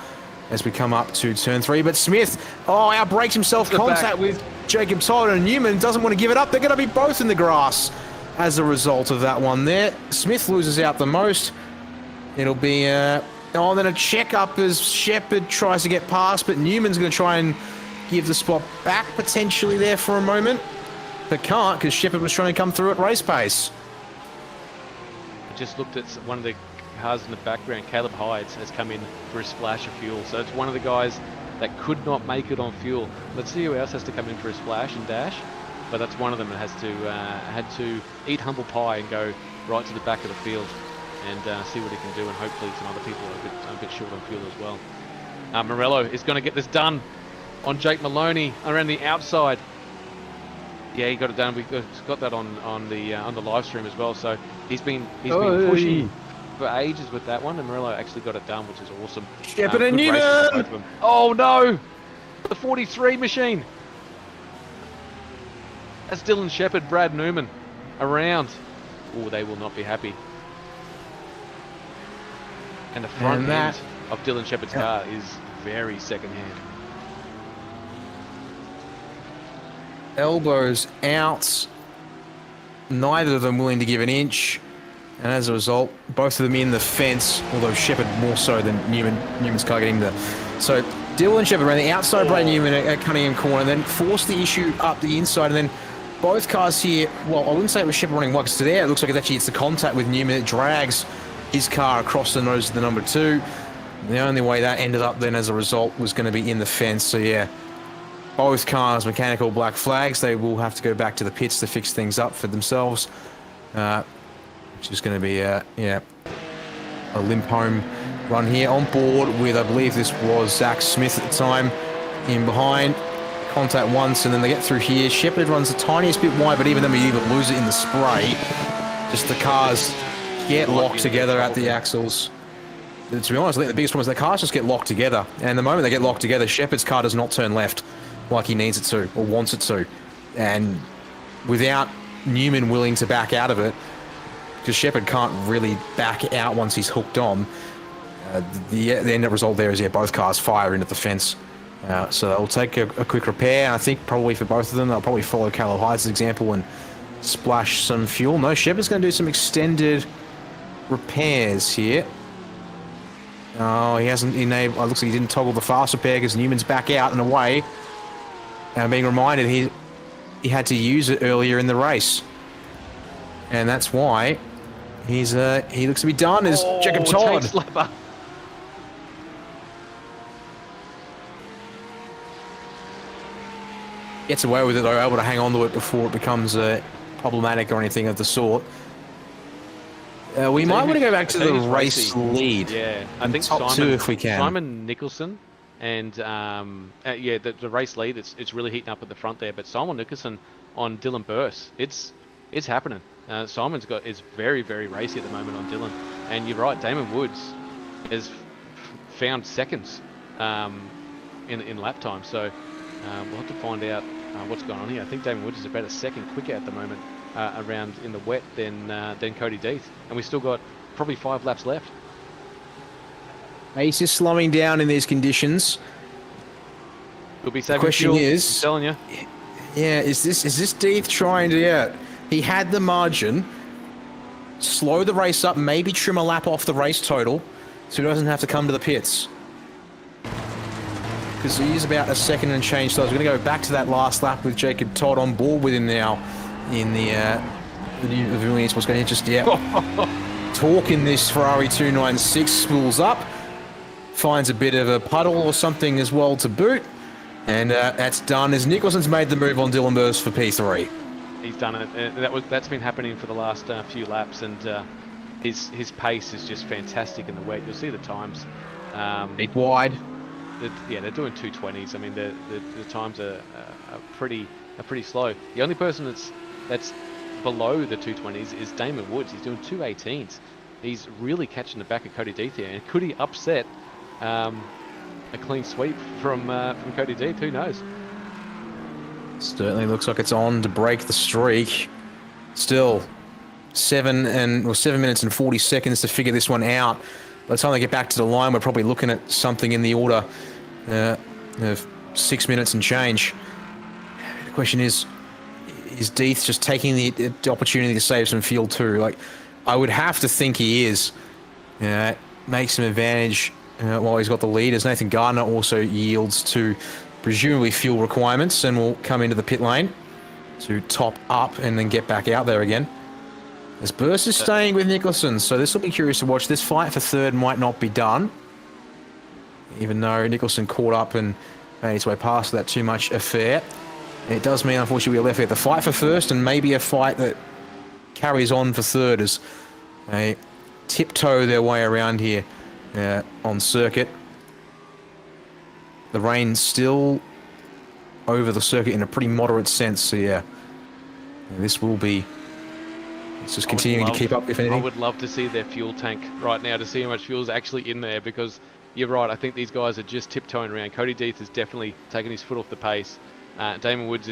Speaker 3: as we come up to turn 3. But Smith, outbrakes himself, contact with Jacob Todd, and Newman doesn't want to give it up. They're going to be both in the grass as a result of that one there. Smith loses out the most. It'll be, then a check up as Shepherd tries to get past, but Newman's going to try and give the spot back potentially there for a moment. But can't, because Shepherd was trying to come through at race pace.
Speaker 2: I just looked at one of the cars in the background. Caleb Hydes has come in for a splash of fuel. So it's one of the guys that could not make it on fuel. Let's see who else has to come in for a splash and dash. But that's one of them that has to had to eat humble pie and go right to the back of the field and see what he can do. And hopefully some other people are a bit short on fuel as well. Morello is going to get this done on Jake Maloney around the outside. Yeah, he got it done. We got that on the live stream as well. So he's been pushing for ages with that one, and Morello actually got it done, which is awesome.
Speaker 3: Shepherd and Newman!
Speaker 2: Oh no! The 43 machine! That's Dylan Shepherd, Brad Newman around. Oh, they will not be happy. And the front end of Dylan Shepherd's car is very second-hand.
Speaker 3: Elbows out. Neither of them willing to give an inch. And as a result, both of them in the fence, although Shepherd more so than Newman. Newman's car getting the... So Dylan Shepherd around the outside, Brad Newman at Cunningham corner, and then forced the issue up the inside, and then both cars here, well, I wouldn't say it was Shepherd running wide, because today it looks like it actually hits the contact with Newman. It drags his car across the nose of the number 2. The only way that ended up then as a result was going to be in the fence. So yeah, both cars mechanical black flags. They will have to go back to the pits to fix things up for themselves. Which is going to be a limp home run here. On board with, I believe this was Zach Smith at the time, in behind. Contact once, and then they get through here. Shepherd runs the tiniest bit wide, but even then we even lose it in the spray. Just the cars get locked together at the axles. To be honest, I think the biggest problem is the cars just get locked together. And the moment they get locked together, Shepherd's car does not turn left like he needs it to or wants it to. And without Newman willing to back out of it, because Shepherd can't really back out once he's hooked on, the end result there is, both cars fire into the fence. So they'll take a quick repair. I think probably for both of them, they'll probably follow Caleb Hyde's example and splash some fuel. No, Shepherd's going to do some extended repairs here. Oh, he hasn't enabled... It looks like he didn't toggle the fast repair because Newman's back out and away. And being reminded he had to use it earlier in the race. And that's why he looks to be done as Jacob Todd.
Speaker 2: Takes slapper.
Speaker 3: Gets away with it, though, able to hang on to it before it becomes problematic or anything of the sort. We might want to go back to the race lead.
Speaker 2: Yeah, I think
Speaker 3: top
Speaker 2: Simon,
Speaker 3: two if we can.
Speaker 2: Simon Nicholson and yeah, the race lead. It's really heating up at the front there. But Simon Nicholson on Dylan Burse, it's happening. Simon's is very racy at the moment on Dylan, and you're right. Damon Woods has found seconds in lap time. So we'll have to find out what's going on here. I think Damon Woods is about a second quicker at the moment around in the wet than Cody Deeth, and we've still got probably 5 laps left.
Speaker 3: Pace is slowing down in these conditions.
Speaker 2: We'll be saving
Speaker 3: question
Speaker 2: fuel,
Speaker 3: is,
Speaker 2: I'm telling you.
Speaker 3: Yeah, is this Deeth trying to? Yeah, he had the margin. Slow the race up, maybe trim a lap off the race total, so he doesn't have to come to the pits. Because he is about a second and change, so I was going to go back to that last lap with Jacob Todd on board with him now in the Australian Esports going to just talking this Ferrari 296 spools up, finds a bit of a puddle or something as well to boot, and that's done as Nicholson's made the move on Dylan Burse for P3.
Speaker 2: He's done it. That's been happening for the last few laps, and his pace is just fantastic in the wet. You'll see the times.
Speaker 3: Big wide.
Speaker 2: Yeah, they're doing 220s. I mean, the times are pretty slow. The only person that's below the 220s is Damon Woods. He's doing 218s. He's really catching the back of Cody Deeth here. And could he upset a clean sweep from Cody Deeth? Who knows?
Speaker 3: Certainly looks like it's on to break the streak. Still 7 minutes and 40 seconds to figure this one out. By the time they get back to the line, we're probably looking at something in the order of 6 minutes and change. The question is Deeth just taking the opportunity to save some fuel too? Like, I would have to think he is. Make some advantage while he's got the lead, as Nathan Gardner also yields to presumably fuel requirements and will come into the pit lane to top up and then get back out there again. As Burse is staying with Nicholson, so this will be curious to watch. This fight for third might not be done, even though Nicholson caught up and made his way past that too much affair. It does mean, unfortunately, we're left with the fight for first and maybe a fight that carries on for third as they tiptoe their way around here on circuit. The rain's still over the circuit in a pretty moderate sense, so yeah, this will be... It's just continuing to keep up, if anything.
Speaker 2: I would love to see their fuel tank right now to see how much fuel is actually in there, because you're right, I think these guys are just tiptoeing around. Cody Deeth has definitely taken his foot off the pace. Damon Woods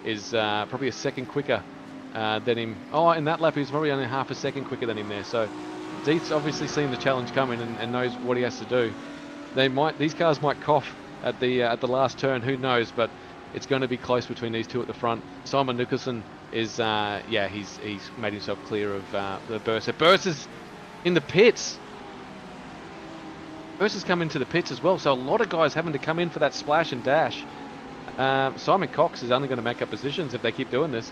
Speaker 2: is probably a second quicker than him. Oh, in that lap he was probably only half a second quicker than him there. So Deeth's obviously seen the challenge coming and knows what he has to do. These cars might cough at the last turn, who knows, but it's going to be close between these two at the front. Simon Nicholson is, yeah, he's made himself clear of the Burse. Burse is in the pits. Burse has come into the pits as well, so a lot of guys having to come in for that splash and dash. Simon Cox is only going to make up positions if they keep doing this.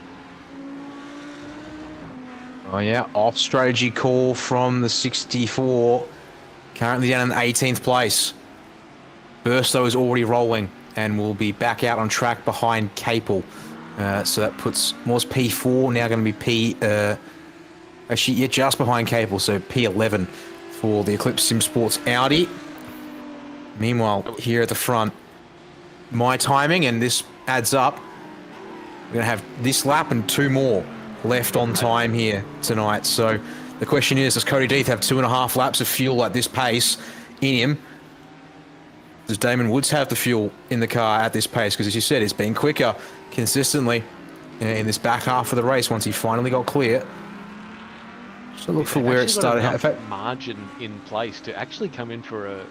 Speaker 3: Oh yeah, off strategy call from the 64. Currently down in the 18th place. Burse, though, is already rolling and will be back out on track behind Capel. So that puts Morse P4, now going to be actually, yeah, just behind Capel, so P11 for the Eclipse Sim Sports Audi. Meanwhile, here at the front, my timing, and this adds up. We're going to have this lap and 2 more left on time here tonight. So the question is, does Cody Deeth have 2.5 laps of fuel at this pace in him? Does Damon Woods have the fuel in the car at this pace? Because as you said, it's been quicker consistently in this back half of the race once he finally got clear. So look for where it started.
Speaker 2: In fact, margin in place to actually come in for a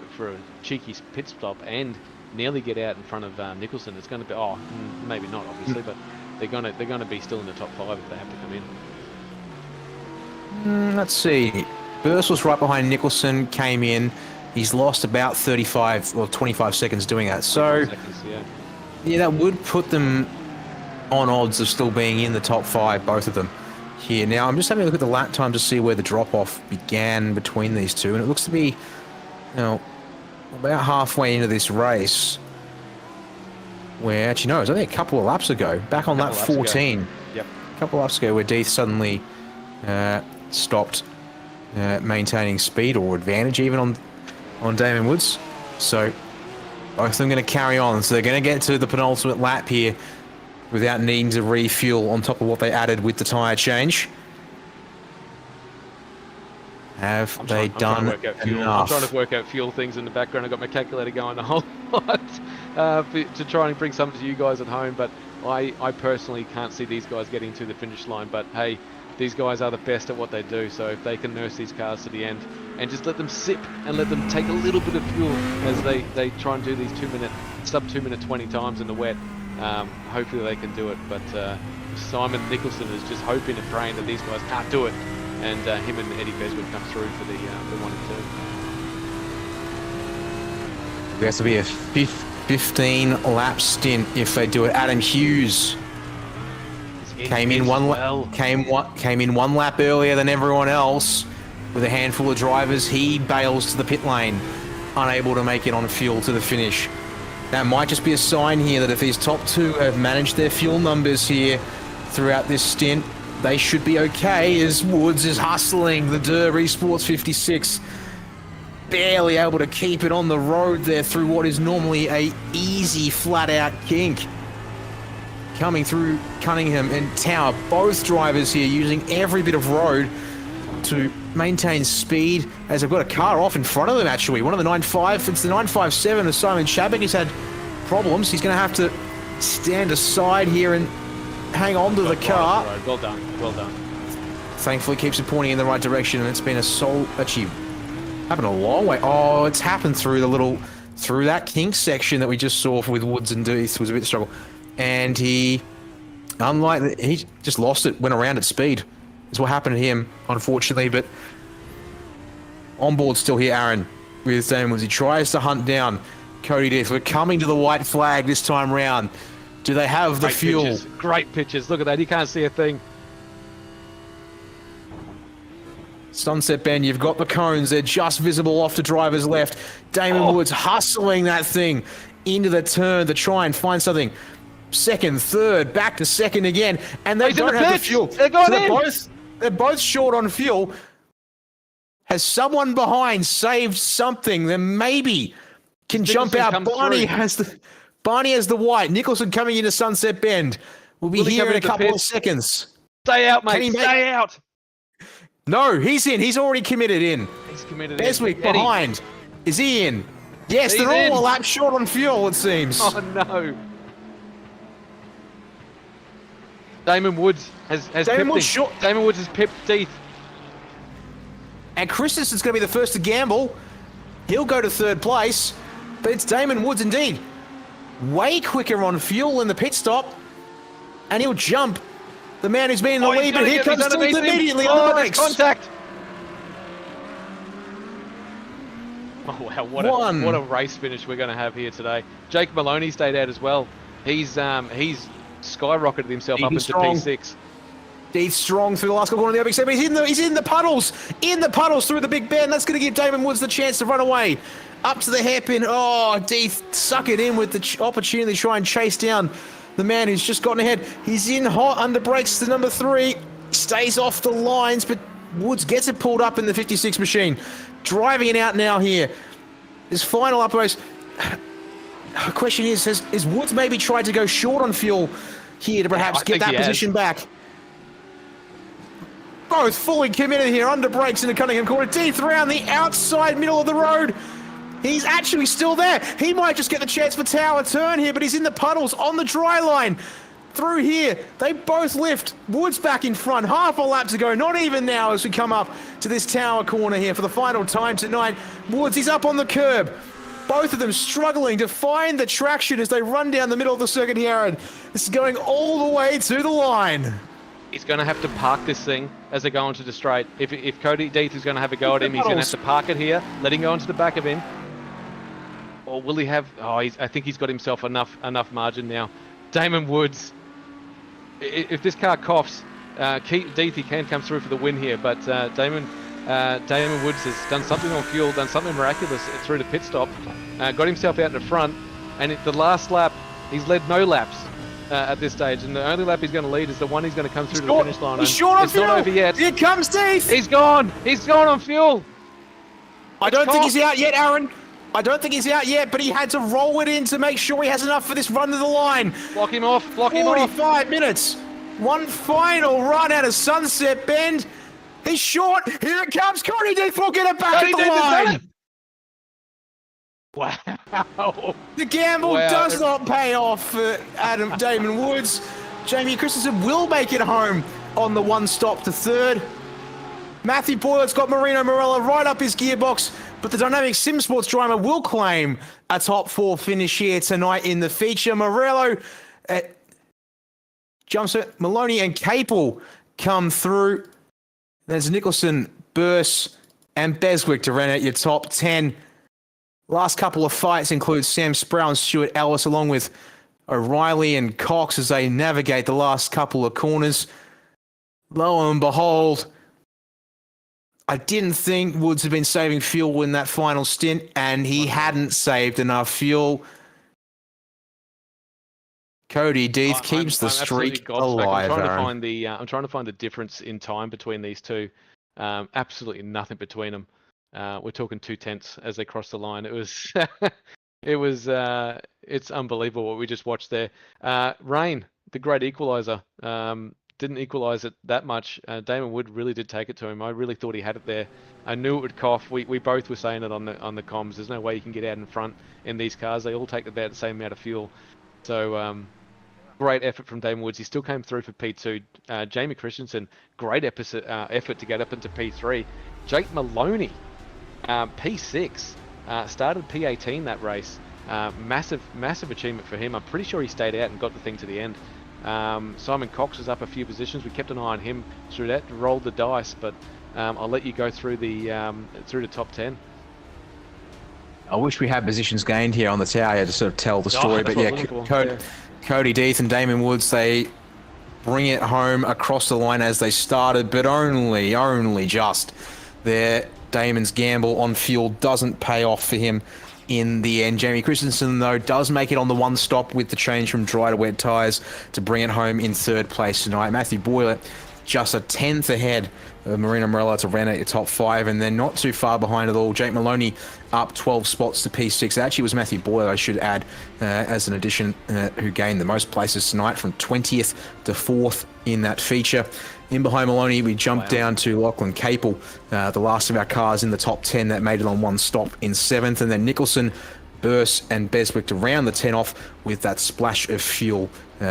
Speaker 2: cheeky pit stop and nearly get out in front of Nicholson. It's going to be, oh, maybe not obviously, but they're going to be still in the top 5 if they have to come in.
Speaker 3: Let's see. Burse was right behind Nicholson, came in. He's lost about 35 or 25 seconds doing that. So,
Speaker 2: seconds,
Speaker 3: yeah, that would put them on odds of still being in the top 5, both of them here. Now, I'm just having a look at the lap time to see where the drop-off began between these two, and it looks to be, about halfway into this race, where, actually, no, it was only a couple of laps ago, back on lap 14.
Speaker 2: Yep.
Speaker 3: A couple of laps ago, where Deeth suddenly stopped maintaining speed or advantage even on Damon Woods. So both of them going to carry on. So they're going to get to the penultimate lap here without needing to refuel on top of what they added with the tyre change. Have they done enough?
Speaker 2: I'm trying to work out fuel things in the background. I've got my calculator going a whole lot to try and bring something to you guys at home. But I personally can't see these guys getting to the finish line. But hey, these guys are the best at what they do. So if they can nurse these cars to the end and just let them sip and let them take a little bit of fuel as they try and do these sub 2 minute 20 times in the wet, hopefully they can do it. But Simon Nicholson is just hoping and praying that these guys can't do it. And him and Eddie Beswood come through for the 1 and 2.
Speaker 3: There has to be a 15 lap stint if they do it. Adam Hughes came in one lap earlier than everyone else with a handful of drivers. He bails to the pit lane, unable to make it on fuel to the finish. That might just be a sign here that if these top 2 have managed their fuel numbers here throughout this stint, they should be okay, as Woods is hustling the Durr eSports 56. Barely able to keep it on the road there through what is normally a easy flat-out kink. Coming through Cunningham and Tower, both drivers here using every bit of road to maintain speed, as they've got a car off in front of them actually. One of the 9.5, it's the 9.57 of Simon Chabak. He's had problems. He's going to have to stand aside here and hang on to the car.
Speaker 2: Well done, well done.
Speaker 3: Thankfully keeps it pointing in the right direction, and it's been actually happened a long way. Oh, it's happened through that kink section that we just saw with Woods and Deeth was a bit of struggle. And he just lost it, went around at speed. That's what happened to him, unfortunately, but on board still here, Aaron, with Damon Woods. He tries to hunt down Cody Deeth. We're coming to the white flag this time round. Do they have the fuel?
Speaker 2: Pitches. Great pitches. Look at that. You can't see a thing.
Speaker 3: Sunset Bend, you've got the cones. They're just visible off to driver's left. Damon Woods hustling that thing into the turn to try and find something. Second, third, back to second again. And they don't have the fuel. They're both short on fuel. Has someone behind saved something that maybe can jump out? Barney has the white. Nicholson coming into Sunset Bend. We'll be here in a couple of seconds.
Speaker 2: Stay out, mate. Stay out.
Speaker 3: No, he's in. He's already committed in.
Speaker 2: He's committed
Speaker 3: Beswick behind. Is he in? Yes, they're all a lap short on fuel, it seems.
Speaker 2: Oh, no. Damon Woods has Damon Woods has pipped Deeth.
Speaker 3: And Christensen's going to be the first to gamble. He'll go to third place. But it's Damon Woods indeed. Way quicker on fuel in the pit stop. And he'll jump. The man who's been in the lead, but here comes Deeth immediately on the brakes.
Speaker 2: Contact. Oh wow, what a race finish we're going to have here today. Jake Maloney stayed out as well. He's skyrocketed himself up into P6.
Speaker 3: Deeth strong through the last corner of the opening segment. He's in the puddles. In the puddles through the big bend. That's going to give Damon Woods the chance to run away. Up to the hairpin. Oh, Deeth suck it in with the opportunity to try and chase down the man who's just gotten ahead. He's in hot under brakes to number 3. Stays off the lines, but Woods gets it pulled up in the 56 machine. Driving it out now here. His final up race. The question is Woods maybe tried to go short on fuel here to perhaps get that position back? Both fully committed here, under brakes into Cunningham corner. Deeth around the outside middle of the road. He's actually still there. He might just get the chance for Tower turn here, but he's in the puddles on the dry line. Through here, they both lift. Woods back in front, half a lap to go. Not even now as we come up to this Tower corner here for the final time tonight. Woods, he's up on the curb. Both of them struggling to find the traction as they run down the middle of the circuit here, Aaron. This is going all the way to the line.
Speaker 2: He's going to have to park this thing as they go onto the straight. If Cody Deeth is going to have a go at him, he's going to have to park it here, let him go onto the back of him. Or will he have... Oh, I think he's got himself enough margin now. Damon Woods if this car coughs, Deethy can come through for the win here, but Damon Woods has done something on fuel, done something miraculous through the pit stop, got himself out in the front, and the last lap, he's led no laps at this stage, and the only lap he's going to lead is the one he's going to come through to the finish line.
Speaker 3: He's short on
Speaker 2: it's
Speaker 3: fuel.
Speaker 2: Not over yet.
Speaker 3: Here comes Deeth.
Speaker 2: He's gone on fuel.
Speaker 3: I don't think he's out yet, Aaron. I don't think he's out yet, but he had to roll it in to make sure he has enough for this run to the line.
Speaker 2: Block him off.
Speaker 3: 45 minutes. One final run out of Sunset Bend. He's short. Here it comes. Cody Deeth will get it back at the line.
Speaker 2: Wow.
Speaker 3: The gamble does not pay off for Damon Woods. Jamie Christensen will make it home on the one stop to third. Matthew Boylett's got Marino Morello right up his gearbox, but the Dynamic Sim Sports driver will claim a top 4 finish here tonight in the feature. Morello jumps it. Maloney and Capel come through. There's Nicholson, Burse, and Beswick to round out your top 10. Last couple of fights include Sam Sproul and Stuart Ellis, along with O'Reilly and Cox as they navigate the last couple of corners. Lo and behold, I didn't think Woods had been saving fuel in that final stint, and he hadn't saved enough fuel. Cody Deeth keeps the streak alive.
Speaker 2: I'm trying to find the difference in time between these two. Absolutely nothing between them. We're talking 2/10 as they cross the line. It was, it's unbelievable what we just watched there. Rain, the great equaliser, didn't equalise it that much. Damon Wood really did take it to him. I really thought he had it there. I knew it would cough. We both were saying it on the comms. There's no way you can get out in front in these cars. They all take about the same amount of fuel. So great effort from Damon Woods. He still came through for P2. Jamie Christensen, great effort to get up into P3. Jake Maloney, P6, started P18 that race. Massive achievement for him. I'm pretty sure he stayed out and got the thing to the end. Simon Cox was up a few positions. We kept an eye on him through that, rolled the dice, but I'll let you go through the top 10.
Speaker 3: I wish we had positions gained here on the tower to sort of tell the story, but yeah, Cody Deeth and Damon Woods, they bring it home across the line as they started, but only just. There, Damon's gamble on fuel doesn't pay off for him in the end. Jamie Christensen, though, does make it on the one stop with the change from dry to wet tyres to bring it home in third place tonight. Matthew Boyle just a 10th ahead of Marino Morello to round out your top 5, and then not too far behind at all. Jake Maloney up 12 spots to P6. Actually, it was Matthew Boyle, I should add, as an addition, who gained the most places tonight from 20th to 4th in that feature. In behind Maloney, we jumped down to Lachlan Capel, the last of our cars in the top 10 that made it on one stop in 7th, and then Nicholson, Burse, and Beswick to round the 10 off with that splash of fuel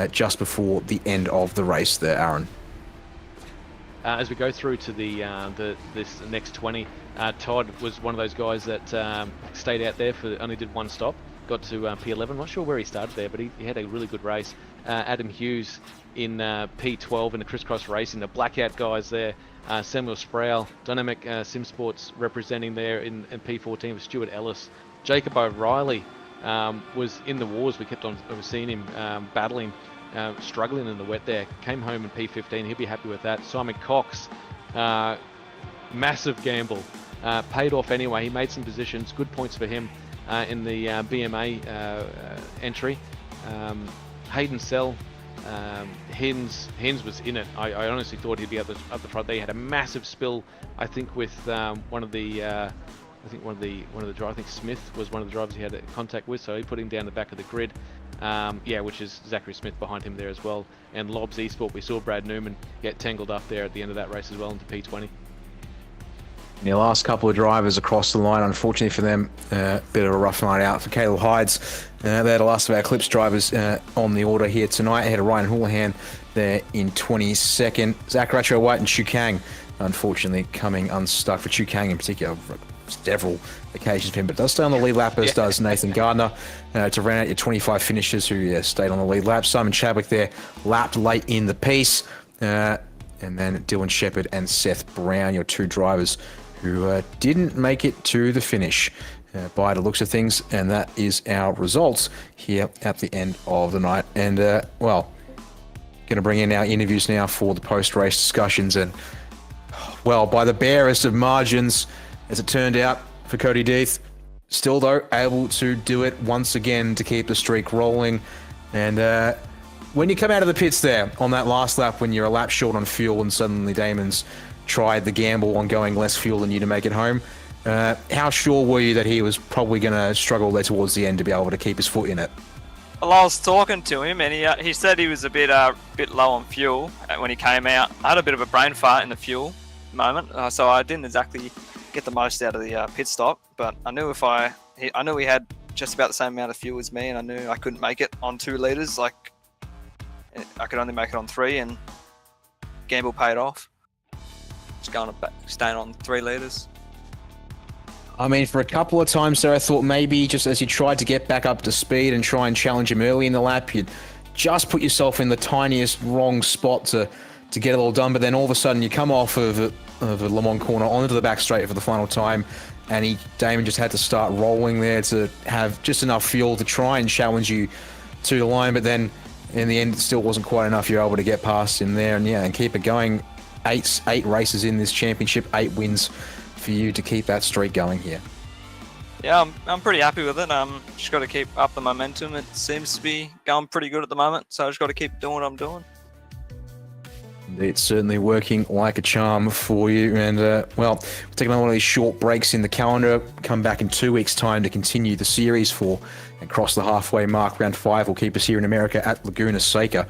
Speaker 3: just before the end of the race there, Aaron.
Speaker 2: As we go through to this next 20, Todd was one of those guys that stayed out there for only did one stop, got to P11. I'm not sure where he started there, but he had a really good race. Adam Hughes in P12 in the crisscross racing, the blackout guys there. Samuel Sproul, Dynamic Sim Sports representing there in P14 with Stuart Ellis. Jacob O'Reilly was in the wars. We kept on seeing him battling. Struggling in the wet there, came home in P15. He'll be happy with that. Simon Cox, massive gamble, paid off anyway. He made some positions, good points for him in the BMA entry. Hayden Sell, Hens was in it. I honestly thought he'd be up the front there. He had a massive spill, I think, with one of the drivers. I think Smith was one of the drivers he had contact with, so he put him down the back of the grid. Which is Zachary Smith behind him there as well. And Lobs Esport, we saw Brad Newman get tangled up there at the end of that race as well into P20.
Speaker 3: The last couple of drivers across the line, unfortunately for them, bit of a rough night out for Caleb Hides. They're the last of our Clips drivers on the order here tonight, ahead of Ryan Houlihan there in 22nd. Zach Ratcho White and Chu Kang, unfortunately, coming unstuck. For Chu Kang in particular, several occasions for him, but does stay on the lead lap, as does Nathan Gardner, to round out your 25 finishers who stayed on the lead lap. Simon Chadwick there, lapped late in the piece, and then Dylan Shepherd and Seth Brown, your two drivers who didn't make it to the finish by the looks of things, and that is our results here at the end of the night. And going to bring in our interviews now for the post-race discussions. And, well, by the barest of margins, as it turned out for Cody Death, still, though, able to do it once again to keep the streak rolling. And when you come out of the pits there on that last lap, when you're a lap short on fuel and suddenly Damon's tried the gamble on going less fuel than you to make it home, how sure were you that he was probably going to struggle there towards the end to be able to keep his foot in it?
Speaker 4: Well, I was talking to him, and he said he was a bit low on fuel when he came out. I had a bit of a brain fart in the fuel moment, so I didn't exactly get the most out of the pit stop. But I knew I knew he had just about the same amount of fuel as me, and I knew I couldn't make it on 2 liters. Like I could only make it on 3, and gamble paid off. Just staying on 3 liters.
Speaker 3: I mean, for a couple of times there, I thought maybe just as you tried to get back up to speed and try and challenge him early in the lap, you'd just put yourself in the tiniest wrong spot to get it all done. But then all of a sudden you come off of a Le Mans corner onto the back straight for the final time, and Damon just had to start rolling there to have just enough fuel to try and challenge you to the line. But then in the end, it still wasn't quite enough. You're able to get past him there and keep it going. 8 races in this championship, 8 wins for you to keep that streak going here.
Speaker 4: Yeah, I'm pretty happy with it. Just got to keep up the momentum. It seems to be going pretty good at the moment, so I just got to keep doing what I'm doing.
Speaker 3: It's certainly working like a charm for you. And, well, we're taking one of these short breaks in the calendar. Come back in 2 weeks' time to continue the series and cross the halfway mark. Round 5 will keep us here in America at Laguna Seca.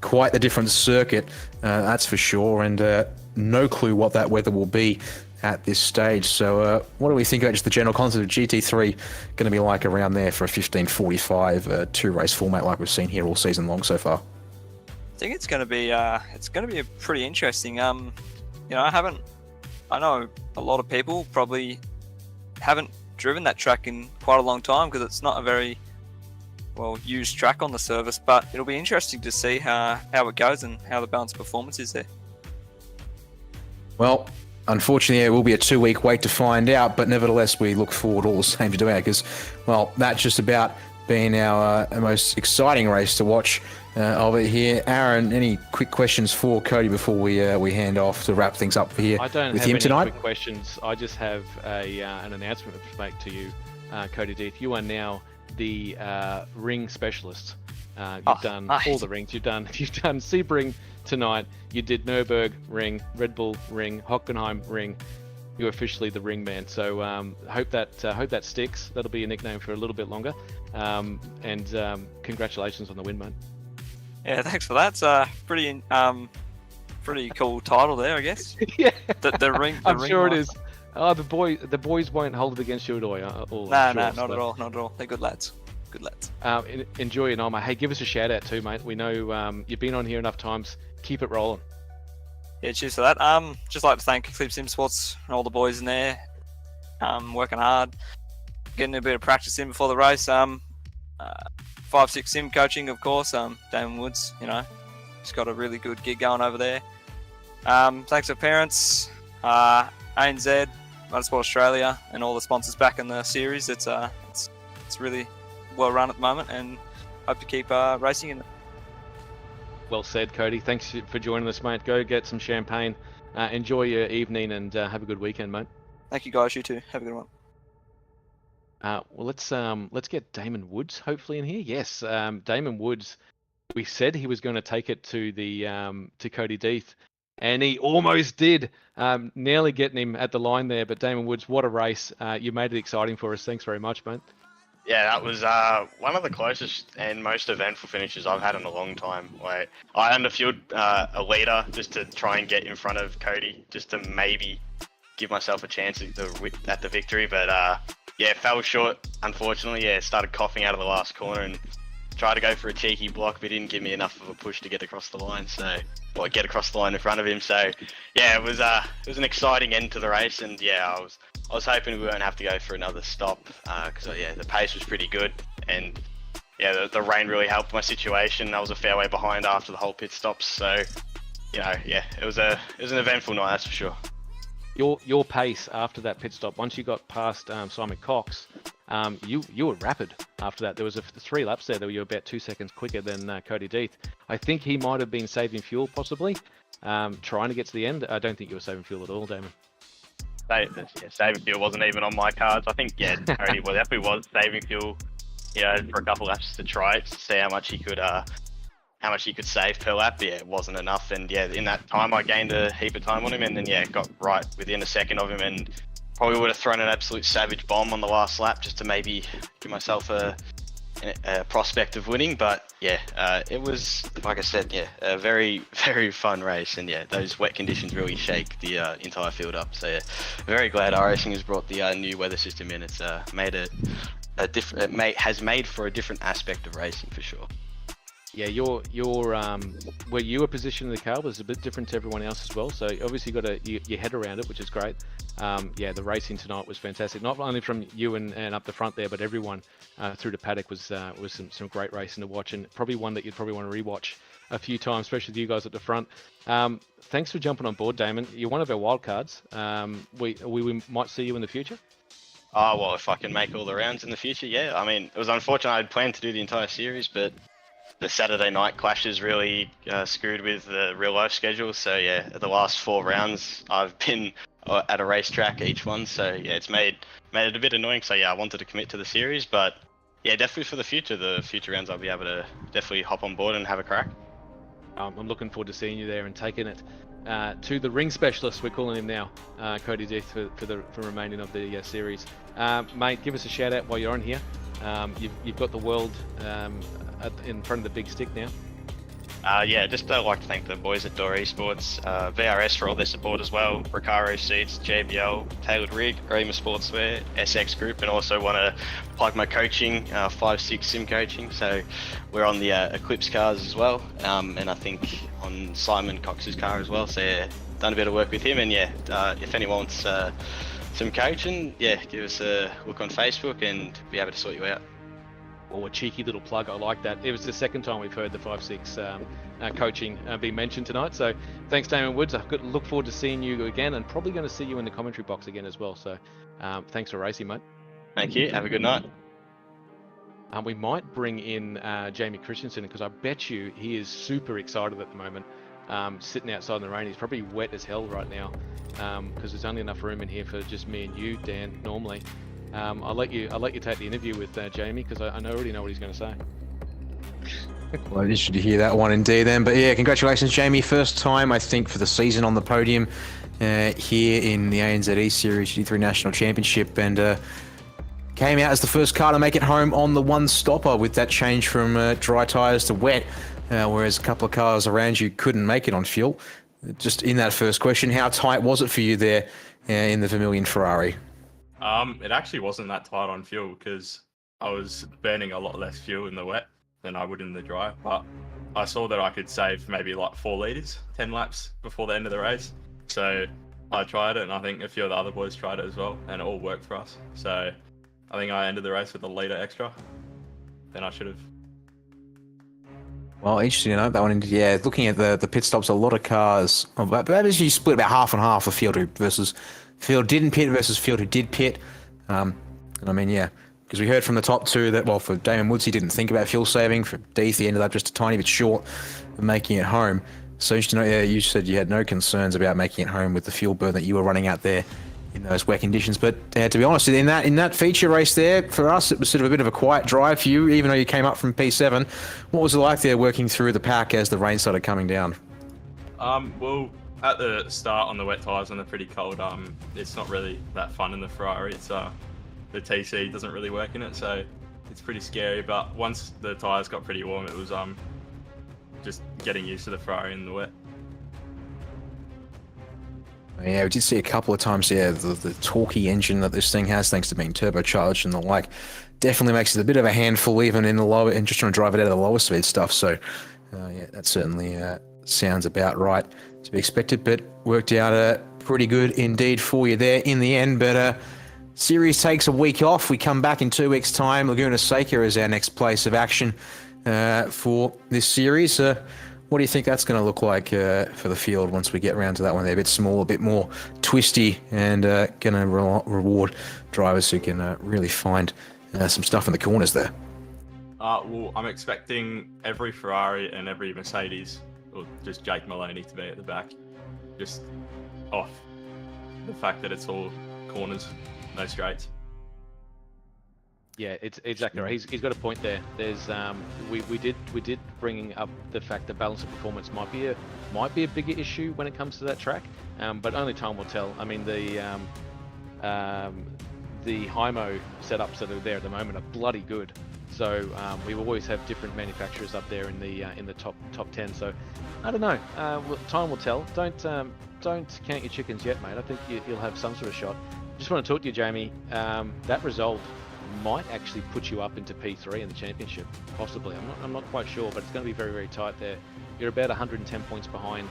Speaker 3: Quite the different circuit, that's for sure. And no clue what that weather will be at this stage. So what do we think about just the general concept of GT3 going to be like around there for a 15:45 2-race format like we've seen here all season long so far?
Speaker 4: I think it's going to be a pretty interesting. I know a lot of people probably haven't driven that track in quite a long time because it's not a very well used track on the service, but it'll be interesting to see how it goes and how the balanced performance is there.
Speaker 3: Well, unfortunately, it will be a 2-week wait to find out, but nevertheless, we look forward all the same to doing it because, well, that's just about been our most exciting race to watch over here. Aaron, any quick questions for Cody before we hand off to wrap things up here
Speaker 2: I don't
Speaker 3: with
Speaker 2: have
Speaker 3: him
Speaker 2: any
Speaker 3: tonight?
Speaker 2: quick questions. I just have an announcement to make to you, Cody Death. You are now the ring specialist. You've done
Speaker 4: nice.
Speaker 2: all the rings. You've done Sebring tonight. You did Nürburgring ring, Red Bull ring, Hockenheim ring. You're officially the ring man. So hope that sticks. That'll be a nickname for a little bit longer. And congratulations on the win, mate.
Speaker 4: Yeah, thanks for that. It's pretty cool title there, I guess.
Speaker 2: Yeah,
Speaker 4: the ring.
Speaker 2: I'm sure it is. Oh, the boys won't hold it against you at all.
Speaker 4: No, not at all. They're good lads.
Speaker 2: Enjoy your night, mate. Hey, give us a shout out too, mate. We know you've been on here enough times. Keep it rolling.
Speaker 4: Yeah, cheers for that. Just like to thank Eclipse Sim Sports and all the boys in there. Working hard, getting a bit of practice in before the race. 5-6 sim coaching, of course. Damon Woods, he's got a really good gig going over there. Thanks to parents, ANZ, Motorsport Australia, and all the sponsors back in the series. It's really well run at the moment, and hope to keep racing in.
Speaker 2: Well said, Cody. Thanks for joining us, mate. Go get some champagne. Enjoy your evening and have a good weekend, mate.
Speaker 4: Thank you, guys. You too. Have a good one.
Speaker 2: Well, let's get Damon Woods hopefully in here. Yes, Damon Woods. We said he was going to take it to the to Cody Death, and he almost did. Nearly getting him at the line there. But Damon Woods, what a race! You made it exciting for us. Thanks very much, mate.
Speaker 5: Yeah, that was one of the closest and most eventful finishes I've had in a long time. Like, I underfueled a leader just to try and get in front of Cody, just to maybe give myself a chance at the victory. But yeah, fell short, unfortunately. Yeah, started coughing out of the last corner and tried to go for a cheeky block, but didn't give me enough of a push to get across the line. Get across the line in front of him. So yeah, it was an exciting end to the race, and yeah, I was hoping we won't have to go for another stop because yeah, the pace was pretty good, and yeah, the rain really helped my situation. I was a fair way behind after the whole pit stops, so yeah, it was an eventful night, that's for sure.
Speaker 2: Your pace after that pit stop, once you got past Simon Cox, You were rapid after that. There was 3 laps there that you were about 2 seconds quicker than Cody Deeth. I think he might have been saving fuel, possibly, trying to get to the end. I don't think you were saving fuel at all, Damon.
Speaker 5: Saving fuel wasn't even on my cards. I think, Cody definitely was saving fuel, for a couple laps to try it, to see how much he could save per lap. It wasn't enough. And in that time, I gained a heap of time on him, and then got right within a second of him, and probably would have thrown an absolute savage bomb on the last lap just to maybe give myself a prospect of winning. But it was, like I said, a very, very fun race, and those wet conditions really shake the entire field up. So very glad iRacing has brought the new weather system in. It's made has made for a different aspect of racing for sure.
Speaker 2: Yeah, where you were positioned in the car was a bit different to everyone else as well. So obviously you got your head around it, which is great. The racing tonight was fantastic. Not only from you and up the front there, but everyone through the paddock was some great racing to watch, and probably one that you'd probably want to rewatch a few times, especially with you guys at the front. Thanks for jumping on board, Damon. You're one of our wild cards. We might see you in the future.
Speaker 5: Oh, well, if I can make all the rounds in the future, I mean, it was unfortunate. I'd planned to do the entire series, but the Saturday night clashes really screwed with the real life schedule. So the last 4 rounds I've been at a racetrack each one. So it's made it a bit annoying. So I wanted to commit to the series, but definitely for the future rounds I'll be able to definitely hop on board and have a crack.
Speaker 2: I'm looking forward to seeing you there and taking it to the ring specialist, we're calling him now, Cody Deeth, for remaining of the series. Mate, give us a shout out while you're on here. You've got the world in front of the big stick now.
Speaker 5: Just like to thank the boys at Door Esports, VRS for all their support as well, Recaro Seats, JBL, Tailored Rig, Rema Sportswear, SX Group, and also want to plug my coaching, 5-6 sim coaching. So we're on the Eclipse cars as well, and I think on Simon Cox's car as well. So done a bit of work with him, and if anyone wants some coaching, give us a look on Facebook and be able to sort you out.
Speaker 2: Or a cheeky little plug, I like that. It was the second time we've heard the 5-6 coaching being mentioned tonight. So thanks, Damon Woods. I look forward to seeing you again, and probably going to see you in the commentary box again as well. So thanks for racing, mate.
Speaker 5: Thank you. Have a good night.
Speaker 2: We might bring in Jamie Christensen, because I bet you he is super excited at the moment. Sitting outside in the rain, he's probably wet as hell right now, because there's only enough room in here for just me and you, Dan, normally. I'll let you take the interview with Jamie, because I already know what he's going to say.
Speaker 3: Well, interested to hear that one indeed then. But congratulations, Jamie. First time, I think, for the season on the podium here in the ANZ ESeries GT3 National Championship, and came out as the first car to make it home on the one stopper with that change from dry tyres to wet, whereas a couple of cars around you couldn't make it on fuel. Just in that first question, how tight was it for you there in the Vermilion Ferrari?
Speaker 6: It actually wasn't that tight on fuel, because I was burning a lot less fuel in the wet than I would in the dry, but I saw that I could save maybe like 4 litres, 10 laps before the end of the race. So I tried it, and I think a few of the other boys tried it as well, and it all worked for us. So I think I ended the race with a litre extra than I should have.
Speaker 3: Well, interesting to note that one. Looking at the pit stops, a lot of cars, but you split about half and half, the field versus field didn't pit versus field who did pit. And I mean, because we heard from the top 2 that, well, for Damon Woods, he didn't think about fuel saving. For Deeth, he ended up just a tiny bit short of making it home. So interesting to know, you said you had no concerns about making it home with the fuel burn that you were running out there in those wet conditions. But to be honest, in that feature race there, for us, it was sort of a bit of a quiet drive for you, even though you came up from P7. What was it like there working through the pack as the rain started coming down?
Speaker 6: Well, at the start on the wet tyres when they're pretty cold, it's not really that fun in the Ferrari. It's the TC doesn't really work in it, so it's pretty scary. But once the tyres got pretty warm, it was just getting used to the Ferrari in the wet.
Speaker 3: Yeah, we did see a couple of times, the torquey engine that this thing has, thanks to being turbocharged and the like, definitely makes it a bit of a handful, even in the lower, and just trying to drive it out of the lower speed stuff. So, that certainly sounds about right to be expected, but worked out pretty good indeed for you there in the end. But series takes a week off. We come back in 2 weeks' time. Laguna Seca is our next place of action for this series. What do you think that's going to look like for the field once we get around to that one? They're a bit smaller, a bit more twisty, and going to reward drivers who can really find some stuff in the corners there.
Speaker 6: Well, I'm expecting every Ferrari and every Mercedes, or just Jake Maloney, to be at the back, just off the fact that it's all corners, no straights.
Speaker 2: Yeah, it's exactly right. He's got a point there. There's we did bring up the fact that balance of performance might be a bigger issue when it comes to that track, but only time will tell. I mean, the Hymo setups that are there at the moment are bloody good. So we always have different manufacturers up there in the top 10. So I don't know. Time will tell. Don't count your chickens yet, mate. I think you'll have some sort of shot. Just want to talk to you, Jamie. That result might actually put you up into P3 in the championship, possibly. I'm not quite sure, but it's going to be very, very tight there. You're about 110 points behind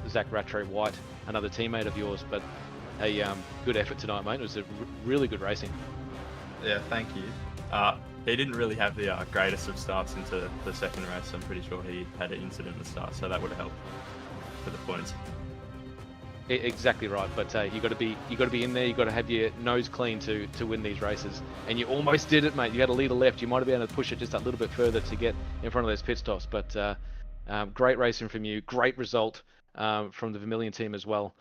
Speaker 2: Zach Rattray White, another teammate of yours, but a good effort tonight, mate. It was a really good racing.
Speaker 6: Yeah, thank you. He didn't really have the greatest of starts into the second race. I'm pretty sure he had an incident at the start, so that would have helped for the points.
Speaker 2: Exactly right, but you got to be in there. You got to have your nose clean to win these races, and you almost did it, mate. You had a leader left. You might have been able to push it just a little bit further to get in front of those pit stops. But great racing from you. Great result from the Vermilion team as well.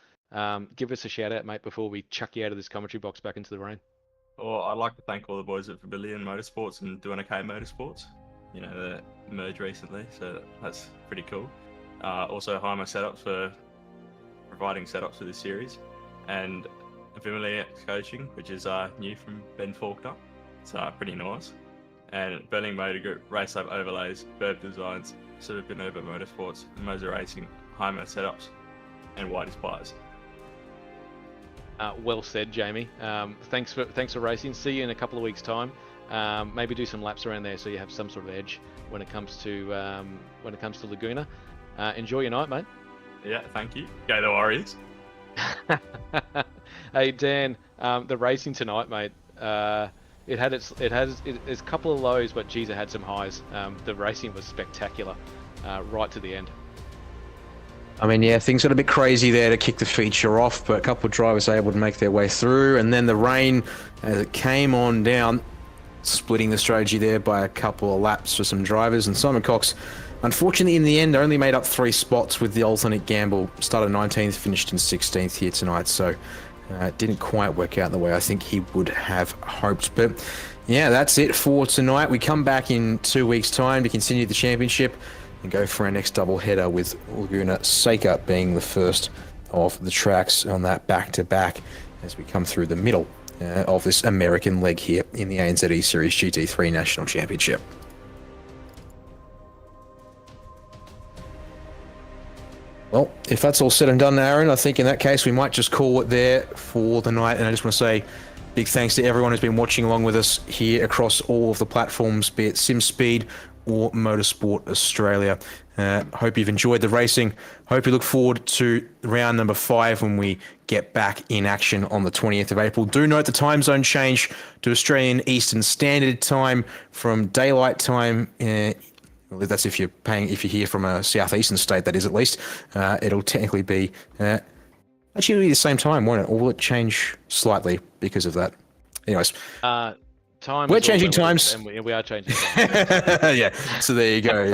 Speaker 2: Give us a shout out, mate, before we chuck you out of this commentary box back into the rain.
Speaker 6: Well, I'd like to thank all the boys at Vermilion Motorsports and Doing OK Motorsports. You know, they merged recently, so that's pretty cool. Also, Hymo Setups for providing setups for this series, and Vermilion Coaching, which is new from Ben Faulkner. It's pretty nice. And Burling Motor Group, Race Lab Overlays, Burb Designs, Super Nova Motorsports, Moser Racing, Hymo Setups, and Whitey's Pies.
Speaker 2: Well said, Jamie. Thanks for racing. See you in a couple of weeks' time. Maybe do some laps around there so you have some sort of edge when it comes to Laguna. Enjoy your night, mate.
Speaker 6: Yeah, thank you. Go the Warriors.
Speaker 2: Hey Dan, the racing tonight, mate. It has a couple of lows, but geez, it had some highs. The racing was spectacular, right to the end.
Speaker 3: I mean, yeah, things got a bit crazy there to kick the feature off, but a couple of drivers able to make their way through, and then the rain, as it came on down, splitting the strategy there by a couple of laps for some drivers, and Simon Cox, unfortunately, in the end, only made up 3 spots with the alternate gamble. Started 19th, finished in 16th here tonight, so it didn't quite work out the way I think he would have hoped. But yeah, that's it for tonight. We come back in 2 weeks' time to continue the championship and go for our next double header, with Laguna Seca being the first of the tracks on that back-to-back as we come through the middle of this American leg here in the ANZ ESeries GT3 National Championship. Well, if that's all said and done, Aaron, I think in that case we might just call it there for the night. And I just want to say big thanks to everyone who's been watching along with us here across all of the platforms, be it SimSpeed or Motorsport Australia. Hope you've enjoyed the racing. Hope you look forward to round number 5 when we get back in action on the 20th of April. Do note the time zone change to Australian Eastern Standard Time from daylight time. Well, that's if you're here from a southeastern state, that is, at least. It'll technically be actually it'll be the same time, won't it? Or will it change slightly because of that? Anyways. We're changing times.
Speaker 2: And we are changing times.
Speaker 3: Yeah, so there you go.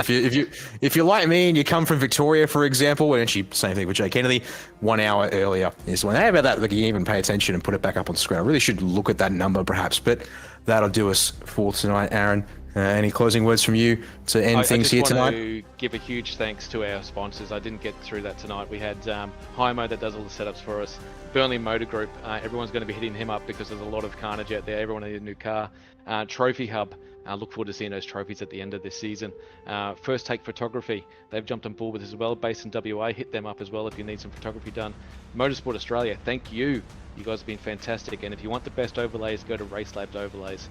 Speaker 3: If you're like me and you come from Victoria, for example, and actually same thing with Jay Kennedy, 1 hour earlier is when. How about that? Like, you can even pay attention and put it back up on screen. I really should look at that number perhaps, but that'll do us for tonight. Aaron, any closing words from you to end things here tonight?
Speaker 2: I just want to give a huge thanks to our sponsors. I didn't get through that tonight. We had Hymo that does all the setups for us. Burnley Motor Group, everyone's going to be hitting him up because there's a lot of carnage out there. Everyone needs a new car. Trophy Hub, look forward to seeing those trophies at the end of this season. First Take Photography, they've jumped on board with us as well. Based in WA, hit them up as well if you need some photography done. Motorsport Australia, thank you. You guys have been fantastic. And if you want the best overlays, go to Race Labs Overlays.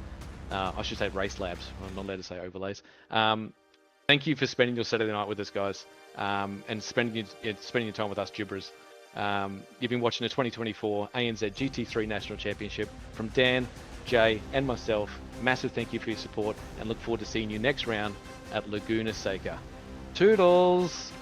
Speaker 2: I should say Race Labs. I'm not allowed to say overlays. Thank you for spending your Saturday night with us, guys, and spending your time with us gibberers. You've been watching the 2024 ANZ GT3 National Championship. From Dan, Jay, and myself, massive thank you for your support, and look forward to seeing you next round at Laguna Seca. Toodles!